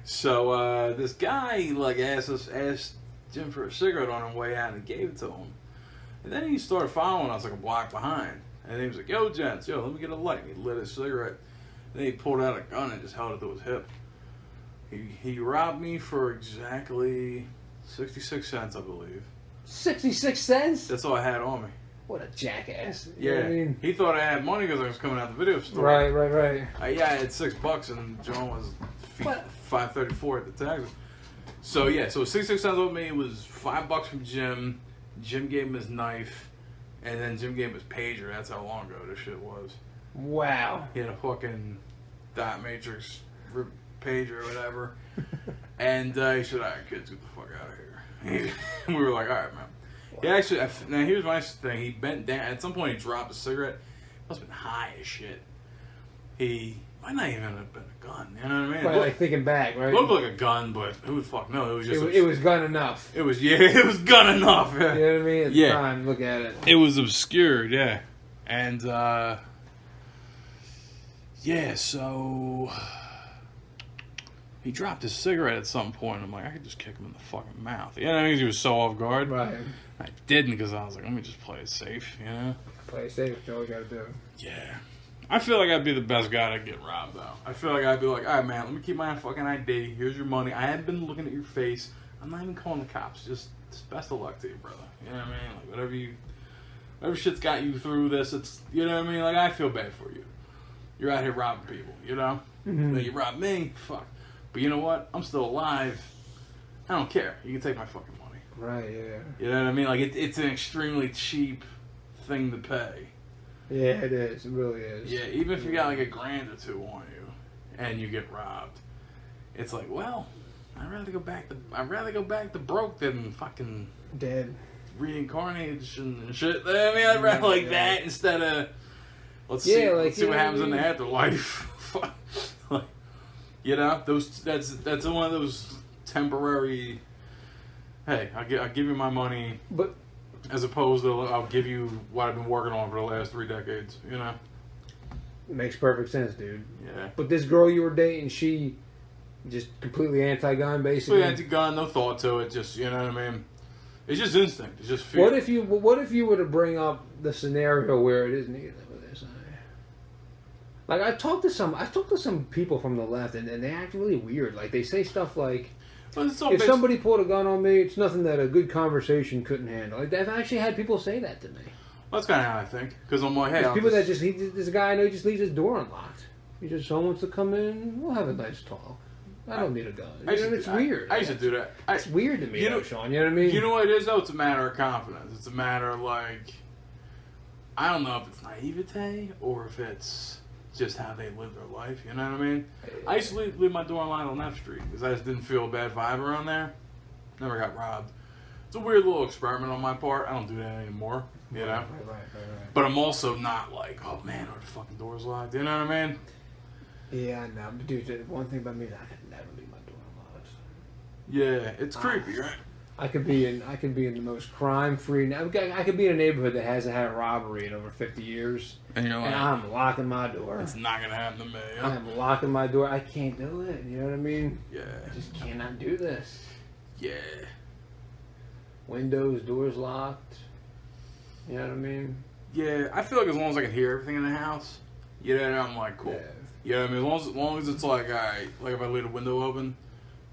So this guy like asked Jim for a cigarette on our way out and gave it to him. And then he started following us like a block behind. And he was like, yo, gents, let me get a light. And he lit his cigarette. Then he pulled out a gun and just held it to his hip. He robbed me for exactly 66 cents, I believe. 66 cents? That's all I had on me. What a jackass. Yeah. You know what I mean? He thought I had money because I was coming out the video store. Right. I had $6 and John was $5.34 at the tax. So 66 cents on me. It was $5 from Jim. Jim gave him his knife. And then Jim gave him his pager. That's how long ago this shit was. Wow. He had a fucking dot matrix pager or whatever. And he said, all right, kids, get the fuck out of here. We were like, all right, man. He actually, now here's my thing. He bent down. At some point, he dropped a cigarette. Must have been high as shit. He might not even have been a gun. You know what I mean? Right, like thinking back, right? Looked like a gun, but who would fuck know? It was just. It was gun enough. It was it was gun enough. Yeah. You know what I mean? At the time, look at it. It was obscured, yeah, and so he dropped his cigarette at some point. I'm like, I could just kick him in the fucking mouth. You know what I mean? He was so off guard. Right. I didn't because I was like, let me just play it safe, you know? Play it safe. That's all you gotta do. Yeah. I feel like I'd be the best guy to get robbed, though. I feel like I'd be like, all right, man, let me keep my fucking ID. Here's your money. I haven't been looking at your face. I'm not even calling the cops. Just best of luck to you, brother. You know what I mean? Like, whatever shit's got you through this, it's, you know what I mean? Like, I feel bad for you. You're out here robbing people, you know? Mm-hmm. You robbed me, fuck. But you know what? I'm still alive. I don't care. You can take my fucking money. Right, yeah. You know what I mean? Like, it's an extremely cheap thing to pay. Yeah, it is. It really is. Yeah, even if you got like $1,000 or $2 on you, and you get robbed, it's like, well, I'd rather go back to broke than fucking dead, reincarnation and shit. I mean, I'd rather like that instead of let's see what happens in the afterlife. Like, you know, that's one of those temporary. Hey, I'll give you my money, but. As opposed to, I'll give you what I've been working on for the last 3 decades, you know? It makes perfect sense, dude. Yeah. But this girl you were dating, she just completely anti-gun, basically? Completely anti-gun, no thought to it, just, you know what I mean? It's just instinct, it's just fear. What if you were to bring up the scenario where it is neither with this? Like, I talked to some people from the left, and they act really weird. Like, they say stuff like, if somebody pulled a gun on me, it's nothing that a good conversation couldn't handle. Like, I've actually had people say that to me. Well, that's kind of how I think. Because I'm like, hey, there's people that there's a guy I know, he just leaves his door unlocked. He just, someone wants to come in, we'll have a nice talk. I don't need a gun. It's weird. I used to do that. It's weird to me, Sean. You know what I mean? You know what it is, though? It's a matter of confidence. It's a matter of, like, I don't know if it's naivete or if it's just how they live their life, you know what I mean? I used to leave my door unlocked on F Street because I just didn't feel a bad vibe around there. Never got robbed. It's a weird little experiment on my part. I don't do that anymore, you know? Right. But I'm also not like, oh man, are the fucking doors locked? You know what I mean? Yeah, I know. But dude, the one thing about me is I could never leave my door unlocked. Yeah, it's creepy, right? I could be in the most crime-free. I could be in a neighborhood that hasn't had a robbery in over 50 years, and you're like, I'm locking my door. It's not gonna happen to me. Yeah? I'm locking my door. I can't do it. You know what I mean? Yeah. I just cannot do this. Yeah. Windows, doors locked. You know what I mean? Yeah, I feel like as long as I can hear everything in the house, you know, I'm like, cool. Yeah. You know what I mean? As long as it's like, alright, like if I leave the window open,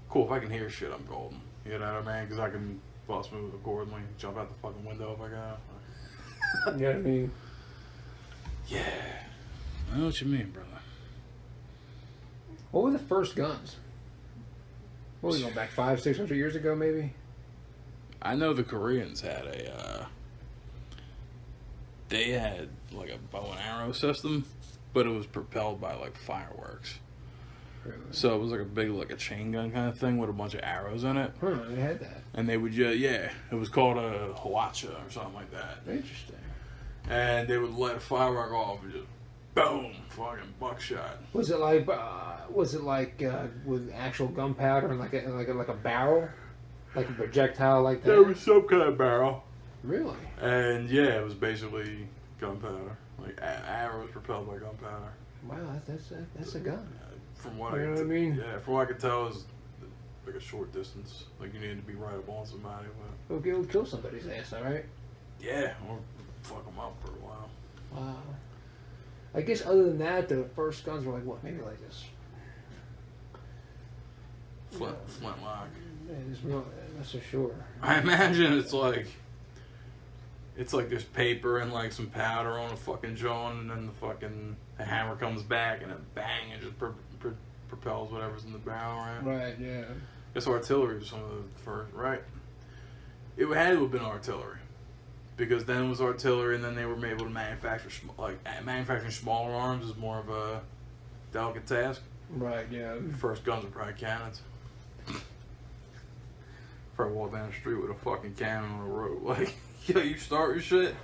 cool. If I can hear shit, I'm golden. You know what I mean? Because I can bust move accordingly, jump out the fucking window if I got. You know what I mean? Yeah. I know what you mean, brother. What were the first guns? What were we going back 500-600 years ago, maybe? I know the Koreans had they had like a bow and arrow system, but it was propelled by like fireworks. Really? So it was like a big, like a chain gun kind of thing with a bunch of arrows in it. They had that. And they would just, it was called a Hwacha or something like that. Interesting. And they would let a firework off and just, boom, fucking buckshot. Was it like with actual gunpowder and like a barrel? Like a projectile like that? There was some kind of barrel. Really? And yeah, it was basically gunpowder. Like arrows propelled by gunpowder. Wow, that's a gun. From what You know what I mean? Yeah, from what I could tell, it was like a short distance. Like you needed to be right up on somebody. But It'll kill somebody's ass, all right? yeah, or fuck them up for a while. Wow. I guess other than that, the first guns were like what? Maybe like this. Flintlock. Yeah, that's for sure. I imagine it's like there's paper and like some powder on a fucking joint, and then the hammer comes back and it bang and just propels whatever's in the barrel, right? Right. Yeah. Guess artillery was some of the first, right? It had to have been artillery, because then it was artillery, and then they were able to manufacture manufacturing smaller arms is more of a delicate task. Right. Yeah. First guns were probably cannons. probably walk down the street with a fucking cannon on the road. Like, yo, you start your shit.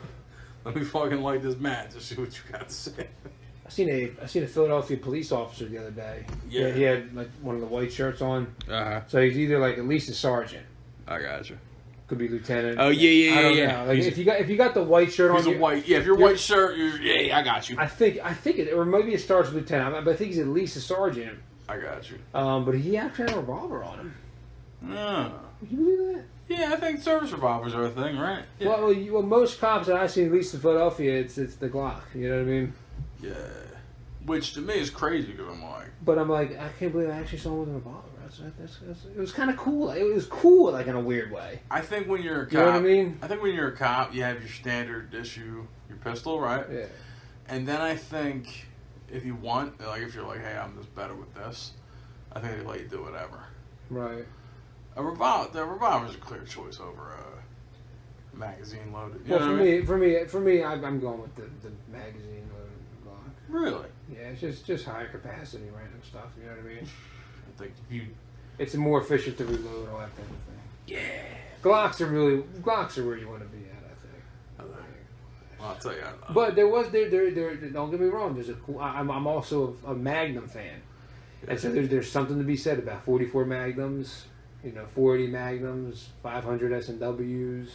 Let me fucking light this match and see what you got to say. I seen a Philadelphia police officer the other day. Yeah. He had like one of the white shirts on. Uh-huh. So he's either like at least a sergeant. I got you. Could be lieutenant. Oh yeah. I don't know. Like if you got the white shirt on. He's a white. Yeah, if you're white shirt, I got you. I think it, or maybe a sergeant lieutenant. But I think he's at least a sergeant. I got you. But he actually had a revolver on him. Oh. Can you believe that? Yeah, I think service revolvers are a thing, right? Yeah. Well, most cops that I've seen, at least in Philadelphia, it's the Glock. You know what I mean? Yeah. Which to me is crazy because I'm like. But I'm like, I can't believe I actually saw him with a revolver. It was kind of cool. It was cool, like in a weird way. I think when you're a cop, you know what I mean? I think when you're a cop, you have your standard issue, your pistol, right? Yeah. And then I think if you want, like, if you're like, hey, I'm just better with this, I think they let you do whatever. Right. The revolver's a clear choice over a magazine loaded. You Well, know what I mean? for me, I'm going with the magazine loaded Glock. Really? Yeah, it's just higher capacity random stuff. You know what I mean? I think if you. It's more efficient to reload all that type of thing. Yeah. Glocks are where you want to be at. I think. Well, I'll tell you. But there. Don't get me wrong. There's a cool. I'm also a Magnum fan, and so there's something to be said about 44 Magnums, 480 Magnums, 500 S&Ws.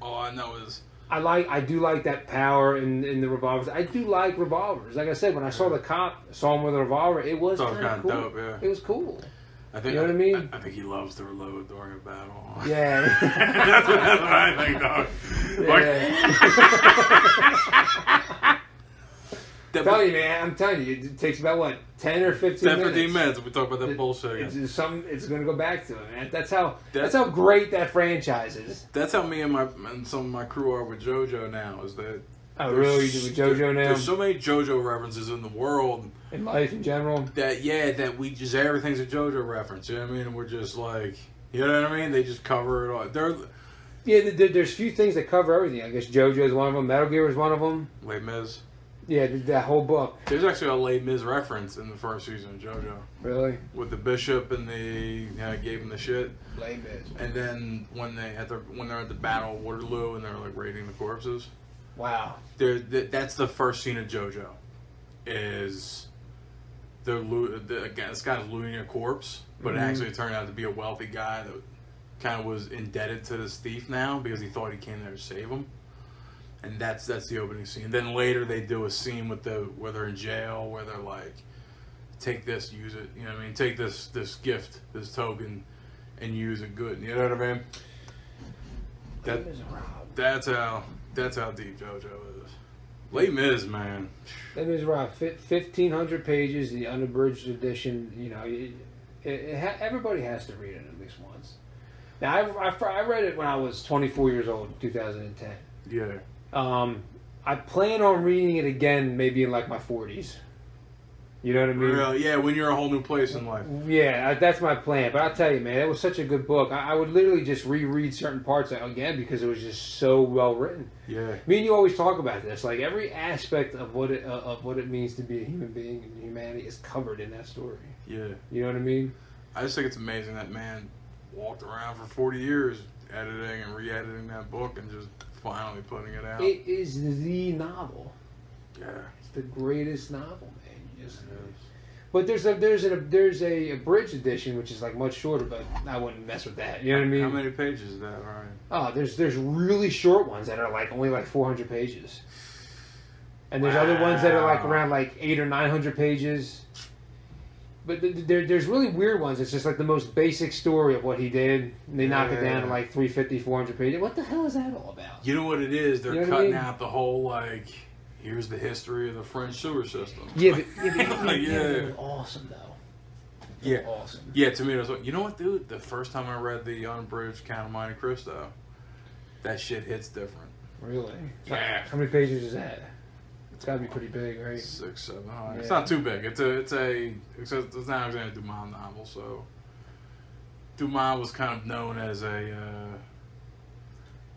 All I know is. I do like that power in the revolvers. I do like revolvers. Like I said, when I saw him with a revolver, it was kind of cool. Dope, yeah. It was cool. I think, you know what I mean? I think he loves to reload during a battle. Yeah. That's what I think, dog. I'm telling you, it takes about 10 or 15 minutes. 15 minutes. We talk about that bullshit again. It's going to go back to it, man. That's how great that franchise is. That's how me and some of my crew are with JoJo now. Is that? Oh, really? You do with JoJo now? There's so many JoJo references in the world. In life in general? That we just, everything's a JoJo reference. You know what I mean? And we're just like, you know what I mean? They just cover it all. There's few things that cover everything. I guess JoJo is one of them. Metal Gear is one of them. Les Mis. Yeah, that whole book. There's actually a Les Mis reference in the first season of JoJo. Really? With the bishop and gave him the shit. Les Mis. And then when they're at the Battle of Waterloo and they're like raiding the corpses. Wow. That's the first scene of JoJo. Is this guy's looting a corpse, but it actually turned out to be a wealthy guy that kind of was indebted to this thief now because he thought he came there to save him. And that's the opening scene. Then later they do a scene where they're in jail, where they're like, take this, use it. You know what I mean? Take this gift, this token, and use it good. You know what I mean? That's how deep JoJo is. Les Mis, man. Les Mis, Rob, 1,500 pages, the unabridged edition. Everybody has to read it at least once. Now, I read it when I was 24 years old, in 2010. Yeah. I plan on reading it again, maybe in like my 40s. You know what I mean? Really? Yeah, when you're a whole new place in life. Yeah, that's my plan. But I'll tell you, man, it was such a good book. I would literally just reread certain parts again because it was just so well written. Yeah. Me and you always talk about this. Like every aspect of what it means to be a human being and humanity is covered in that story. Yeah. You know what I mean? I just think it's amazing that man walked around for 40 years editing and re-editing that book and just finally putting it out. It is the novel. Yeah. It's the greatest novel, man. But there's a abridged edition which is like much shorter, but I wouldn't mess with that. You know what I mean? How many pages is that, Ryan? Oh, there's really short ones that are like only like 400 pages, and there's other ones that are like around like 800 or 900 pages. But there's really weird ones. It's just like the most basic story of what he did, and they knock it down to like 350, 400 pages. What the hell is that all about? You know what it is? They're you know cutting out the whole like. Here's the history of the French sewer system. Yeah, they're awesome though. They're awesome. Yeah, to me it was like, you know what, dude? The first time I read the unabridged Count of Monte Cristo, that shit hits different. Really? Yeah. How many pages is that? It's got to be pretty big, right? 600, 700. Yeah. It's not too big. It's not Alexander Dumas novel, so Dumas was kind of known as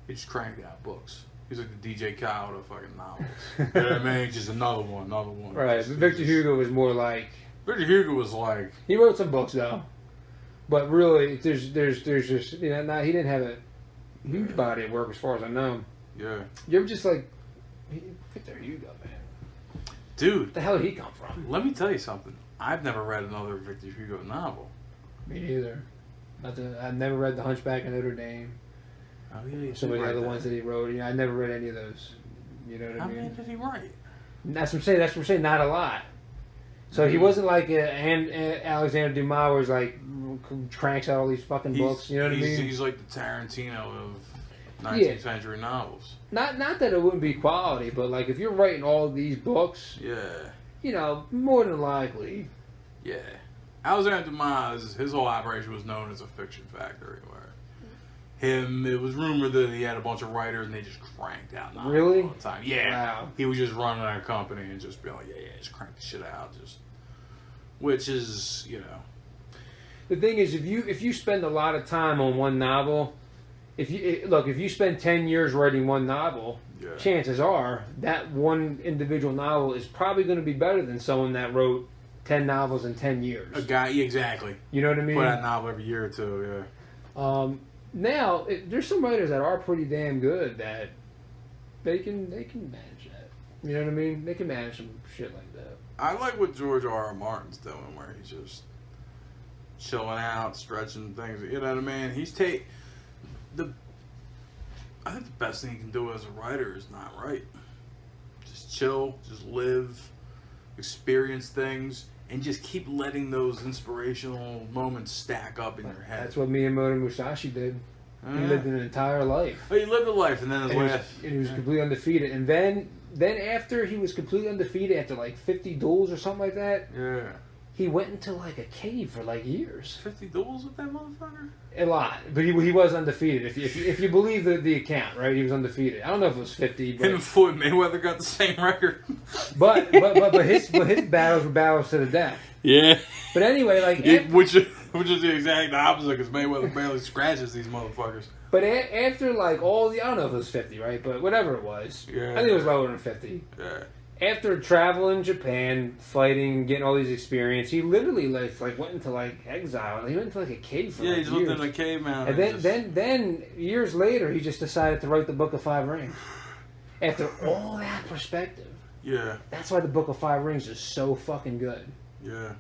he just cranked out books. He's like the DJ Khaled of fucking novels. You know what I mean? Just another one. Right. But Victor Hugo was more like... Victor Hugo was like... He wrote some books, though. But really, there's just he didn't have a huge body of work as far as I know. Yeah. You ever just like, Victor Hugo, man? Dude, Where the hell did he come from? let me tell you something. I've never read another Victor Hugo novel. Me neither. I've never read The Hunchback of Notre Dame. Oh yeah, Some of the other ones that he wrote. I never read any of those. You know what I How mean? many did he write? That's what I'm saying. Not a lot. So he wasn't like Alexander Dumas, where he's like cranks out all these fucking books. You know what I mean? He's like the Tarantino of 19th century novels. Not that it wouldn't be quality, but like if you're writing all these books, Yeah. More than likely. Yeah. Alexander Dumas, his whole operation was known as a fiction factory. It was rumored that he had a bunch of writers and they just cranked out novels Really? all the time. Yeah. Wow. He was just running a company and just be like, just crank the shit out. Which is, The thing is, if you spend a lot of time on one novel, if you spend 10 years writing one novel, chances are that one individual novel is probably going to be better than someone that wrote 10 novels in 10 years. A guy, exactly. You know what I mean? Put out a novel every year or two, yeah. Now, there's some writers that are pretty damn good that they can manage that. You know what I mean? They can manage some shit like that. I like what George R.R. Martin's doing, where he's just chilling out, stretching things. You know what I mean? I think the best thing you can do as a writer is not write. Just chill, just live, experience things, and just keep letting those inspirational moments stack up in your head. That's what Miyamoto Musashi did. He lived an entire life. Oh, he lived a life, and then his last... And he was completely undefeated. And then after he was completely undefeated, after like 50 duels or something like that, he went into like a cave for like years. 50 duels with that motherfucker? A lot, but he was undefeated. If you believe the account, right? He was undefeated. I don't know if it was 50. But, him and Floyd Mayweather got the same record. but his battles were battles to the death. Yeah. But anyway, like which is the exact opposite, because Mayweather barely scratches these motherfuckers. But after like all the, I don't know if it was 50, right? But whatever it was, I think it was lower than 50. Yeah. After traveling Japan, fighting, getting all these experience, he literally like went into like exile. He went into like a cave for he years. lived in a cave, man. And then years later, he just decided to write the Book of Five Rings. After all that perspective, that's why the Book of Five Rings is so fucking good. Yeah.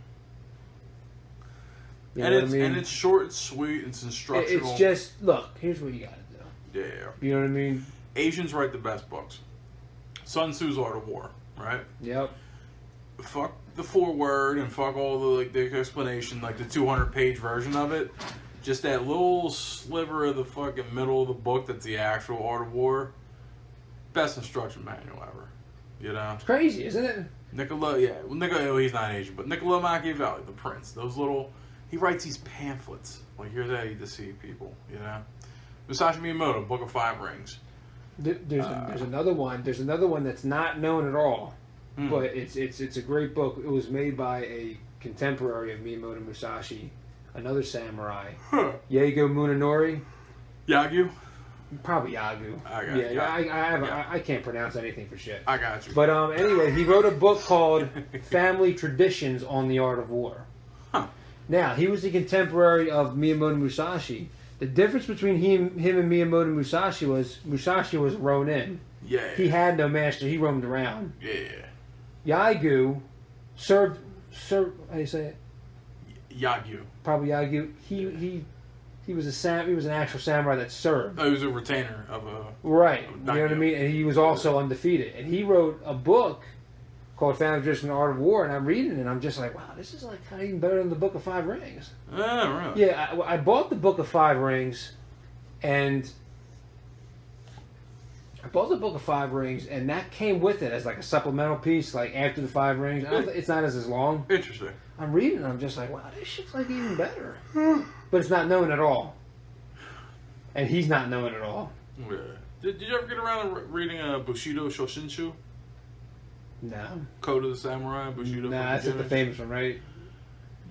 You know what I mean? And it's short, it's sweet, it's instructional. It's just, look, here's what you gotta do. Yeah. You know what I mean? Asians write the best books. Sun Tzu's Art of War, right? Yep. Fuck the foreword and fuck all the explanation, like the 200-page version of it. Just that little sliver of the fucking middle of the book that's the actual Art of War. Best instruction manual ever. You know? It's crazy, isn't it? He's not Asian, but Niccolo Machiavelli, the prince. He writes these pamphlets. Like, here's how you deceive people, you know? Musashi Miyamoto, Book of Five Rings. There's another one. There's another one that's not known at all, but it's a great book. It was made by a contemporary of Miyamoto Musashi, another samurai, Yago Munenori. Yagyu? Probably Yagu. I can't pronounce anything for shit. I got you. But anyway, he wrote a book called Family Traditions on the Art of War. Huh. Now, he was a contemporary of Miyamoto Musashi. The difference between him and Miyamoto Musashi was a Ronin. Yeah. He had no master. He roamed around. Yeah. Yagyu served. How do you say it? Yagyu. Probably Yagyu. He was an actual samurai that served. Oh, he was a retainer of a... Right. You know what I mean? And he was also undefeated. And he wrote a book called Family Tradition and Art of War, and I'm reading it, and I'm just like, wow, this is like kind of even better than the Book of Five Rings. Oh, really? Yeah, I bought the Book of Five Rings, and that came with it as like a supplemental piece, like after the Five Rings. It's not as long. Interesting. I'm reading it, and I'm just like, wow, this shit's like even better. But it's not known at all. And he's not known at all. Yeah. Did you ever get around to reading Bushido Shoshinshu? No. Code of the Samurai, Bushido. Nah, that's like the famous one, right?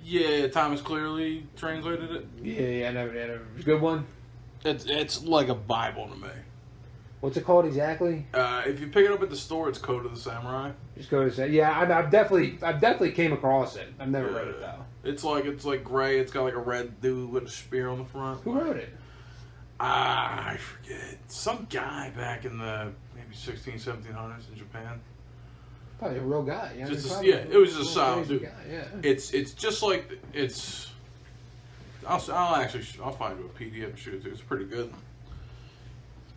Yeah, Thomas Clearly translated it. Yeah, I never. It's a good one. It's like a Bible to me. What's it called exactly? If you pick it up at the store, it's Code of the Samurai. Just go to say, yeah, I've definitely came across it. I've never read it though. It's like gray. It's got like a red dude with a spear on the front. Who wrote it? I forget. Some guy back in the maybe 1700s in Japan. Probably a real guy. Yeah, It was just a solid dude. Guy, yeah. It's just like it's. I'll find you a PDF and show it to you. It's pretty good.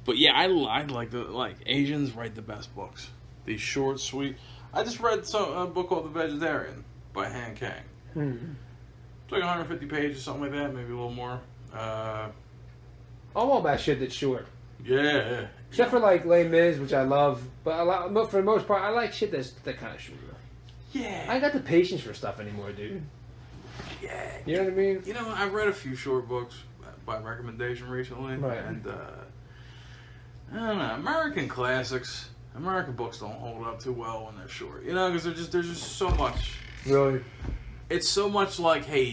But yeah, I like Asians write the best books. These short, sweet. I just read a book called The Vegetarian by Han Kang. It's like 150 pages, something like that, maybe a little more. I'm all about shit that's short. Yeah. Except for like Les Mis, which I love, but for the most part, I like shit that's that kind of short. Yeah. I ain't got the patience for stuff anymore, dude. Yeah. You know what I mean? You know, I've read a few short books by recommendation recently, right? And I don't know, American classics. American books don't hold up too well when they're short, you know, because there's just so much. Really? It's so much like, hey,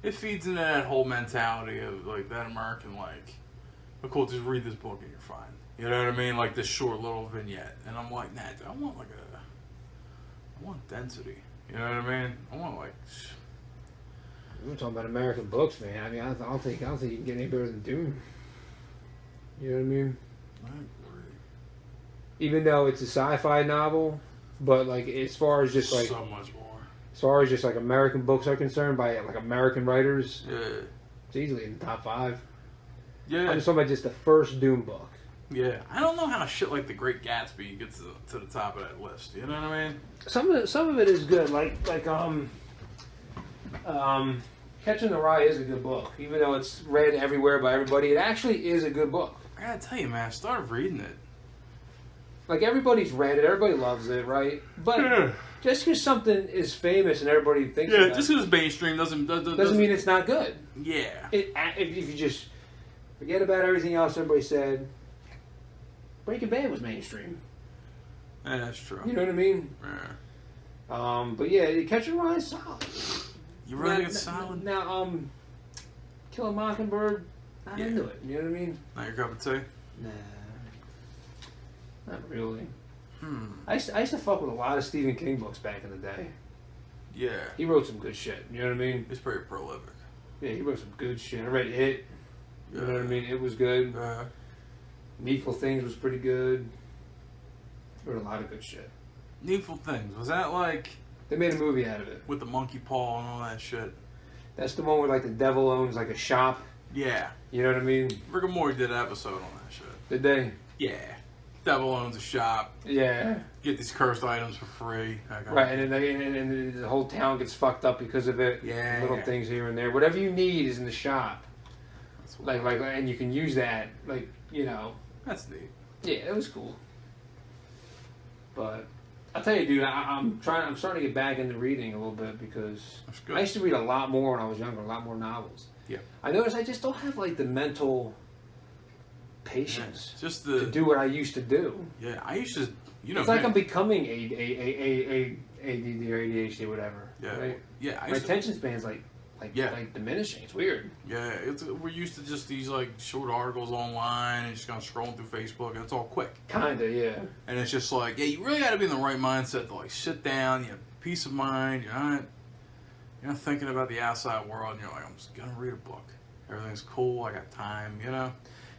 it feeds into that whole mentality of like that American like, oh, cool, just read this book and you're fine. You know what I mean? Like this short little vignette, and I'm like, nah, I want density. You know what I mean? I want like. We're talking about American books, man. I mean, I don't think you can get any better than Dune. You know what I mean? I agree. Even though it's a sci-fi novel, but like as far as just like so much more. As far as just like American books are concerned, by like American writers, yeah, it's easily in the top 5. Yeah, I'm just talking about just the first Dune book. Yeah, I don't know how shit like The Great Gatsby gets to the top of that list. You know what I mean? Some of it is good, like Catching the Rye is a good book, even though it's read everywhere by everybody. It actually is a good book. I gotta tell you, man, I started reading it. Like everybody's read it, everybody loves it, right? But just because something is famous and everybody thinks about it, just because it's mainstream doesn't mean it's not good. Yeah. If you just forget about everything else everybody said, Breaking Bad was mainstream. Yeah, that's true. You know what I mean? Yeah. But yeah, Catching the Rye is solid. You really think it's solid? Now, Kill a Mockingbird, not into it. You know what I mean? Not your cup of tea? Nah. Not really. I used to fuck with a lot of Stephen King books back in the day. Yeah. He wrote some good shit. You know what I mean? He's pretty prolific. Yeah, he wrote some good shit. I read It. You know what I mean? It was good. Needful Things was pretty good. He wrote a lot of good shit. Needful Things. Was that like... They made a movie out of it. With the monkey paw and all that shit? That's the one where like the devil owns like a shop. Yeah. You know what I mean? Rick and Morty did an episode on that shit. Did they? Yeah. Devil owns a shop. Yeah. Get these cursed items for free. Right, and then the whole town gets fucked up because of it. Yeah. Little things here and there. Whatever you need is in the shop. Like, and you can use that. Like, you know. That's neat. Yeah, it was cool. But I'll tell you, dude, I'm starting to get back into reading a little bit because I used to read a lot more when I was younger, a lot more novels. Yeah. I noticed I just don't have like the mental patience just to do what I used to do. Yeah, I used to, it's like I'm becoming ADD or ADHD or whatever. Yeah. Right? Yeah. My attention span's like diminishing. It's weird. Yeah, we're used to just these like short articles online and just kind of scrolling through Facebook, and it's all quick. Kinda, yeah. And it's just like, yeah, you really got to be in the right mindset to like sit down. You have peace of mind. You're not thinking about the outside world. And you're like, I'm just gonna read a book. Everything's cool. I got time. You know,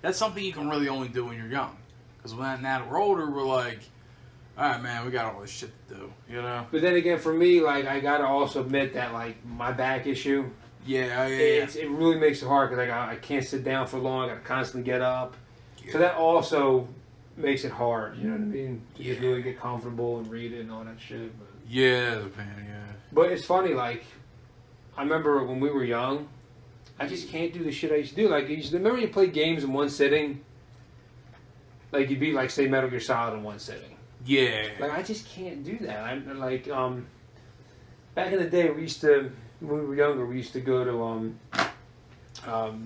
that's something you can really only do when you're young. Because now that we're older, we're like, all right, man, we got all this shit to do, you know? But then again, for me, like, I gotta also admit that, like, my back issue, it really makes it hard because I can't sit down for long. I gotta constantly get up. Yeah. So that also makes it hard, you know what I mean? To just really get comfortable and read it and all that shit. But, yeah, it's a pain, yeah. But it's funny, like, I remember when we were young, I just can't do the shit I used to do. Like, remember you played games in one sitting? Like, you'd beat, like, say, Metal Gear Solid in one sitting. Yeah. Like, I just can't do that. I'm like, back in the day, when we were younger, we used to go to,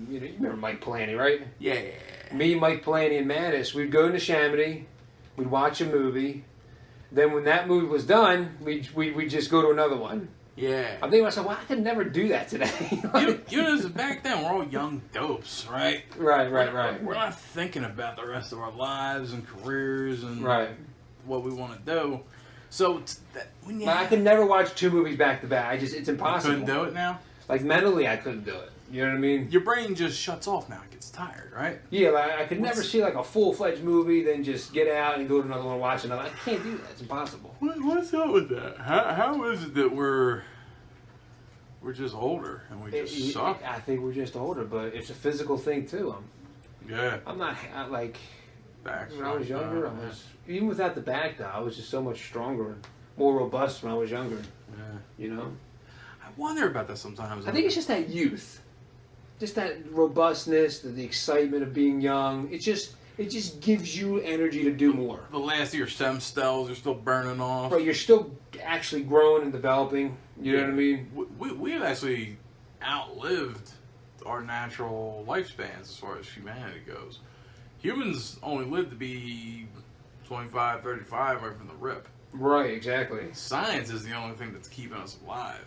you remember Mike Polanyi, right? Yeah. Me, Mike Polanyi, and Mattis, we'd go to Chamonix, we'd watch a movie, then when that movie was done, we'd just go to another one. Yeah. I'm thinking to myself, well, I could never do that today. you know, back then, we're all young dopes, right? Right. We're not thinking about the rest of our lives and careers and what we want to do. So when you I could never watch 2 movies back to back. It's impossible. couldn't do it now. Like mentally, I couldn't do it. You know what I mean? Your brain just shuts off now. It gets tired, right? Yeah, like I could never see like a full-fledged movie, then just get out and go to another one and watch another. I can't do that. It's impossible. What's up with that? How is it that we're just older and we just suck? I think we're just older, but it's a physical thing too. I'm not like Back's when I was fucked younger. up, I was even without the back though. I was just so much stronger and more robust when I was younger. Yeah. You know. I wonder about that sometimes. I think it's just that youth, just that robustness, the excitement of being young. It just gives you energy to do more. The last of your stem cells are still burning off. But you're still actually growing and developing. You know what I mean? We have actually outlived our natural lifespans as far as humanity goes. Humans only live to be 25, 35 right from the rip. Right, exactly. Science is the only thing that's keeping us alive.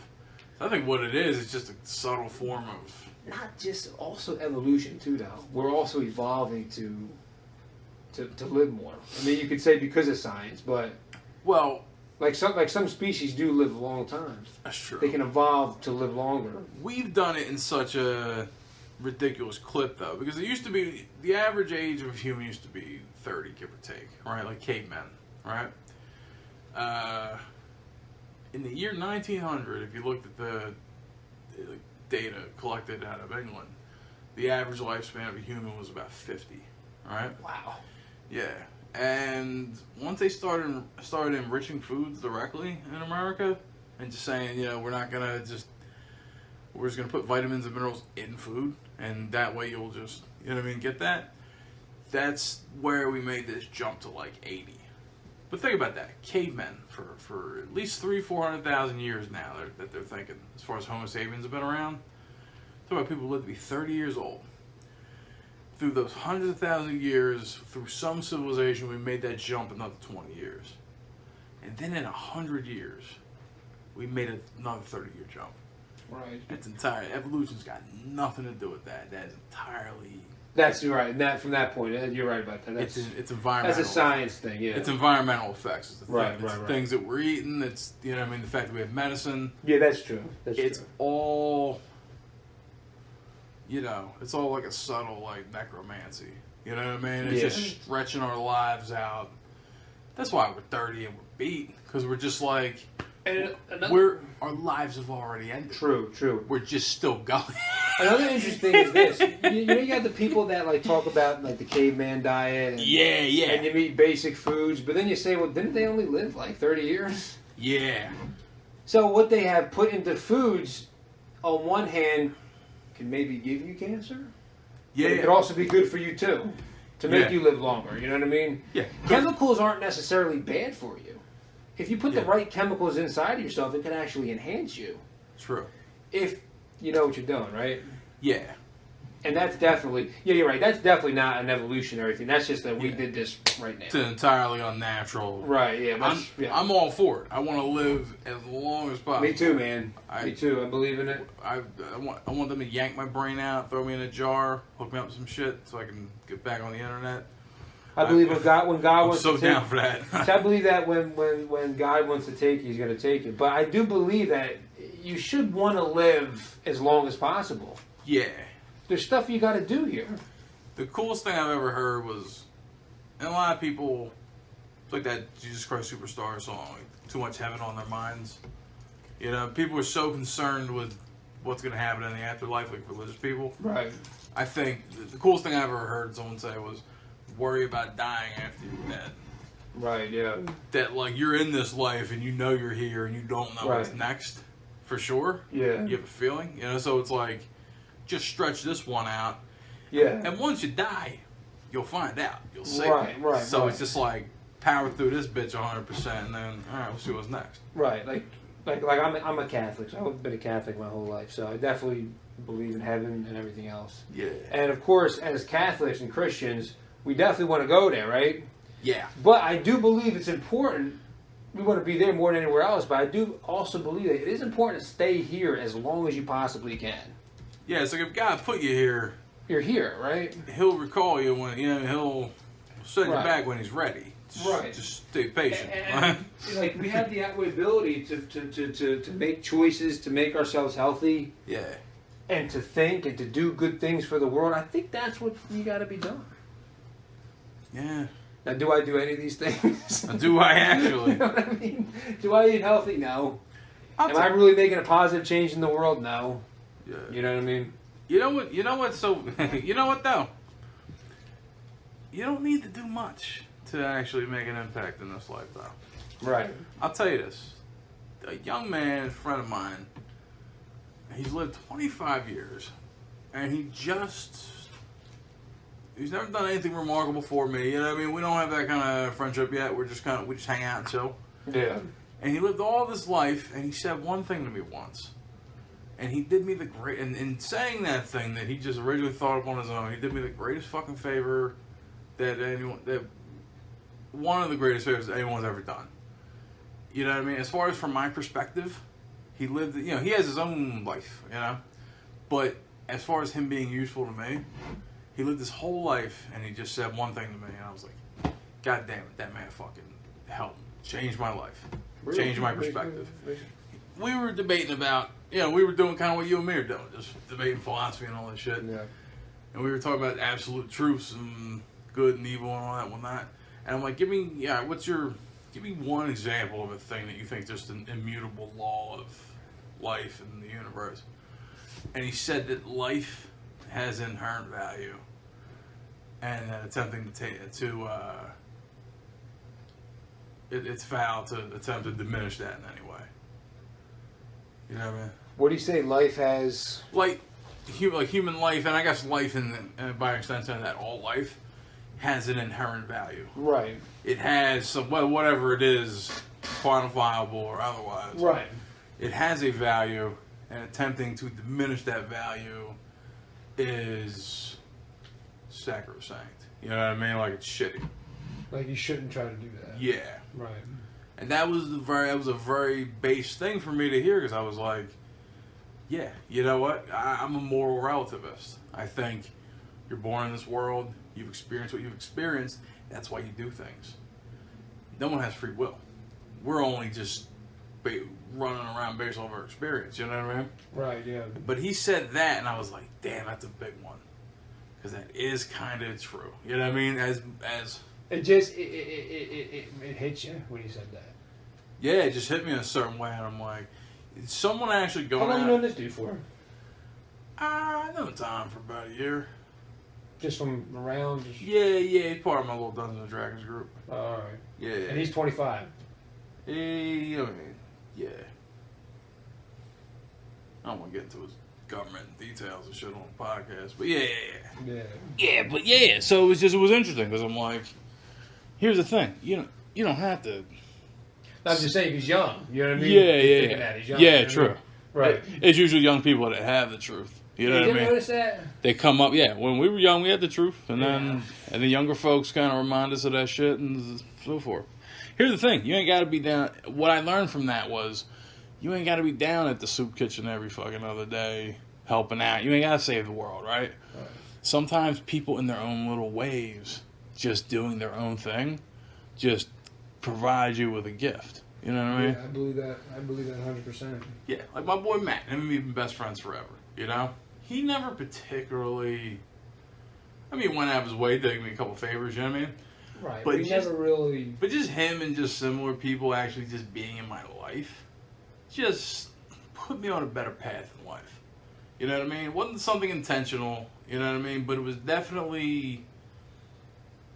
So I think what it is just a subtle form of... Not just also evolution too though. We're also evolving to live more. I mean, you could say because of science, but well, like some species do live a long time. That's true. They can evolve to live longer. We've done it in such a ridiculous clip though, because it used to be the average age of a human used to be 30, give or take, right? Like cavemen, right? In the year 1900, if you looked at the data collected out of England, the average lifespan of a human was about 50, right? Wow. Yeah, and once they started enriching foods directly in America, and just saying, we're just gonna put vitamins and minerals in food, and that way you'll just, get that. That's where we made this jump to like 80. But think about that, cavemen for at least 400,000 years now that they're thinking, as far as Homo sapiens have been around. Talk about people who live to be 30 years old. Through those hundreds of thousands of years, through some civilization, we made that jump another 20 years. And then in 100 years, we made another 30-year jump. Right. Evolution's got nothing to do with that. That is entirely... That's right. From that point, you're right about that. It's environmental. That's a science thing, yeah. It's environmental effects. It's right. Things that we're eating. It's the fact that we have medicine. Yeah, that's true. It's all... it's all like a subtle, like, necromancy. You know what I mean? It's just stretching our lives out. That's why we're 30 and we're beat. Because we're just like... our lives have already ended. True. We're just still going. Another interesting thing is this. You got the people that like talk about like the caveman diet. And, yeah. And you eat basic foods, but then you say, well, didn't they only live like 30 years? Yeah. So what they have put into foods, on one hand, can maybe give you cancer. Yeah. But it could also be good for you too, to make you live longer. You know what I mean? Yeah. Chemicals aren't necessarily bad for you. If you put the right chemicals inside of yourself, it can actually enhance you. True. If you know what you're doing, right? Yeah. And that's definitely, you're right. That's definitely not an evolutionary thing. That's just that we did this right now. It's an entirely unnatural. Right, yeah. I'm all for it. I want to live as long as possible. Me too, man. Me too. I believe in it. I want them to yank my brain out, throw me in a jar, hook me up with some shit so I can get back on the internet. I believe when God wants I'm to so down for that. So I believe that when God wants to take you, He's going to take you. But I do believe that you should want to live as long as possible. Yeah. There's stuff you got to do here. The coolest thing I've ever heard was, and a lot of people, it's like that Jesus Christ Superstar song, too much heaven on their minds. People are so concerned with what's going to happen in the afterlife, like religious people. Right. I think the coolest thing I've ever heard someone say was, worry about dying after you're dead. Right, yeah. That, like, you're in this life and you know you're here and you don't know what's next, for sure. Yeah. You have a feeling, so it's like, just stretch this one out. Yeah. And once you die, you'll find out. You'll see. Right. So it's just like, power through this bitch 100% and then, all right, we'll see what's next. Right. Like I'm a Catholic. So I've been a Catholic my whole life. So I definitely believe in heaven and everything else. Yeah. And of course, as Catholics and Christians, we definitely want to go there, right? Yeah. But I do believe it's important. We want to be there more than anywhere else. But I do also believe that it is important to stay here as long as you possibly can. Yeah, it's like if God put you here, you're here, right? He'll recall you when, he'll send you back when He's ready. Right. Just stay patient. And like we have the ability to make choices, to make ourselves healthy, Yeah. and to think and to do good things for the world. I think that's what you got to be done. Yeah. Now, do I do any of these things? Do I actually? You know what I mean? Do I eat healthy? No. Am I really making a positive change in the world? No. Yeah. You know what I mean? You know what? You know what? So you know what though? You don't need to do much to actually make an impact in this life, though. Right. I'll tell you this: a young man, a friend of mine, he's lived 25 years, and he's never done anything remarkable for me. You know what I mean? We don't have that kind of friendship yet. We just hang out and chill. Yeah. And he lived all this life, and he said one thing to me once. And he did me the great, and in saying that thing that he just originally thought up on his own, he did me the greatest fucking favor one of the greatest favors anyone's ever done. You know what I mean? As far as from my perspective, he lived, he has his own life, but as far as him being useful to me, he lived his whole life, and he just said one thing to me, and I was like, God damn it, that man fucking helped change my life, change my perspective. We were debating about, we were doing kind of what you and me are doing, just debating philosophy and all that shit. Yeah. And we were talking about absolute truths and good and evil and all that and whatnot. And I'm like, give me one example of a thing that you think just an immutable law of life and the universe. And he said that life has inherent value, and that attempting it's foul to attempt to diminish that in any way. You know what I mean? What do you say life has? Like human life, and I guess life, and by extension that all life has an inherent value. Right. It has some, whatever it is, quantifiable or otherwise. Right. It has a value, and attempting to diminish that value is sacrosanct. You know what I mean? Like, it's shitty. Like, you shouldn't try to do that. Yeah. Right. And that was a very base thing for me to hear, because I was like, yeah, you know what? I'm a moral relativist. I think you're born in this world, you've experienced what you've experienced, that's why you do things. No one has free will. We're only just running around based on our experience, you know what I mean? Right, yeah. But he said that, and I was like, damn, that's a big one. Because that is kind of true. You know what I mean? As It just, it hits you when he said that. yeah, it just hit me in a certain way, and I'm like, is someone actually going How long out? you known this dude for? I know Tom for about a year. Just from around? Yeah, he's part of my little Dungeons and Dragons group. Alright. Yeah. And he's 25. I mean, yeah. I don't want to get into his government details and shit on the podcast, but yeah. Yeah, but yeah. So it was interesting, because I'm like, here's the thing, you don't have to. I'm just saying he's young. You know what I mean? Yeah. He's young, Yeah, you know true. what I mean? Right. It's usually young people that have the truth. You know what I mean? Notice that? They come up, when we were young, we had the truth, and then and the younger folks kind of remind us of that shit and so forth. Here's the thing: you ain't got to be down. What I learned from that was, you ain't got to be down at the soup kitchen every fucking other day helping out. You ain't got to save the world, right? Sometimes people in their own little ways, just doing their own thing, just provide you with a gift. You know what I mean? Yeah, I believe that 100%. Yeah, like my boy Matt, him and me have been best friends forever, He never particularly, went out of his way to give me a couple favors, you know what I mean? Right, but he never really... But just him and just similar people actually just being in my life, just put me on a better path in life. You know what I mean? It wasn't something intentional, you know what I mean? But it was definitely,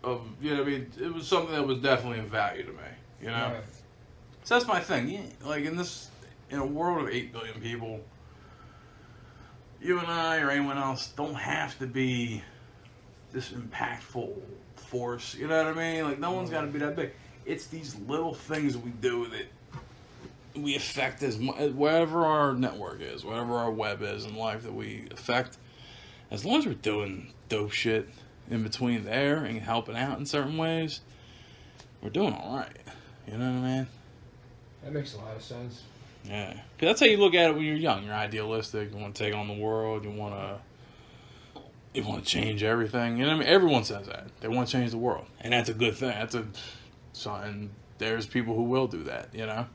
it was something that was definitely of value to me, Right. So that's my thing. Yeah, like in a world of 8 billion people, you and I or anyone else don't have to be this impactful force. You know what I mean? Like, no one's got to be that big. It's these little things we do that we affect as wherever our network is, whatever our web is in life that we affect. As long as we're doing dope shit in between there and helping out in certain ways, we're doing all right. You know what I mean? That makes a lot of sense. Yeah, because that's how you look at it when you're young. You're idealistic. You want to take on the world. You want to change everything. You know what I mean? Everyone says that. They want to change the world, and that's a good thing. So, and there's people who will do that, you know.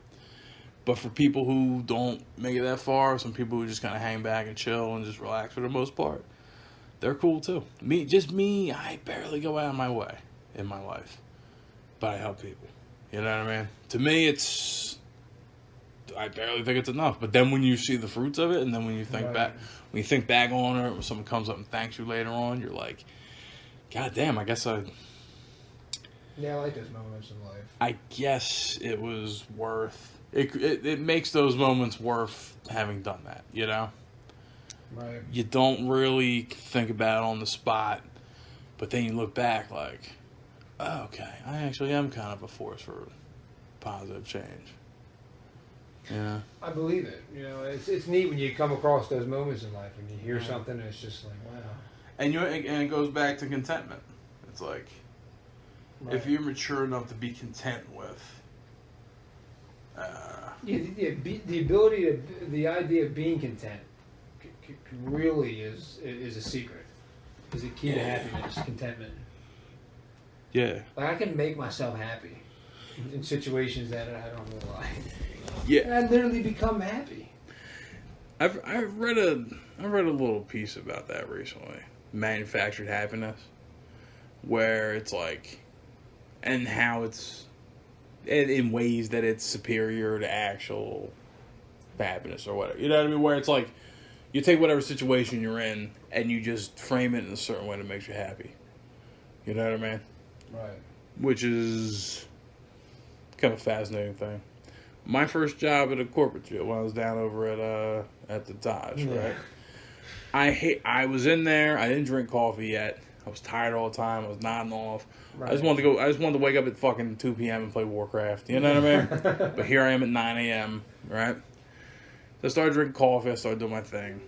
But for people who don't make it that far, some people who just kind of hang back and chill and just relax for the most part, they're cool too. Me, I barely go out of my way in my life, but I help people. You know what I mean? To me, I barely think it's enough. But then when you see the fruits of it, and then when you think back on it, when someone comes up and thanks you later on, you're like, God damn, I guess Yeah, I like those moments in life. I guess it was worth it. It makes those moments worth having done that, you know? Right. You don't really think about it on the spot, but then you look back like, oh, okay, I actually am kind of a force for positive change. Yeah. I believe it. You know, it's neat when you come across those moments in life when you hear something and it's just like, wow. And it goes back to contentment. It's like, if you're mature enough to be content with, the ability to, the idea of being content, really is a secret. Is a key to happiness, contentment. Yeah. Like I can make myself happy in situations that I don't know why. Yeah. And I literally become happy. I've read a little piece about that recently. Manufactured happiness, where it's like, and how it's in ways that it's superior to actual happiness or whatever. You know what I mean? Where it's like, you take whatever situation you're in and you just frame it in a certain way that makes you happy. You know what I mean? Right. Which is kind of a fascinating thing. My first job at a corporate jail when I was down over at the Dodge, right? I was in there. I didn't drink coffee yet. I was tired all the time. I was nodding off. Right. I just wanted to wake up at fucking 2 p.m. and play Warcraft. You know what I mean? But here I am at 9 a.m., right? So I started drinking coffee. I started doing my thing.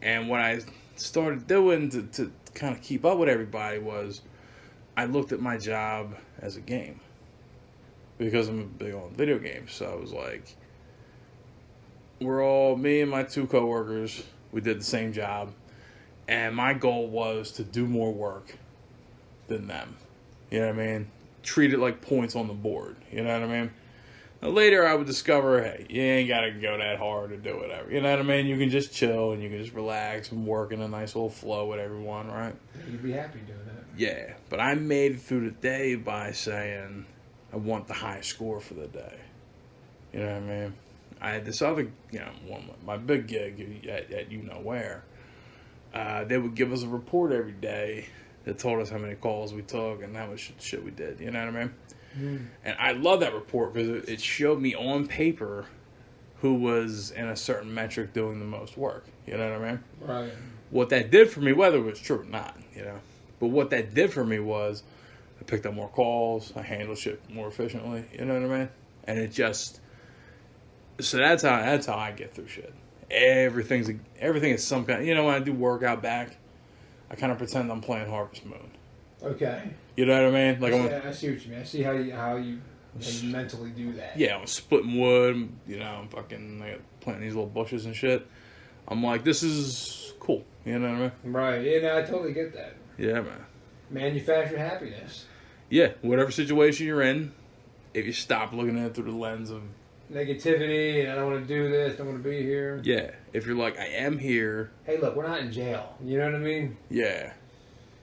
And what I started doing to kind of keep up with everybody was I looked at my job as a game. Because I'm big on video games. So I was like, me and my 2 coworkers, we did the same job. And my goal was to do more work than them. You know what I mean? Treat it like points on the board. You know what I mean? Now, later I would discover, hey, you ain't got to go that hard to do whatever. You know what I mean? You can just chill and you can just relax and work in a nice little flow with everyone, right? You'd be happy doing that. Yeah. But I made it through the day by saying, I want the highest score for the day. You know what I mean? I had this other, my big gig at you know where. They would give us a report every day that told us how many calls we took and how much shit we did. You know what I mean? Mm. And I love that report because it showed me on paper who was in a certain metric doing the most work. You know what I mean? Right. What that did for me, whether it was true or not, but what that did for me was I picked up more calls, I handled shit more efficiently. You know what I mean? And it just, so that's how I get through shit. Everything is some kind. When I do work out back, I kind of pretend I'm playing Harvest Moon. Okay. You know what I mean? Like I see what you mean. I see how you mentally do that. Yeah, I'm splitting wood. I'm fucking planting these little bushes and shit. I'm like, this is cool. You know what I mean? Right. Yeah, no, I totally get that. Yeah, man. Manufactured happiness. Yeah, whatever situation you're in, if you stop looking at it through the lens of negativity and I don't want to do this, I don't want to be here. Yeah, if you're like, I am here. Hey, look, we're not in jail. You know what I mean? Yeah.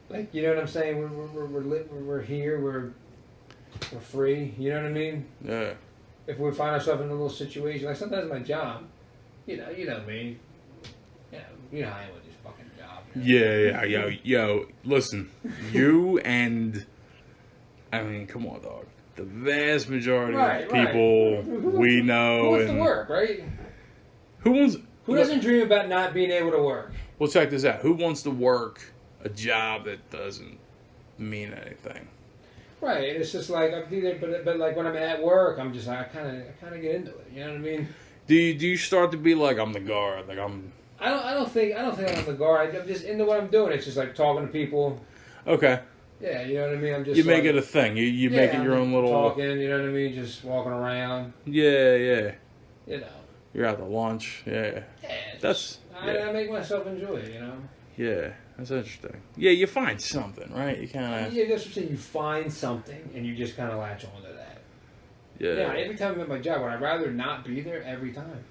Like, you know what I'm saying? We're here. We're free. You know what I mean? Yeah. If we find ourselves in a little situation, like sometimes my job, you know me. You know how I am with this fucking job. Yeah. Yo, listen, you and I mean, come on, dog. The vast majority of people we know. Who wants to work, right? Who doesn't dream about not being able to work? Well, check this out. Who wants to work a job that doesn't mean anything? Right. It's just like I'm either, but like when I'm at work, I'm just I kind of get into it. You know what I mean? Do you start to be like, I'm the guard? Like I don't think I'm the guard. I'm just into what I'm doing. It's just like talking to people. Okay. Yeah, you know what I mean? I'm just make it a thing. You make it your own little talking, you know what I mean? Just walking around. Yeah. You know. You're out to lunch. Yeah. Yeah. I make myself enjoy it, Yeah, that's interesting. Yeah, you find something, right? You kind of. Yeah, that's what I'm saying. You find something and you just kind of latch onto that. Yeah, every time I'm at my job, I'd rather not be there every time.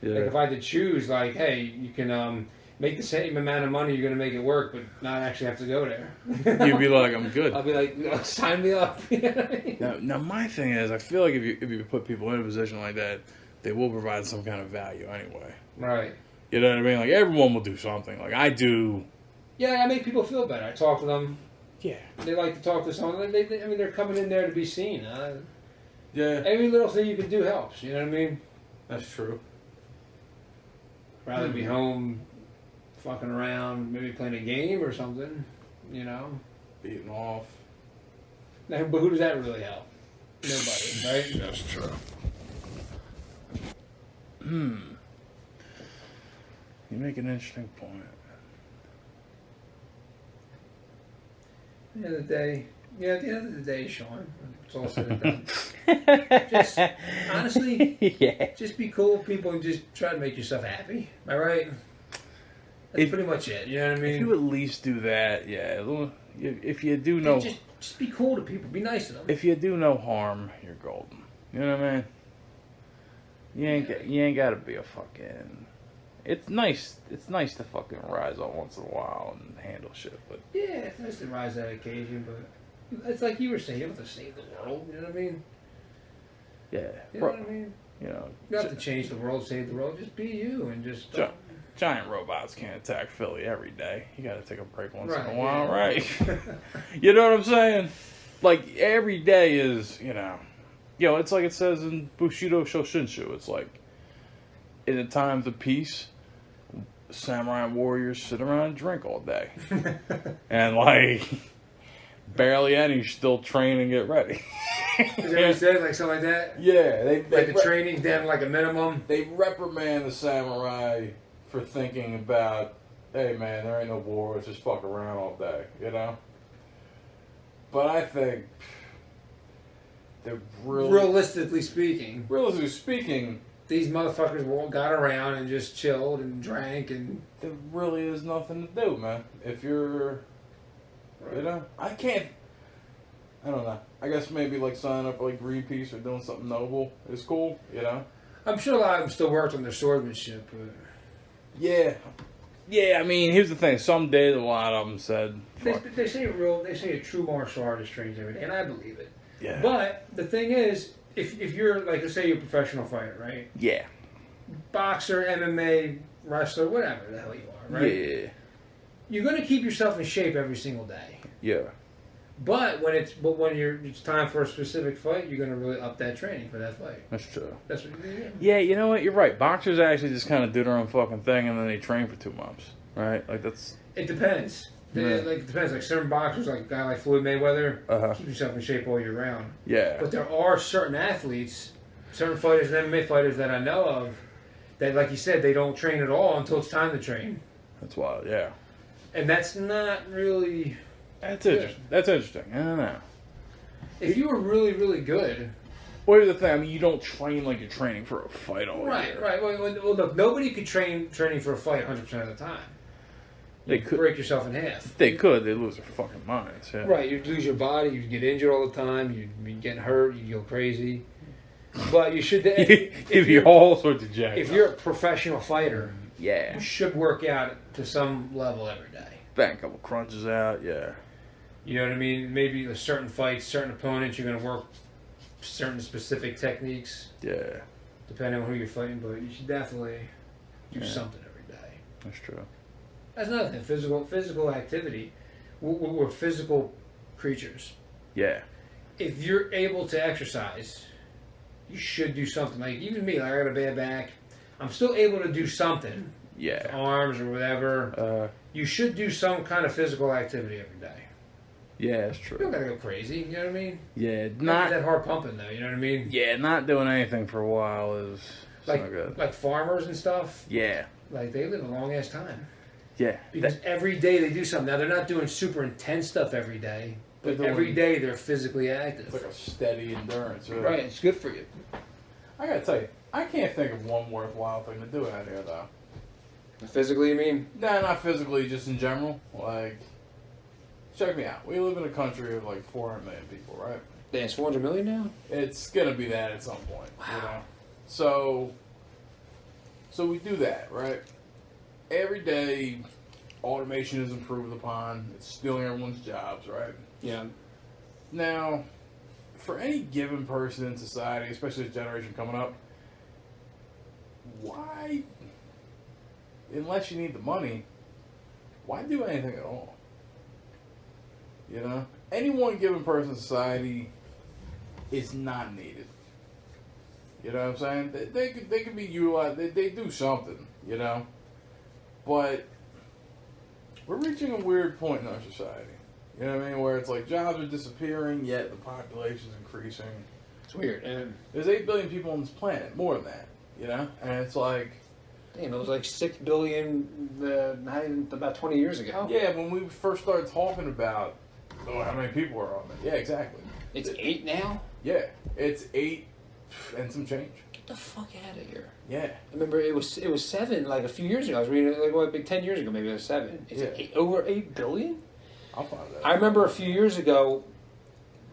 Yeah. Like if I had to choose, like, hey, you can make the same amount of money, you're going to make it work, but not actually have to go there. You'd be like, I'm good. I'll be like, sign me up. Now, my thing is, I feel like if you put people in a position like that, they will provide some kind of value anyway. Right. You know what I mean? Like, everyone will do something. Like, I do. Yeah, I make people feel better. I talk to them. Yeah. They like to talk to someone. They're coming in there to be seen. Yeah. Every little thing you can do helps. You know what I mean? That's true. Rather be home, fucking around, maybe playing a game or something. You know? Beating off. Now, but who does that really help? Nobody, right? That's true. You make an interesting point. At the end of the day, Sean, it's all said and done. Just, honestly, just be cool with people and just try to make yourself happy. Am I right? That's pretty much it. You know what I mean? If you at least do that, yeah. If you do no... Just be cool to people. Be nice to them. If you do no harm, you're golden. You know what I mean? You ain't got to be a fucking... It's nice to fucking rise up once in a while and handle shit, but... Yeah, it's nice to rise that occasion, but it's like you were saying, you don't have to save the world, you know what I mean? Yeah. You know what I mean? You know... You don't have to change the world, save the world, just be you and just... Giant robots can't attack Philly every day. You gotta take a break once in a Right, while, yeah. right? You know what I'm saying? Like, every day is, it's like it says in Bushido Shoshinshu. It's like, in the times of peace, samurai warriors sit around and drink all day. And, like, barely any still train and get ready. Is that what you said? Like something like that? Yeah. Like the training's down like a minimum? They reprimand the samurai for thinking about, hey man, there ain't no war, let's just fuck around all day, you know? But I think they're realistically speaking, these motherfuckers got around and just chilled and drank and... There really is nothing to do, man. If you're, I don't know. I guess maybe like signing up for like Greenpeace or doing something noble is cool, you know? I'm sure a lot of them still worked on their swordsmanship, but... Yeah, I mean, here's the thing. Some days a lot of them said... They say a true martial artist trains every day, and I believe it. Yeah. But the thing is, if you're, like, let's say you're a professional fighter, right? Yeah. Boxer, MMA, wrestler, whatever the hell you are, right? Yeah. You're going to keep yourself in shape every single day. Yeah. But when it's time for a specific fight, you're going to really up that training for that fight. That's true. That's what you do. Yeah, you know what? You're right. Boxers actually just kind of do their own fucking thing and then they train for 2 months, right? Like that's. It depends. Yeah. It depends. Like certain boxers, like a guy like Floyd Mayweather, keep yourself in shape all year round. Yeah. But there are certain athletes, certain fighters, and MMA fighters that I know of, that, like you said, they don't train at all until it's time to train. That's wild. Yeah. And that's not really. That's interesting. That's interesting. I don't know. If you were really, really good. Well, here's the thing. I mean, you don't train like you're training for a fight all year. Right. Well, look, nobody could training for a fight 100% of the time. They could break yourself in half. They could. They lose their fucking minds. Yeah. Right. You'd lose your body. You'd get injured all the time. You'd be getting hurt. You'd go crazy. But you should. If you're all sorts of jacked. If you're a professional fighter, yeah, you should work out to some level every day. Bang a couple crunches out. Yeah. You know what I mean? Maybe with certain fights, certain opponents, you're going to work certain specific techniques. Yeah. Depending on who you're fighting, but you should definitely do something every day. That's true. That's another thing. Physical activity. We're physical creatures. Yeah. If you're able to exercise, you should do something. Like even me, like I got a bad back. I'm still able to do something. Yeah. Arms or whatever. You should do some kind of physical activity every day. Yeah, that's true. You don't gotta go crazy, you know what I mean? Yeah, not that hard pumping though, you know what I mean? Yeah, not doing anything for a while is like not good. Like farmers and stuff. Yeah. Like they live a long ass time. Yeah. Because every day they do something. Now they're not doing super intense stuff every day, but every day they're physically active. It's like a steady endurance. Really. Right, it's good for you. I gotta tell you, I can't think of one worthwhile thing to do out here though. Physically, you mean? Nah, not physically, just in general. Like, check me out. We live in a country of like 400 million people, right? It's 400 million now? It's gonna be that at some point. Wow. You know? So we do that, right? Every day, automation is improved upon. It's stealing everyone's jobs, right? Yeah. Now, for any given person in society, especially this generation coming up, why, unless you need the money, why do anything at all? You know? Any one given person in society is not needed. You know what I'm saying? They could be utilized. They do something, you know? But we're reaching a weird point in our society. You know what I mean? Where it's like jobs are disappearing, yet the population's increasing. It's weird. And there's 8 billion people on this planet, more than that. You know? And it's like... Damn, it was like 6 billion not even about 20 years ago. Yeah, when we first started talking about how many people were on it. Yeah, exactly. It's 8 now? Yeah, it's 8 and some change. Get the fuck out of here. Yeah. I remember it was 7 like a few years ago. I was reading it like 10 years ago, maybe it was 7. It's over 8 billion? I'll find that. I remember a few years ago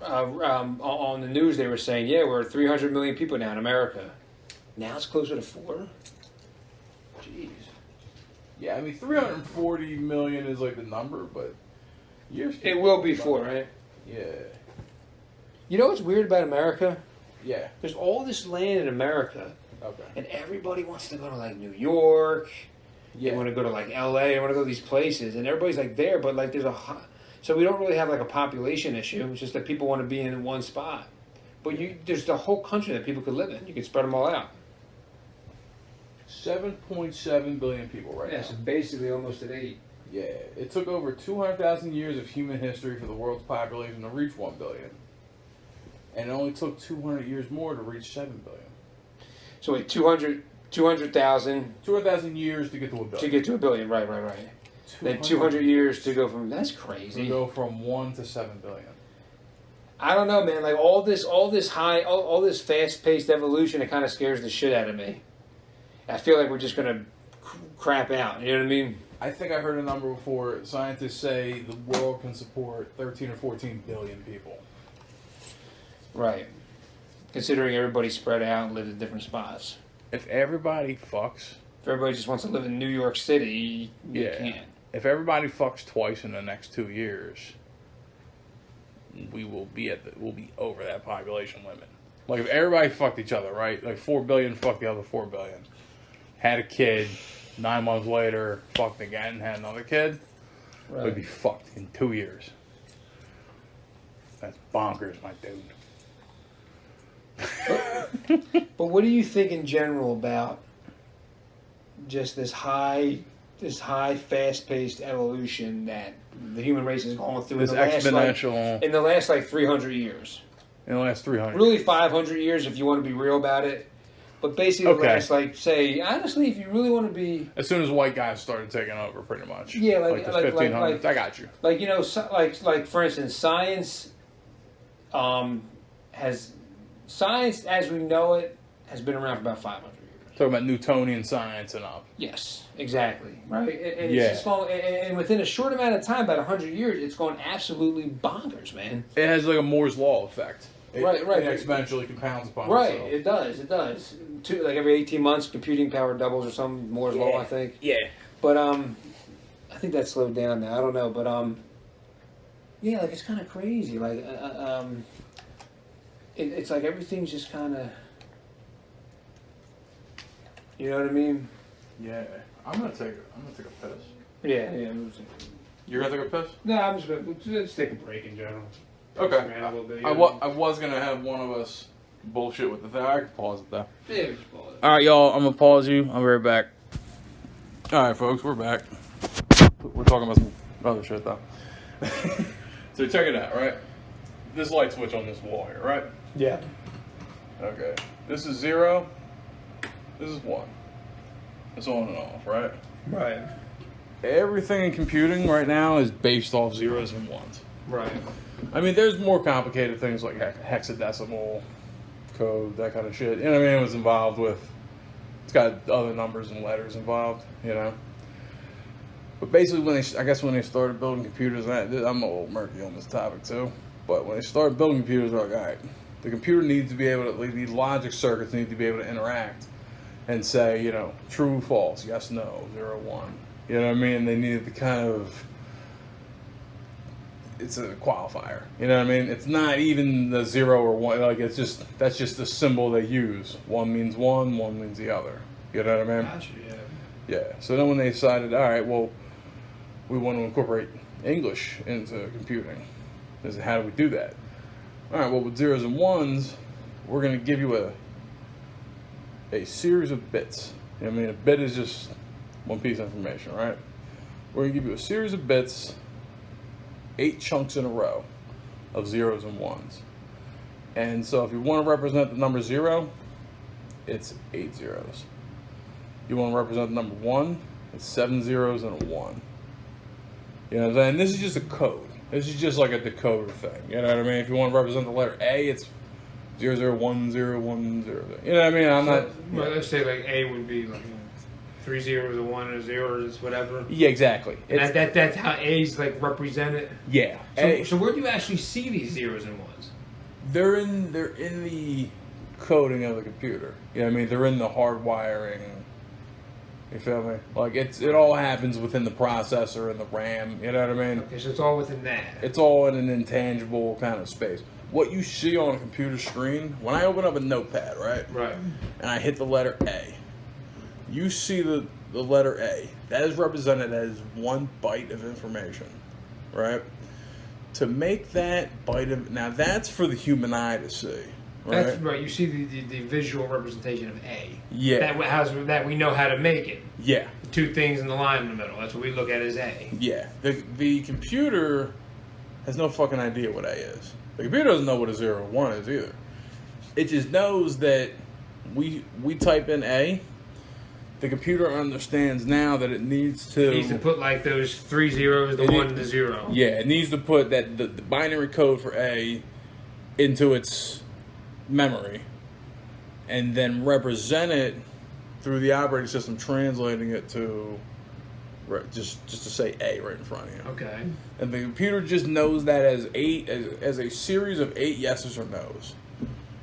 on the news they were saying, yeah, we're 300 million people now in America. Now it's closer to 4. Jeez. Yeah, I mean 340 million is like the number, but it will be 4, right? Yeah. You know what's weird about America? Yeah. There's all this land in America. Okay. And everybody wants to go to like New York. Yeah. They want to go to like LA. They want to go to these places, and everybody's like there, but like so we don't really have like a population issue. It's just that people want to be in one spot. But there's the whole country that people could live in. You could spread them all out. 7.7 billion people right now. Yeah, so basically almost at 8. Yeah, it took over 200,000 years of human history for the world's population to reach 1 billion. And it only took 200 years more to reach 7 billion. So wait, 200,000 years to get to 1 billion. To get to 1 billion, right. Then 200 years to go from, that's crazy. To go from 1 to 7 billion. I don't know, man. Like all this fast-paced evolution, it kind of scares the shit out of me. I feel like we're just gonna crap out. You know what I mean? I think I heard a number before. Scientists say the world can support 13 or 14 billion people. Right. Considering everybody's spread out and lives in different spots. If everybody fucks... If everybody just wants to live in New York City, you can't. If everybody fucks twice in the next 2 years, we'll be over that population limit. Like if everybody fucked each other, right? Like 4 billion fucked the other 4 billion. Had a kid, 9 months later, fucked again, had another kid. Right. We'd be fucked in 2 years. That's bonkers, my dude. But what do you think in general about just this high, fast-paced evolution that the human race has gone through? This exponential... in the last, 300 years. In the last 300. Really 500 years if you want to be real about it. But basically the last, honestly, if you really want to be... As soon as white guys started taking over, pretty much. Yeah, the 1500s, I got you. Like, you know, for instance, science Science as we know it has been around for about 500 years. Talking about Newtonian science and up. Yes, exactly. Right? And it's just going, and within a short amount of time, about 100 years, it's going absolutely bonkers, man. It has like a Moore's Law effect. Right. It exponentially compounds upon itself. Right, it does. Like every 18 months, computing power doubles or some Moore's Law, I think. Yeah. But I think that's slowed down now. I don't know, but yeah, like it's kind of crazy. Like it's like everything's just kind of, you know what I mean? Yeah. I'm gonna take a piss. Yeah. You're gonna take a piss? No, I'm just gonna take a break in general. Okay. I was gonna have one of us bullshit with the thing. I can pause it though. Yeah, we just pause it. All right, y'all. I'm gonna pause you. I'll be right back. All right, folks, we're back. We're talking about some other shit though. So check it out, right? This light switch on this wall here, right? Yeah. Okay. This is 0. This is 1. It's on and off, right? Right. Everything in computing right now is based off zeros and ones. Right. I mean, there's more complicated things like hexadecimal code, that kind of shit. You know what I mean? It was involved with... It's got other numbers and letters involved, you know? But basically, when they started building computers, I'm a little murky on this topic, too. But when they started building computers, they're like, all right, the computer needs to be able to, like, these logic circuits need to be able to interact and say, true, false, yes, no, 0, 1. You know what I mean? They needed to kind of, it's a qualifier. You know what I mean? It's not even the 0 or 1. Like, that's just the symbol they use. One means one means the other. You know what I mean? Gotcha, yeah. Yeah. So then when they decided, all right, well, we want to incorporate English into computing. They said, how do we do that? All right, well, with zeros and ones, we're going to give you a series of bits. I mean, a bit is just one piece of information, right? We're going to give you a series of bits, 8 chunks in a row of zeros and ones. And so if you want to represent the number 0, it's 8 zeros. You want to represent the number 1, it's 7 zeros and a 1. You know what I'm saying? This is just a code. This is just like a decoder thing. You know what I mean? If you want to represent the letter A, it's 001010. You know what I mean? I'm not. Well, let's say like A would be like 3 zeros, a 1, and a 0, is whatever. Yeah, exactly. That's how A's like represented. Yeah. So where do you actually see these zeros and ones? They're in the coding of the computer. You know what I mean? They're in the hardwiring. You feel me? Like it all happens within the processor and the RAM. You know what I mean? Okay, so it's all within that. It's all in an intangible kind of space. What you see on a computer screen, when I open up a notepad, right? Right. And I hit the letter A, you see the letter A. That is represented as 1 byte of information, right? To make that byte of, now that's for the human eye to see. Right? That's right. You see the visual representation of A. Yeah. That we know how to make it. Yeah. The 2 things in the line in the middle. That's what we look at as A. Yeah. The computer has no fucking idea what A is. The computer doesn't know what a 0 or 1 is either. It just knows that we type in A. The computer understands now that it needs to... It needs to put like those 3 zeros, the 1 and the 0. Yeah, it needs to put that the binary code for A into its memory and then represent it through the operating system, translating it to just to say A right in front of you. Okay. And the computer just knows that as a series of 8 yeses or nos.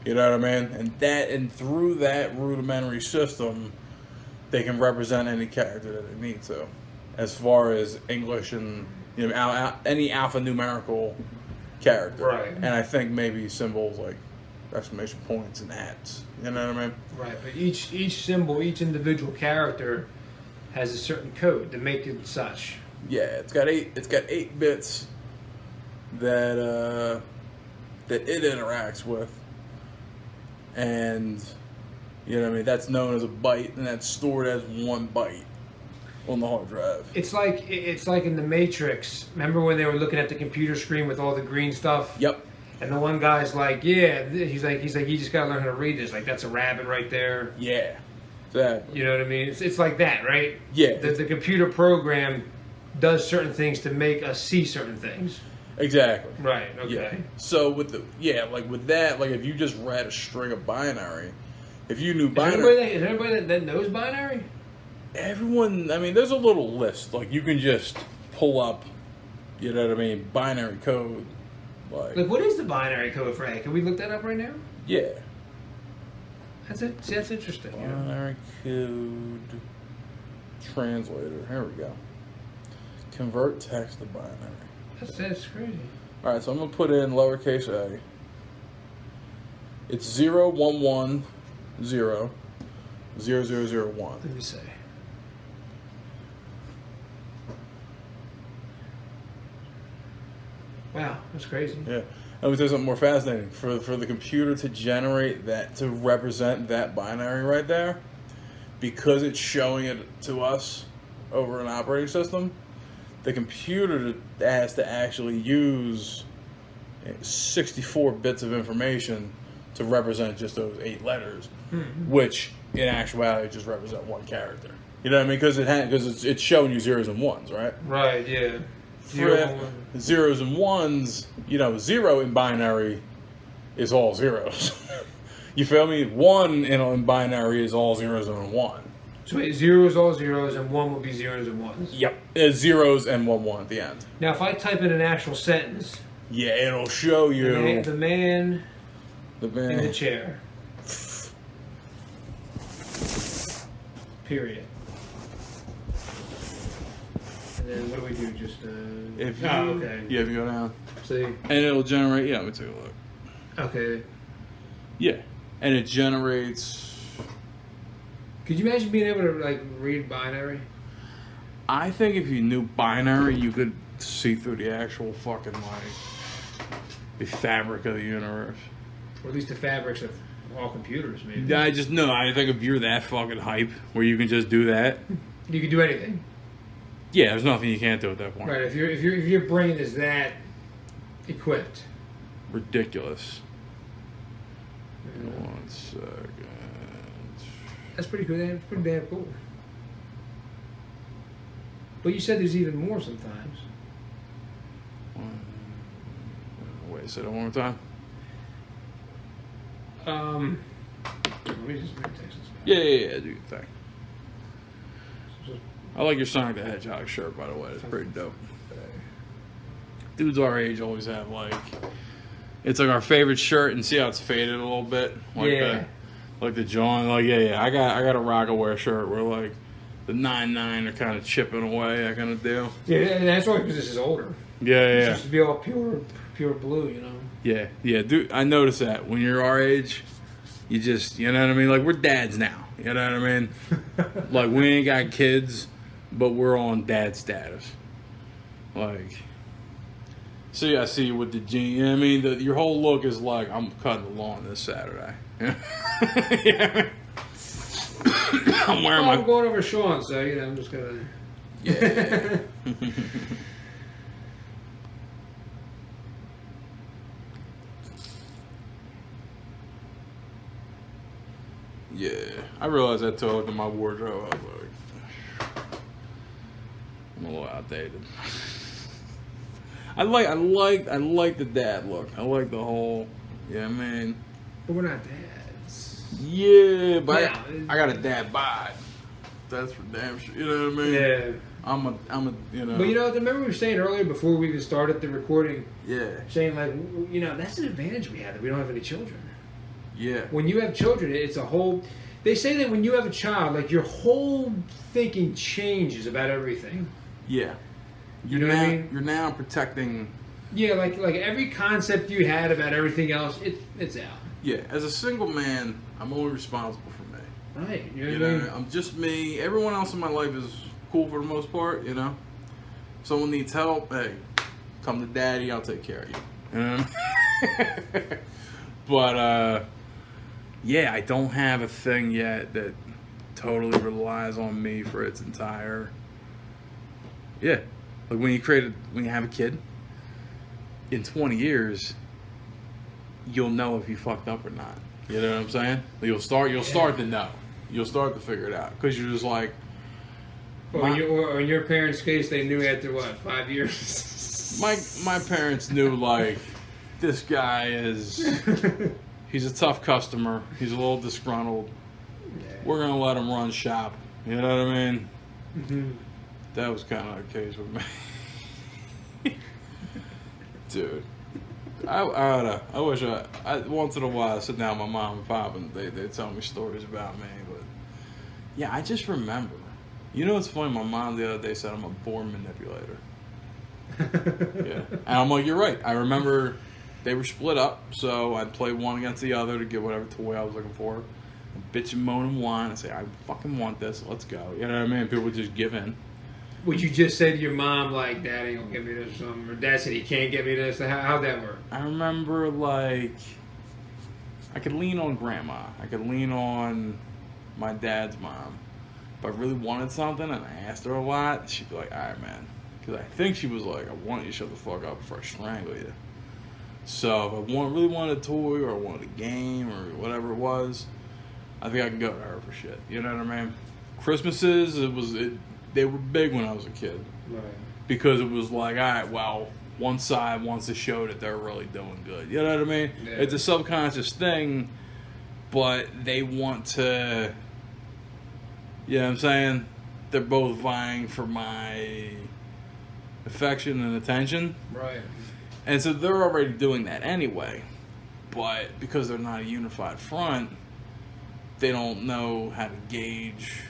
You know what I mean? And through that rudimentary system, they can represent any character that they need to, as far as English and any alphanumerical character. Right. And I think maybe symbols like exclamation points and hats. You know what I mean? Right, but each symbol, each individual character has a certain code to make it such. Yeah, it's got 8 bits that it interacts with, and you know what I mean. That's known as a byte, and that's stored as 1 byte on the hard drive. It's like in the Matrix. Remember when they were looking at the computer screen with all the green stuff? Yep. And the one guy's like, yeah, he's like, you just gotta learn how to read this. Like, that's a rabbit right there. Yeah. Exactly. You know what I mean? It's like that, right? Yeah. The computer program does certain things to make us see certain things. Exactly. Right. Okay. Yeah. So with that, like if you just read a string of binary, if you knew binary, is there anybody that knows binary? Everyone. I mean, there's a little list. Like you can just pull up. You know what I mean? Binary code. Like what is the binary code for A? Can we look that up right now? Yeah. That's it. See, that's interesting. Binary code translator. Here we go. Convert text to binary. That's crazy. All right, so I'm gonna put in lowercase a. It's 0110 0001. Let me see. Wow, that's crazy. Yeah. Let me tell you something more fascinating. For the computer to generate that, to represent that binary right there, because it's showing it to us over an operating system, the computer has to actually use 64 bits of information to represent just those 8 letters, which in actuality just represent 1 character. You know what I mean? Because it's showing you zeros and ones, right? Right. Yeah. Zeros and ones, 0 in binary is all zeros. You feel me? 1 in binary is all zeros and a 1. So wait, 0 is all zeros and 1 will be zeros and ones. Yep. Zeros and 1 at the end. Now, if I type in an actual sentence, Yeah, it'll show you The man the in the chair. Period. And then what do we do? Just if you, okay. Yeah, if you go down. See. And it'll generate. Yeah, let me take a look. Okay. Yeah, and it generates. Could you imagine being able to like read binary? I think if you knew binary, you could see through the actual fucking the fabric of the universe. Or at least the fabrics of all computers, maybe. I think if you're that fucking hype where you can just do that, You could do anything. yeah, there's nothing you can't do at that point. Right. If your brain is that equipped. Ridiculous. 1 second. That's pretty cool. That's pretty damn cool. But you said there's even more sometimes. Wait, say that one more time. Let me just text this guy. Yeah, do your thing. I like your Sonic the Hedgehog shirt, by the way. It's pretty dope. Dudes our age always have it's like our favorite shirt, and see how it's faded a little bit, like the John, I got a Rockaware shirt where like the 9.9 are kind of chipping away, that kind of deal. Yeah, and that's why because this is older. Yeah. It's supposed to be all pure blue, you know. Yeah, dude. I noticed that when you're our age, you just, you know what I mean. Like we're dads now, you know what I mean. Like we ain't got kids, but we're on dad status. Like, see, I see you with the jeans. You know what I mean, your whole look is like I'm cutting the lawn this Saturday. Yeah. I'm wearing I'm going over Sean, so you know I'm just gonna. Yeah. Yeah, I realized that too. I looked at my wardrobe. I was like, I'm a little outdated. I like the dad look. I like the whole. Yeah, man. But we're not dads. Yeah, but Yeah. I got a dad bod. That's for damn sure. You know what I mean? Yeah. I'm a, you know. But you know, remember we were saying earlier before we even started the recording, Yeah. saying like, you know, that's an advantage we have that we don't have any children. Yeah. When you have children, it's a whole. They say that when you have a child, like your whole thinking changes about everything. Yeah. You know what I mean? You're now protecting. Yeah, like every concept you had about everything else, it's out. Yeah. As a single man, I'm only responsible for me. Right. You know You what I know, mean? I'm just me. Everyone else in my life is cool for the most part, you know. Someone needs help, hey, come to daddy, I'll take care of you. You know what I mean? But yeah, I don't have a thing yet that totally relies on me for its entire. Yeah, like when you have a kid, in 20 years, you'll know if you fucked up or not. You know what I'm saying? You'll start to know. You'll start to figure it out because you're just like. Or in your parents' case, they knew after what, 5 years. My parents knew like this guy is. He's a tough customer. He's a little disgruntled. Yeah. We're gonna let him run shop. You know what I mean? Mm-hmm. That was kind of the case with me, dude. I don't know. I wish I once in a while I sit down with my mom and pop and they tell me stories about me. But yeah, I just remember. You know what's funny? My mom the other day said I'm a born manipulator. Yeah, and I'm like, you're right. I remember. They were split up, so I'd play one against the other to get whatever toy I was looking for. I'd bitch and moan and whine and say, I fucking want this, let's go. You know what I mean? People would just give in. Would you just say to your mom, like, Dad ain't gonna give me this, or something, or Dad said he can't give me this? How'd that work? I remember, like, I could lean on Grandma. I could lean on my dad's mom. If I really wanted something and I asked her a lot, she'd be like, all right, man. Because I think she was like, I want you to shut the fuck up before I strangle you. So if I really wanted a toy or I wanted a game or whatever it was, I think I can go to her for shit. You know what I mean? Christmases, they were big when I was a kid. Right. Because it was like, all right, well, one side wants to show that they're really doing good. You know what I mean? Yeah. It's a subconscious thing, but they want to, you know what I'm saying? They're both vying for my affection and attention. Right. And so they're already doing that anyway. But because they're not a unified front, they don't know how to gauge.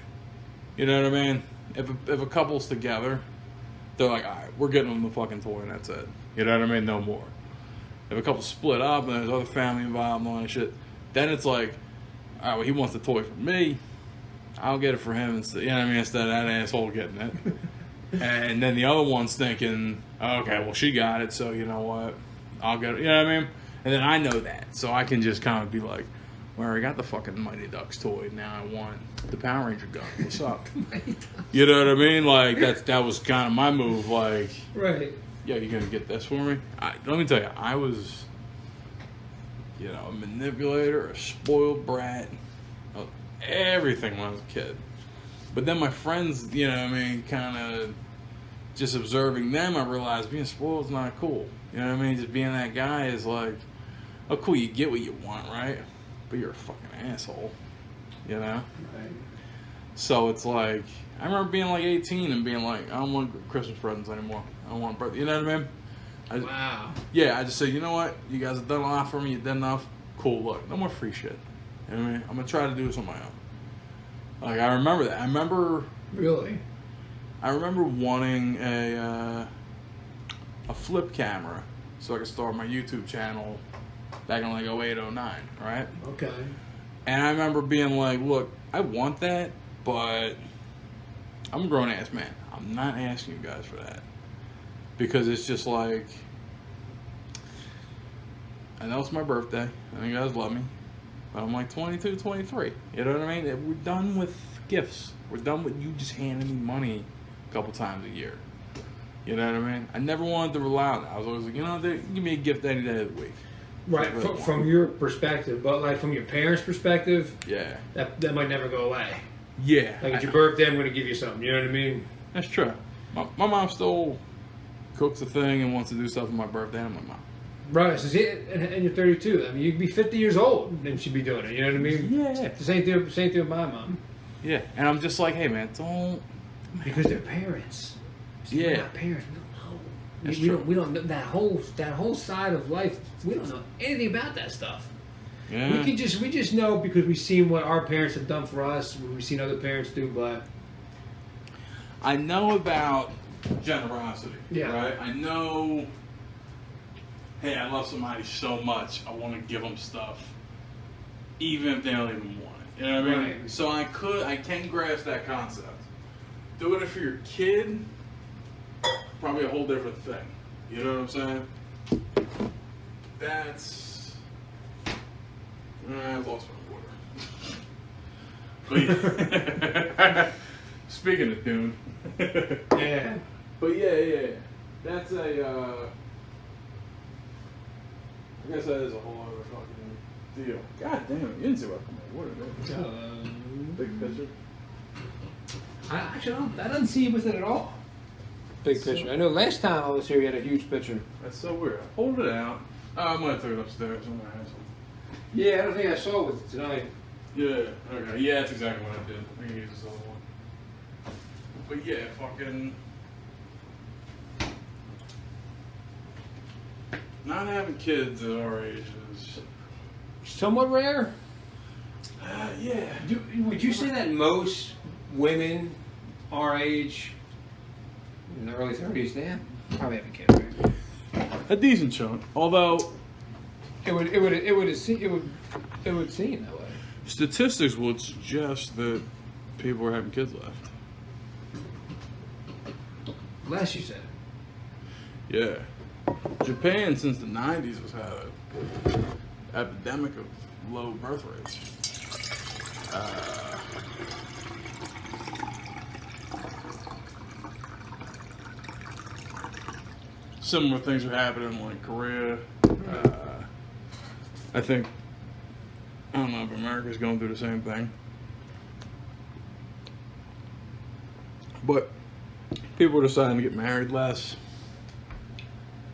You know what I mean? If a couple's together, they're like, all right, we're getting them the fucking toy and that's it. You know what I mean? No more. If a couple split up and there's other family involved and all that shit, then it's like, all right, well, he wants the toy for me. I'll get it for him instead. You know what I mean? Instead of that asshole getting it. And then the other one's thinking, okay, well, she got it, so you know what? I'll get it. You know what I mean? And then I know that. So I can just kind of be like, well, I got the fucking Mighty Ducks toy. Now I want the Power Ranger gun. What's up? You know what I mean? Like, that was kind of my move. Like, right. Yeah, you going to get this for me? Let me tell you, I was, a manipulator, a spoiled brat, everything when I was a kid. But then my friends, kind of just observing them, I realized being spoiled is not cool. You know what I mean? Just being that guy is like, oh, cool, you get what you want, right? But you're a fucking asshole, Right. So it's like, I remember being like 18 and being like, I don't want Christmas presents anymore. I don't want birthday. You know what I mean? Wow. Yeah, I just said, you know what? You guys have done a lot for me. You did enough. Cool, look, no more free shit. You know what I mean? I'm going to try to do this on my own. Like, I remember that. Really? I remember wanting a flip camera so I could start my YouTube channel back in like 08, 09, right? Okay. And I remember being like, look, I want that, but I'm a grown-ass man. I'm not asking you guys for that. Because it's just like, I know it's my birthday. I know you guys love me. But I'm like 22, 23. You know what I mean? We're done with gifts. We're done with you just handing me money a couple times a year. You know what I mean? I never wanted to rely on that. I was always like, give me a gift any day of the week. Right, from your perspective, but like from your parents' perspective, yeah, that might never go away. Yeah, like at your birthday, I'm going to give you something. You know what I mean? That's true. My mom still cooks a thing and wants to do stuff for my birthday. I'm like, Mom. Right, so and you're 32. I mean, you'd be 50 years old and she'd be doing it. You know what I mean? Yeah. The same thing with my mom. Yeah, and I'm just like, hey man, don't. Because they're parents. See, yeah. We're not parents. We don't know that whole side of life. We don't know anything about that stuff. Yeah. We just know because we've seen what our parents have done for us. We've seen other parents do, but I know about generosity. Yeah. Right. I know. Hey, I love somebody so much. I want to give them stuff, even if they don't even want it. You know what I mean? Right. So I can grasp that concept. Doing it for your kid. Probably a whole different thing. You know what I'm saying? That's... I've lost my water. But speaking of Dune. yeah. But yeah. That's a... I guess that is a whole other fucking deal. God damn it. You didn't see what I put my water there. Big picture. I don't see you with it at all. Big picture. I know last time I was here, you had a huge picture. That's so weird. Hold it out. I'm going to take it upstairs. I'm going to have some. Yeah, I don't think I saw it with it tonight. Yeah, okay. Yeah, that's exactly what I did. I can use this other one. But yeah, fucking. Not having kids at our age is. Somewhat rare? Yeah. Would you say that most women our age, in the early 30s, they probably have a kid, right? A decent chunk. Although it would seem that way. Statistics would suggest that people are having kids left. Last you said. Yeah. Japan since the 90s has had an epidemic of low birth rates. Similar things are happening in like Korea. I think, I don't know if America's going through the same thing. But people are deciding to get married less,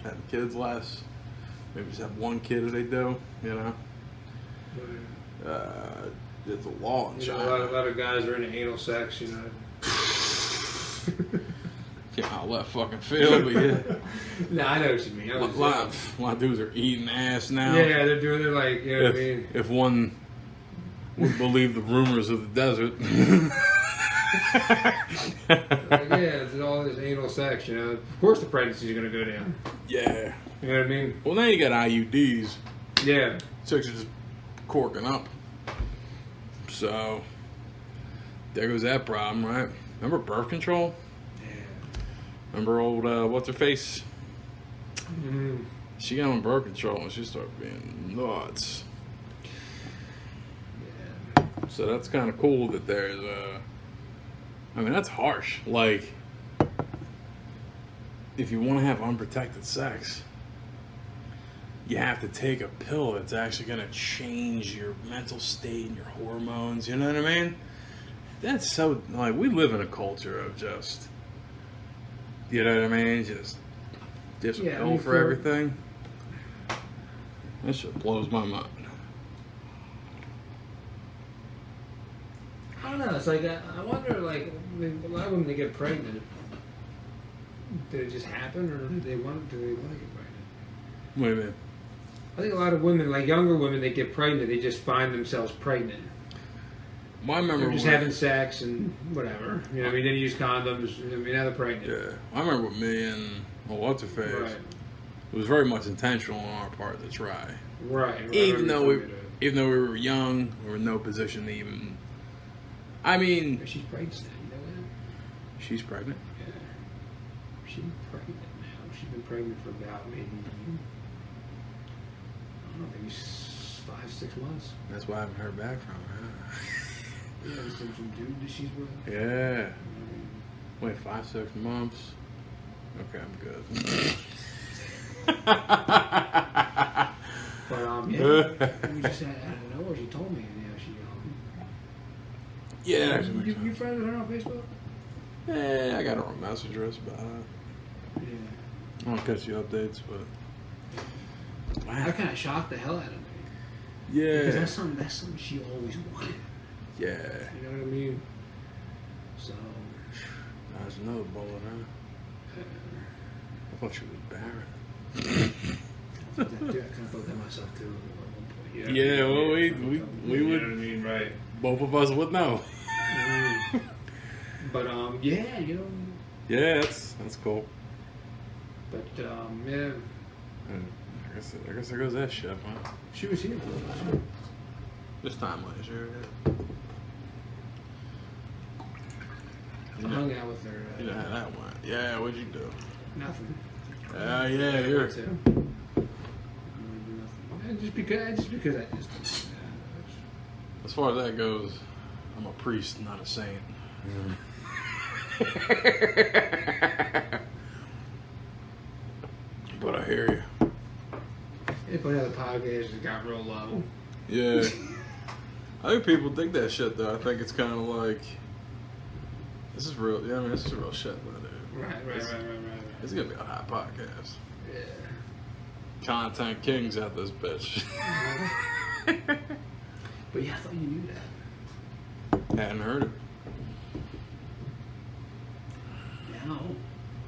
have kids less, maybe just have one kid if they do, you know. It's a law in China. A lot of guys are into anal sex, you know. Can't out left fucking field, but yeah. Nah, I know what you mean. A lot of dudes are eating ass now. Yeah, they're like, you know what I mean? If one would believe the rumors of the desert. Like, yeah, it's all this anal sex, you know. Of course the pregnancy's going to go down. Yeah. You know what I mean? Well, now you got IUDs. Yeah. Chicks are just corking up. So, there goes that problem, right? Remember birth control? Yeah. Remember old, what's her face? Mm-hmm. She got on birth control and she started being nuts. Yeah. So that's kind of cool that there's I mean, that's harsh. Like, if you want to have unprotected sex, you have to take a pill that's actually going to change your mental state and your hormones. You know what I mean? That's so, like, we live in a culture of just, you know what I mean? Just Yeah, go for everything. That shit blows my mind. I don't know. It's like, I wonder, like, I mean, a lot of women, they get pregnant. Did it just happen, or do they want to get pregnant? Wait a minute. I think a lot of women, like younger women, they get pregnant. They just find themselves pregnant. Well, I remember They're just having sex and whatever. You know, what I mean, they use condoms. I mean, now they're pregnant. Yeah, I remember with me and what's her face. Right. It was very much intentional on our part to try. Right. Even though we were young, we were in no position to even. I mean, she's pregnant. You know that? She's pregnant. Yeah. She's pregnant now. She's been pregnant for about maybe, I don't know, maybe 5-6 months. That's why I haven't heard back from her. Yeah, some dude that she's with. Yeah. Wait, 5-6 months. Okay, I'm good. But yeah, we just had out of nowhere. She told me, Yeah. You friends with her on Facebook? Yeah, I got her on Messages, but Yeah. I don't catch the updates, but That kind of shocked the hell out of me. yeah, Because that's something she always wanted. yeah. You know what I mean? So. That's another bullet, huh? I thought she was barren. I kind of thought that myself too at one point. Yeah, well, we You would. know what I mean, right? Both of us would know. But yeah, you know. Yeah, that's cool. But yeah, I guess there goes that shit, huh? she was here. This time last year. I hung out with her. You know how that went. Yeah, what'd you do? Nothing. Yeah, you're. Nothing. Just because I just. As far as that goes, I'm a priest, not a saint. But I hear you. If another podcast just got real low. Yeah. I think people dig that shit, though. I think it's kind of like, this is real. Yeah, I mean, this is real shit, though, dude. Right. It's gonna be a hot podcast. Yeah. Content kings at this bitch. But yeah, I thought you knew that. Hadn't heard it. Now,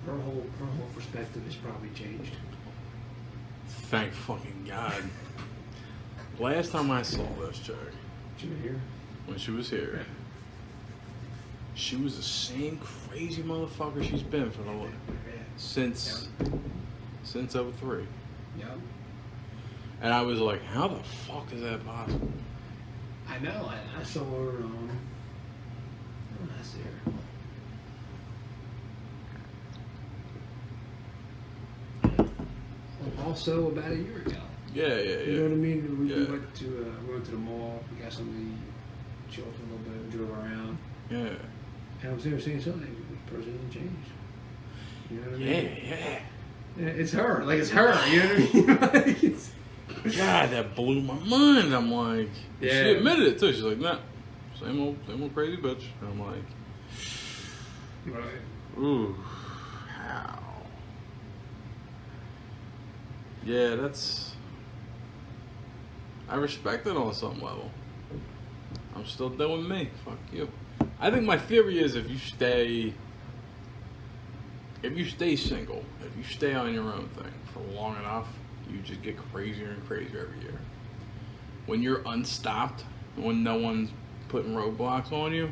her whole perspective has probably changed. Thank fucking God. Last time I saw this chick, Did you hear? when she was here, she was the same crazy motherfucker she's been for the since 03. Yep. And I was like, how the fuck is that possible? I know. I saw her on. When did I see her? Also, about a year ago. Yeah. You know what I mean? We Yeah. went to the mall. We got something to chill for a little bit. We drove around. Yeah. And I was there saying something. The person hasn't changed. You know what I mean? Yeah. Yeah, it's her. Like, it's her. You know what I mean? Like, it's... God, that blew my mind. I'm like, Yeah. she admitted it too. She's like, nah, same old crazy bitch. And I'm like, Right. ooh, how? Yeah, that's. I respect it on some level. I'm still doing me. Fuck you. I think my theory is if you stay if you stay single, if you stay on your own thing for long enough, you just get crazier and crazier every year. When you're unstopped, when no one's putting roadblocks on you,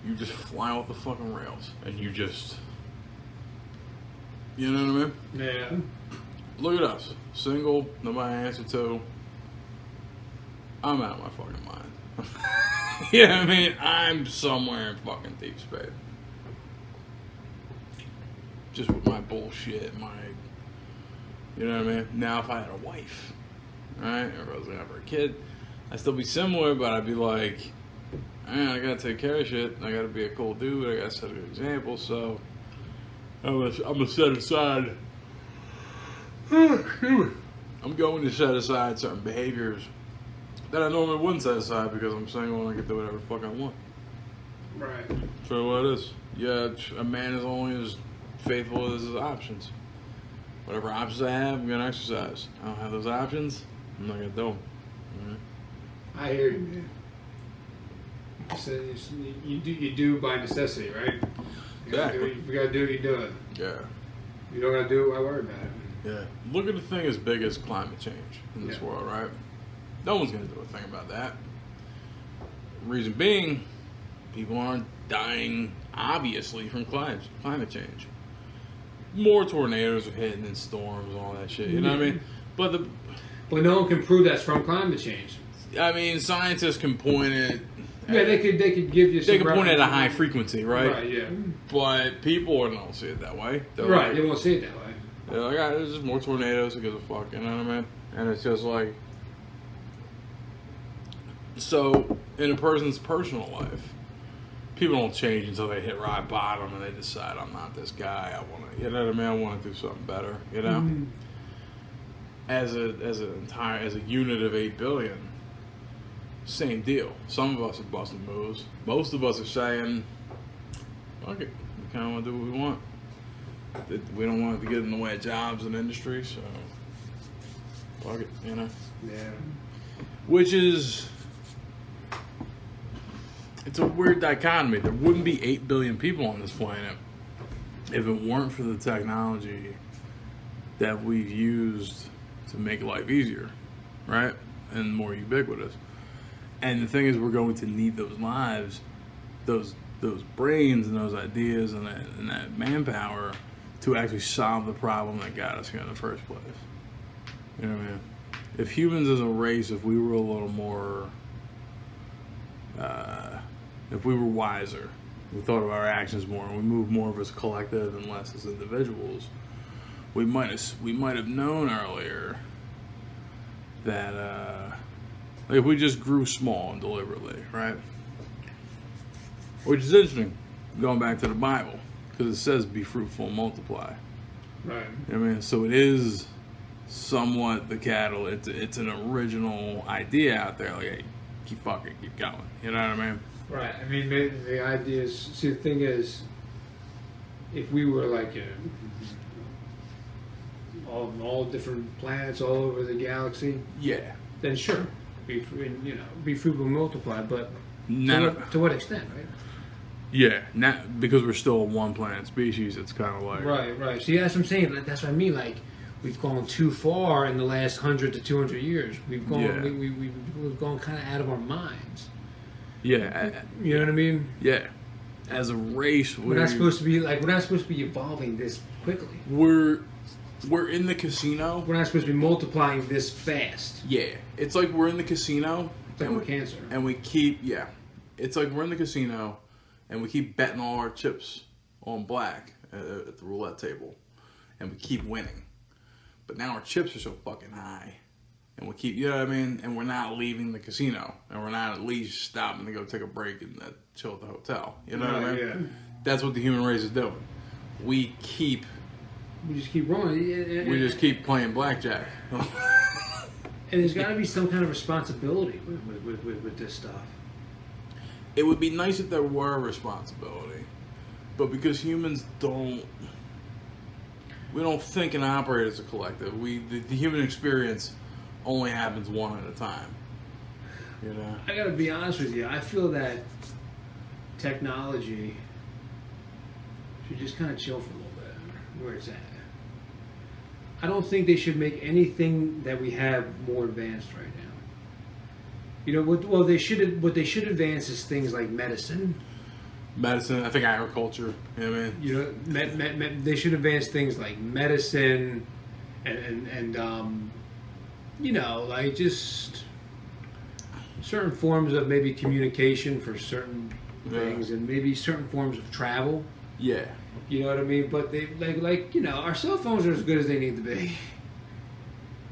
you just fly off the fucking rails, and you just, you know what I mean? Yeah. Look at us, single, nobody to answer to. I'm out of my fucking mind. You know what I mean? I'm somewhere in fucking deep space. Just with my bullshit, you know what I mean? Now if I had a wife, right, or I was gonna have a kid, I'd still be similar, but I'd be like, man, I gotta take care of shit. I gotta be a cool dude. I gotta set a good example. So I'm gonna set aside. I'm going to set aside certain behaviors that I normally wouldn't set aside because I'm single and I can do whatever the fuck I want. Right. So what it is? Yeah, a man is only as faithful as his options. Whatever options I have, I'm gonna exercise. I don't have those options, I'm not gonna do them. Mm-hmm. I hear you, man. So you do by necessity, right? Exactly. If you gotta do it, you do it. Yeah. You don't gotta do it, why worry about it? Yeah. Look at the thing as big as climate change in this Yeah. world, right? No one's gonna do a thing about that. Reason being, people aren't dying obviously from climate change. More tornadoes are hitting and storms and all that shit. You know what I mean? But no one can prove that's from climate change. I mean, scientists can point it. Yeah, they could give you. They can point at a high frequency, right? Right. Yeah. But people don't see it that way. They're Right. like, They won't see it that way. they're like, there's just more tornadoes because of fuck. You know what I mean? And it's just like, so in a person's personal life, people don't change until they hit rock bottom and they decide, I'm not this guy. I want to, you know what I mean? I want to do something better. You know? Mm-hmm. As a unit of 8 billion, same deal. Some of us are busting moves. Most of us are saying, fuck it, we kind of want to do what we want. We don't want it to get in the way of jobs and industry, so fuck it, you know? Yeah. Which is, it's a weird dichotomy. There wouldn't be 8 billion people on this planet if it weren't for the technology that we've used to make life easier, right? And more ubiquitous. And the thing is, we're going to need those lives, those brains and those ideas and that manpower to actually solve the problem that got us here in the first place. You know what I mean? If humans as a race, if we were a little more, if we were wiser, we thought of our actions more, and we moved more of as a collective and less as individuals, we might have known earlier that if we just grew small and deliberately, right? Which is interesting, going back to the Bible, because it says be fruitful and multiply. Right. I mean, so it is somewhat the cattle. It's an original idea out there. Like, hey, keep going. You know what I mean? Right. I mean, the idea is. See, the thing is, if we were like all different planets all over the galaxy, Yeah. then sure, be fruitful and multiply. But to what extent, right? Yeah. Not because we're still a one planet species. It's kind of like Right. See, that's what I'm saying. That's what I mean. Like, we've gone too far in the last 100 to 200 years. We've gone. Yeah. We've gone kind of out of our minds. Yeah. You know what I mean? Yeah. As a race, We're not supposed to be evolving this quickly. We're in the casino. We're not supposed to be multiplying this fast. Yeah. It's like we're in the casino. It's like with cancer. And we keep, it's like we're in the casino and we keep betting all our chips on black at the roulette table. And we keep winning. But now our chips are so fucking high. And we keep, you know what I mean? And we're not leaving the casino. And we're not at least stopping to go take a break and chill at the hotel. You know what I mean? Yeah. That's what the human race is doing. We just keep rolling. We just keep playing blackjack. And there's got to be some kind of responsibility with this stuff. It would be nice if there were a responsibility, but because humans we don't think and operate as a collective. The human experience only happens one at a time. You know. I got to be honest with you. I feel that technology to just kind of chill for a little bit where it's at. I don't think they should make anything that we have more advanced right now. You know what? Well, what they should advance is things like medicine. Medicine, I think agriculture. You know what I mean? You know, they should advance things like medicine, and you know, like just certain forms of maybe communication for certain things, and maybe certain forms of travel. Yeah. You know what I mean? But they like you know, our cell phones are as good as they need to be.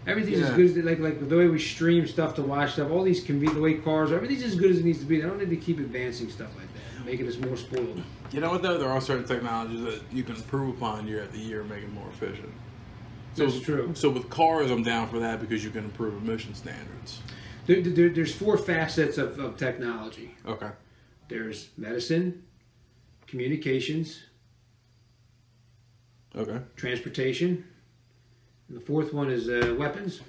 Everything's as good as like the way we stream stuff to watch stuff. All these the way cars are. Everything's as good as it needs to be. They don't need to keep advancing stuff like that, making us more spoiled. You know what though? There are certain technologies that you can improve upon year after year, make it more efficient. That's true. So with cars, I'm down for that because you can improve emission standards. There's 4 facets of technology. Okay. There's medicine, communications, Okay. transportation, and the 4th one is weapons.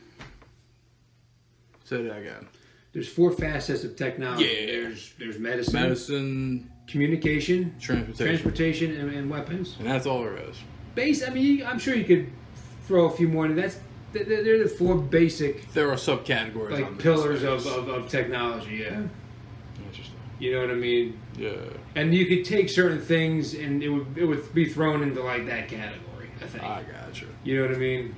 Say that again. There's 4 facets of technology. Yeah. There's medicine, Medicine, communication, transportation, and weapons. and that's all there is. I mean, I'm sure you could throw a few more. They're the 4 basic There are subcategories, like on this pillars space. of technology. Yeah. Interesting. You know what I mean? Yeah. And you could take certain things and it would be thrown into like that category, I think. I gotcha. You know what I mean?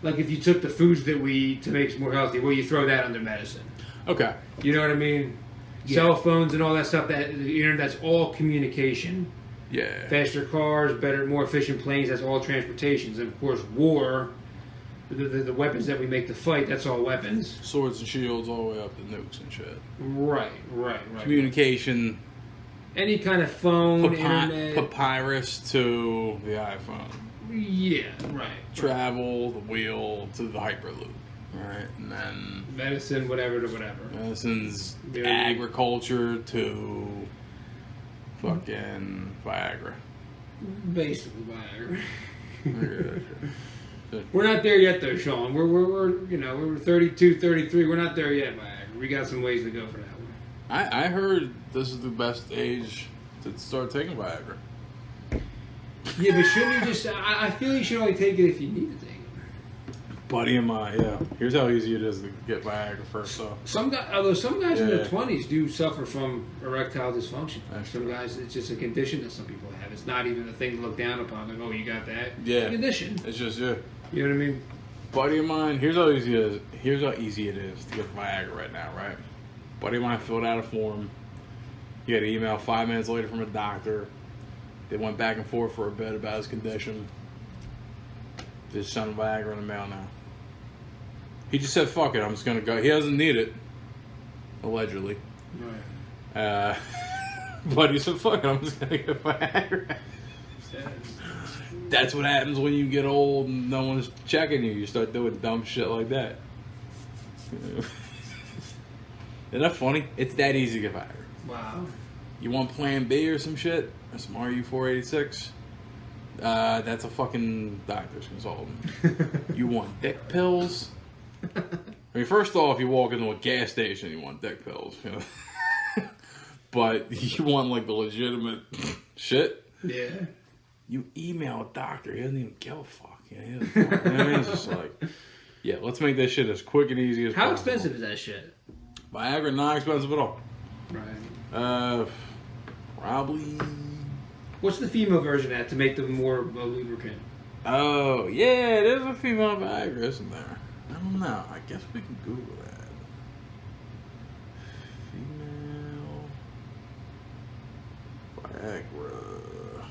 Like if you took the foods that we eat to make us more healthy, well, you throw that under medicine. Okay. You know what I mean? Yeah. Cell phones and all that stuff. That the internet, that's all communication. Yeah. Faster cars, better, more efficient planes. That's all transportations. And of course, war. The weapons that we make to fight. That's all weapons. Swords and shields all the way up to nukes and shit. Right. Communication. Any kind of phone, internet. Papyrus to the iPhone. Yeah, right. Travel, the wheel to the Hyperloop. Right, and then Medicine, whatever to whatever. medicine's Yeah. agriculture to fucking Viagra. Basically, Viagra. Yeah. We're not there yet, though, Sean. We're 32, 33. We're not there yet, Viagra. We got some ways to go for that one. I heard this is the best age to start taking Viagra. Yeah, but shouldn't you just? I feel you should only take it if you need to take it. Buddy of mine, yeah. Here's how easy it is to get Viagra first, though. Some guys in Yeah. their 20s do suffer from erectile dysfunction. That's Some true. guys, it's just a condition that some people have. It's not even a thing to look down upon. Like, oh, you got that? Yeah. It's a condition. It's just, yeah. You know what I mean? Buddy of mine, here's how easy it is. Here's how easy it is to get Viagra right now, right? Buddy of mine filled out a form. He had an email 5 minutes later from a doctor. They went back and forth for a bit about his condition. Just sent him Viagra in the mail now. He just said, fuck it, I'm just gonna go. He doesn't need it. Allegedly. Right. But he said, fuck it, I'm just gonna get Viagra. That's what happens when you get old and no one's checking you. You start doing dumb shit like that. Isn't that funny? It's that easy to get Viagra. Wow. You want Plan B or some shit? Or some RU-486? That's a fucking doctor's consultant. You want dick pills? I mean, first off, you walk into a gas station, you want dick pills. You know? But you want, like, the legitimate shit? Yeah. You email a doctor, he doesn't even give a fuck. You know, you know what I mean? It's just like, yeah, let's make this shit as quick and easy as How possible. expensive is that shit? Viagra, not expensive at all. Right. Probably. What's the female version at to make them more lubricant? Oh, yeah, there's a female Viagra, isn't there? I don't know. I guess we can Google that. Female Viagra.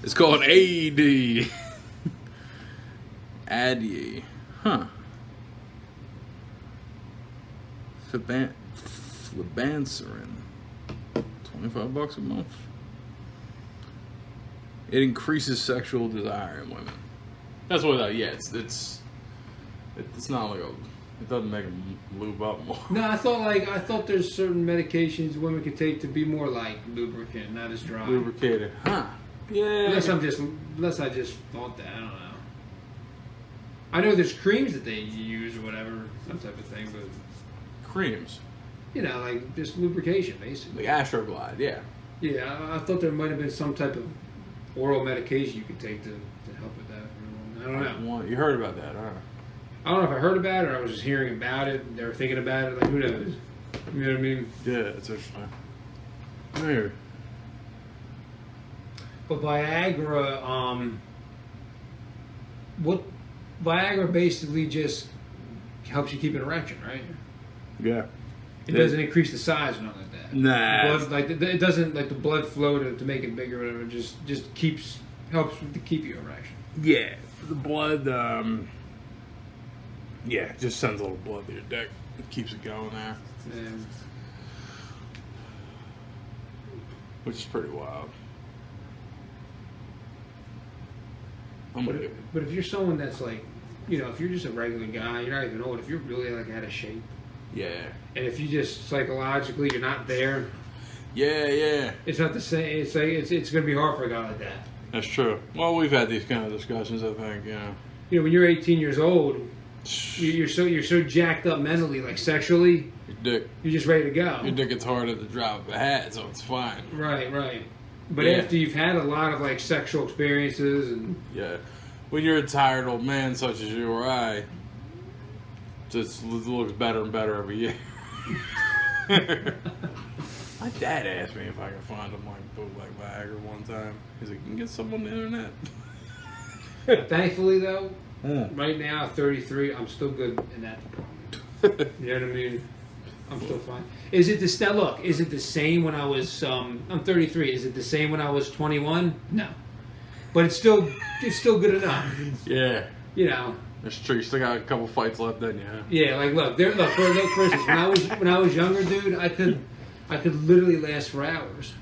It's called AED. Addy. Huh. Flibanserin. $25 a month. It increases sexual desire in women. That's what. Yeah, it's not like it doesn't make them lube up more. No, I thought there's certain medications women can take to be more like lubricant, not as dry. Lubricated, huh? Yeah. Unless I just thought that. I don't know. I know there's creams that they use or whatever, some type of thing, but Creams. you know, like just lubrication, basically. Like Astroglide, yeah. Yeah, I thought there might have been some type of oral medication you could take to help with that. I don't know. You heard about that, huh? I don't know if I heard about it or I was just hearing about it. They were thinking about it. Like, who knows? You know what I mean? Yeah, it's interesting. Maybe. But Viagra, what Viagra basically just helps you keep an erection, right? Yeah. It doesn't increase the size or nothing like that. Nah. Blood, like it doesn't like the blood flow to make it bigger or whatever. It just helps to keep your erection. Yeah. The blood, yeah, just sends a little blood to your dick. It keeps it going there. And Which is pretty wild. But if you're someone that's like, you know, if you're just a regular guy, you're not even old. If you're really like out of shape, yeah, and if you just psychologically you're not there, yeah, it's not the same. It's like it's gonna be hard for a guy like that. that's true. Well, we've had these kind of discussions. I think, You know, when you're 18 years old, you're so jacked up mentally, like sexually. Your dick. You're just ready to go. Your dick gets hard at the drop of a hat, so it's fine. Right. But Yeah. after you've had a lot of like sexual experiences and Yeah. When you're a tired old man such as you or I, it just looks better and better every year. My dad asked me if I could find him like bootleg Viagra one time. He's like, "You can get some on the internet." thankfully though, right now at 33, I'm still good in that department. You know what I mean? I'm still fine. Is it this now? Look, is it the same when I was? I'm 33. Is it the same when I was 21? No, but it's still good enough. Yeah. You know. That's true. You still got a couple fights left, then, yeah. Yeah, like look, for instance, when I was younger, dude, I could literally last for hours.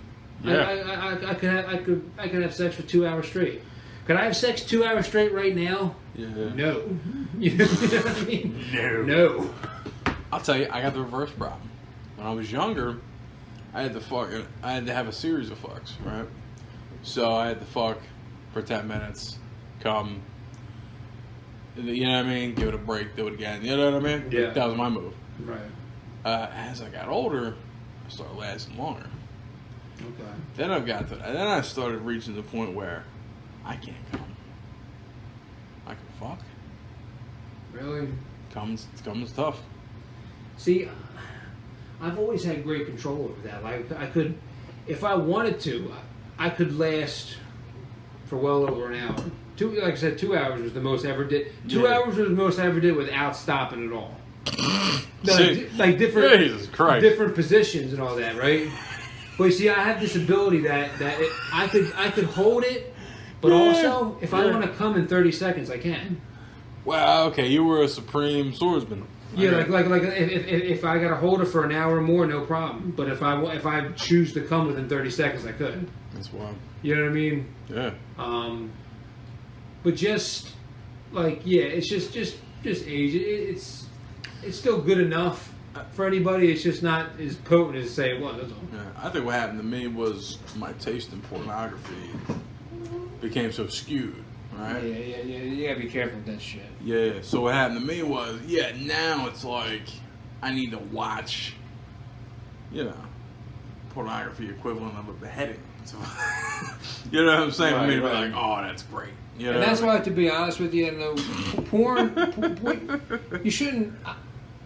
Yeah. I could have sex for 2 hours straight. Could I have sex 2 hours straight right now? Yeah. No. You know what I mean? No. I'll tell you, I got the reverse problem. When I was younger, I had to have a series of fucks, right? So I had to fuck for 10 minutes, come, you know what I mean? Give it a break, do it again. You know what I mean? Yeah. That was my move. Right. As I got older, I started lasting longer. Okay. Then I started reaching the point where I can't come. I can fuck. Really? Comes tough. See, I've always had great control over that. Like I could, if I wanted to, I could last for well over an hour. Like I said, 2 hours was the most I ever did. 2 hours was the most I ever did without stopping at all. Like different, Jesus Christ. different positions and all that, right? But you see, I have this ability that I could hold it, but also if I want to come in 30 seconds, I can. Well, okay, you were a supreme swordsman. Yeah, like if I got to hold it for an hour or more, no problem. But if I choose to come within 30 seconds, I could. That's wild. You know what I mean? Yeah. But just like it's just age. It's still good enough for anybody. It's just not as potent as say it was. That's all. Yeah, I think what happened to me was my taste in pornography became so skewed, right? Yeah. You gotta be careful with that shit. Yeah, so what happened to me was, now it's like I need to watch, pornography equivalent of a beheading. So, you know what I'm saying? Right, For me to be right. like, oh, that's great. You know? And that's why, to be honest with you, porn you shouldn't.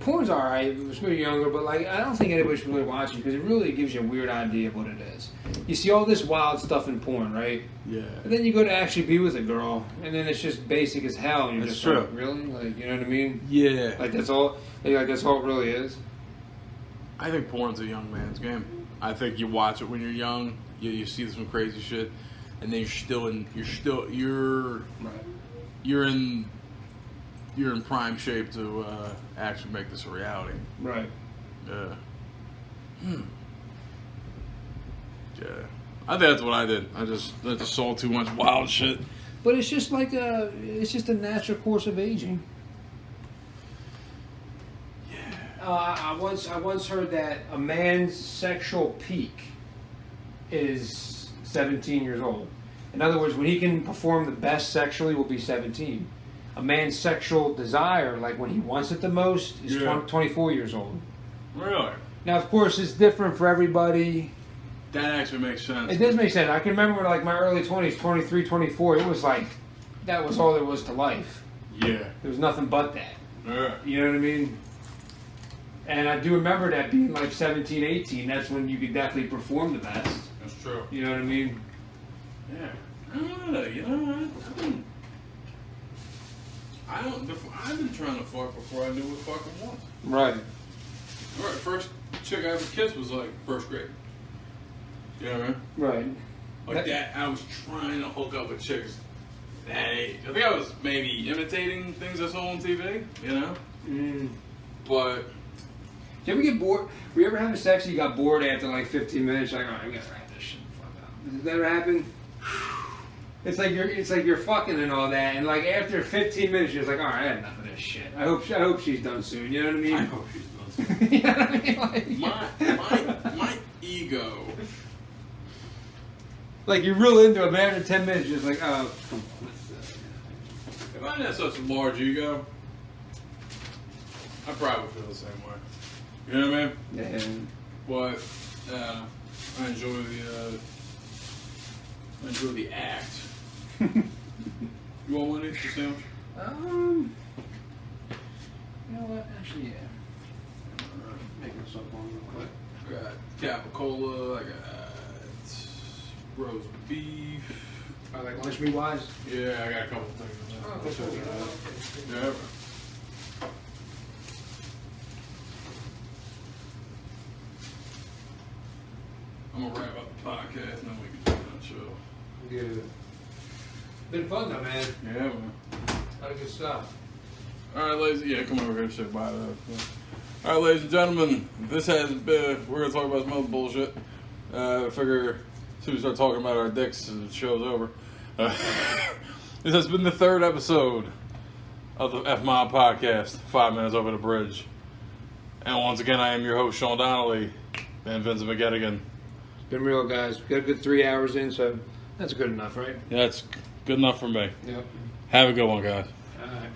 Porn's alright, when you're younger, but like I don't think anybody should really watch it because it really gives you a weird idea of what it is. You see all this wild stuff in porn, right? Yeah. And then you go to actually be with a girl, and then it's just basic as hell. And you're That's just true. like, really? Like, you know what I mean? Yeah. Like that's all. Like that's all it really is. I think porn's a young man's game. I think you watch it when you're young, you see some crazy shit, and then you're in prime shape to actually make this a reality. Right. Yeah. Yeah. I think that's what I did. I just saw too much wild shit. But it's just like it's just a natural course of aging. Yeah. I once heard that a man's sexual peak is 17 years old. In other words, when he can perform the best sexually will be 17. A man's sexual desire, like when he wants it the most, is 24 years old. Really? Now, of course, it's different for everybody. That actually makes sense. It does make sense. I can remember like my early 20s, 23, 24, it was like, that was all there was to life. Yeah. There was nothing but that. Yeah. You know what I mean? And I do remember that being like 17, 18, that's when you could definitely perform the best. That's true. You know what I mean? Yeah. I've been trying to fuck before I knew what fucking was. Right. All right, first chick I ever kissed was like first grade. You know what I mean? Right. Like that, I was trying to hook up with chicks that age. I think I was maybe imitating things I saw on TV, you know? But... Did you ever get bored? Were you ever having sex and you got bored after like 15 minutes? You're like, all right, we gotta wrap this shit the fuck up. Does that ever happen? It's like you're fucking and all that, and like after 15 minutes, you're just like, all right, I had enough of this shit. I hope she's done soon. You know what I mean? I hope she's done soon. You know what I mean? Like, my ego. Like you're real into it, man. After 10 minutes, you're just like, oh, come on. If I had such a large ego, I probably would feel the same way. You know what I mean? Yeah. But I enjoy the act. You want one of these for sandwich? You know what? Actually, yeah. Make myself one real quick. I got capicola. I got roast beef. Like lunch meat wise? Yeah, I got a couple things in there. I'll check it out. Yeah. I'm gonna wrap up the podcast and then we can do that show. Good. Been fun though, man. Yeah, man. A lot of good stuff. All right, ladies. Yeah, come over here and say bye. All right, ladies and gentlemen. This has been. We're gonna talk about some other bullshit. I figure as soon as we start talking about our dicks, the show's over. This has been the third episode of the F Mob Podcast. 5 minutes over the bridge. And once again, I am your host, Sean Donnelly, and Vincent McGettigan. It's been real, guys. We got a good 3 hours in, so that's good enough, right? Yeah, that's good enough for me. Yep. Have a good one, guys. All right.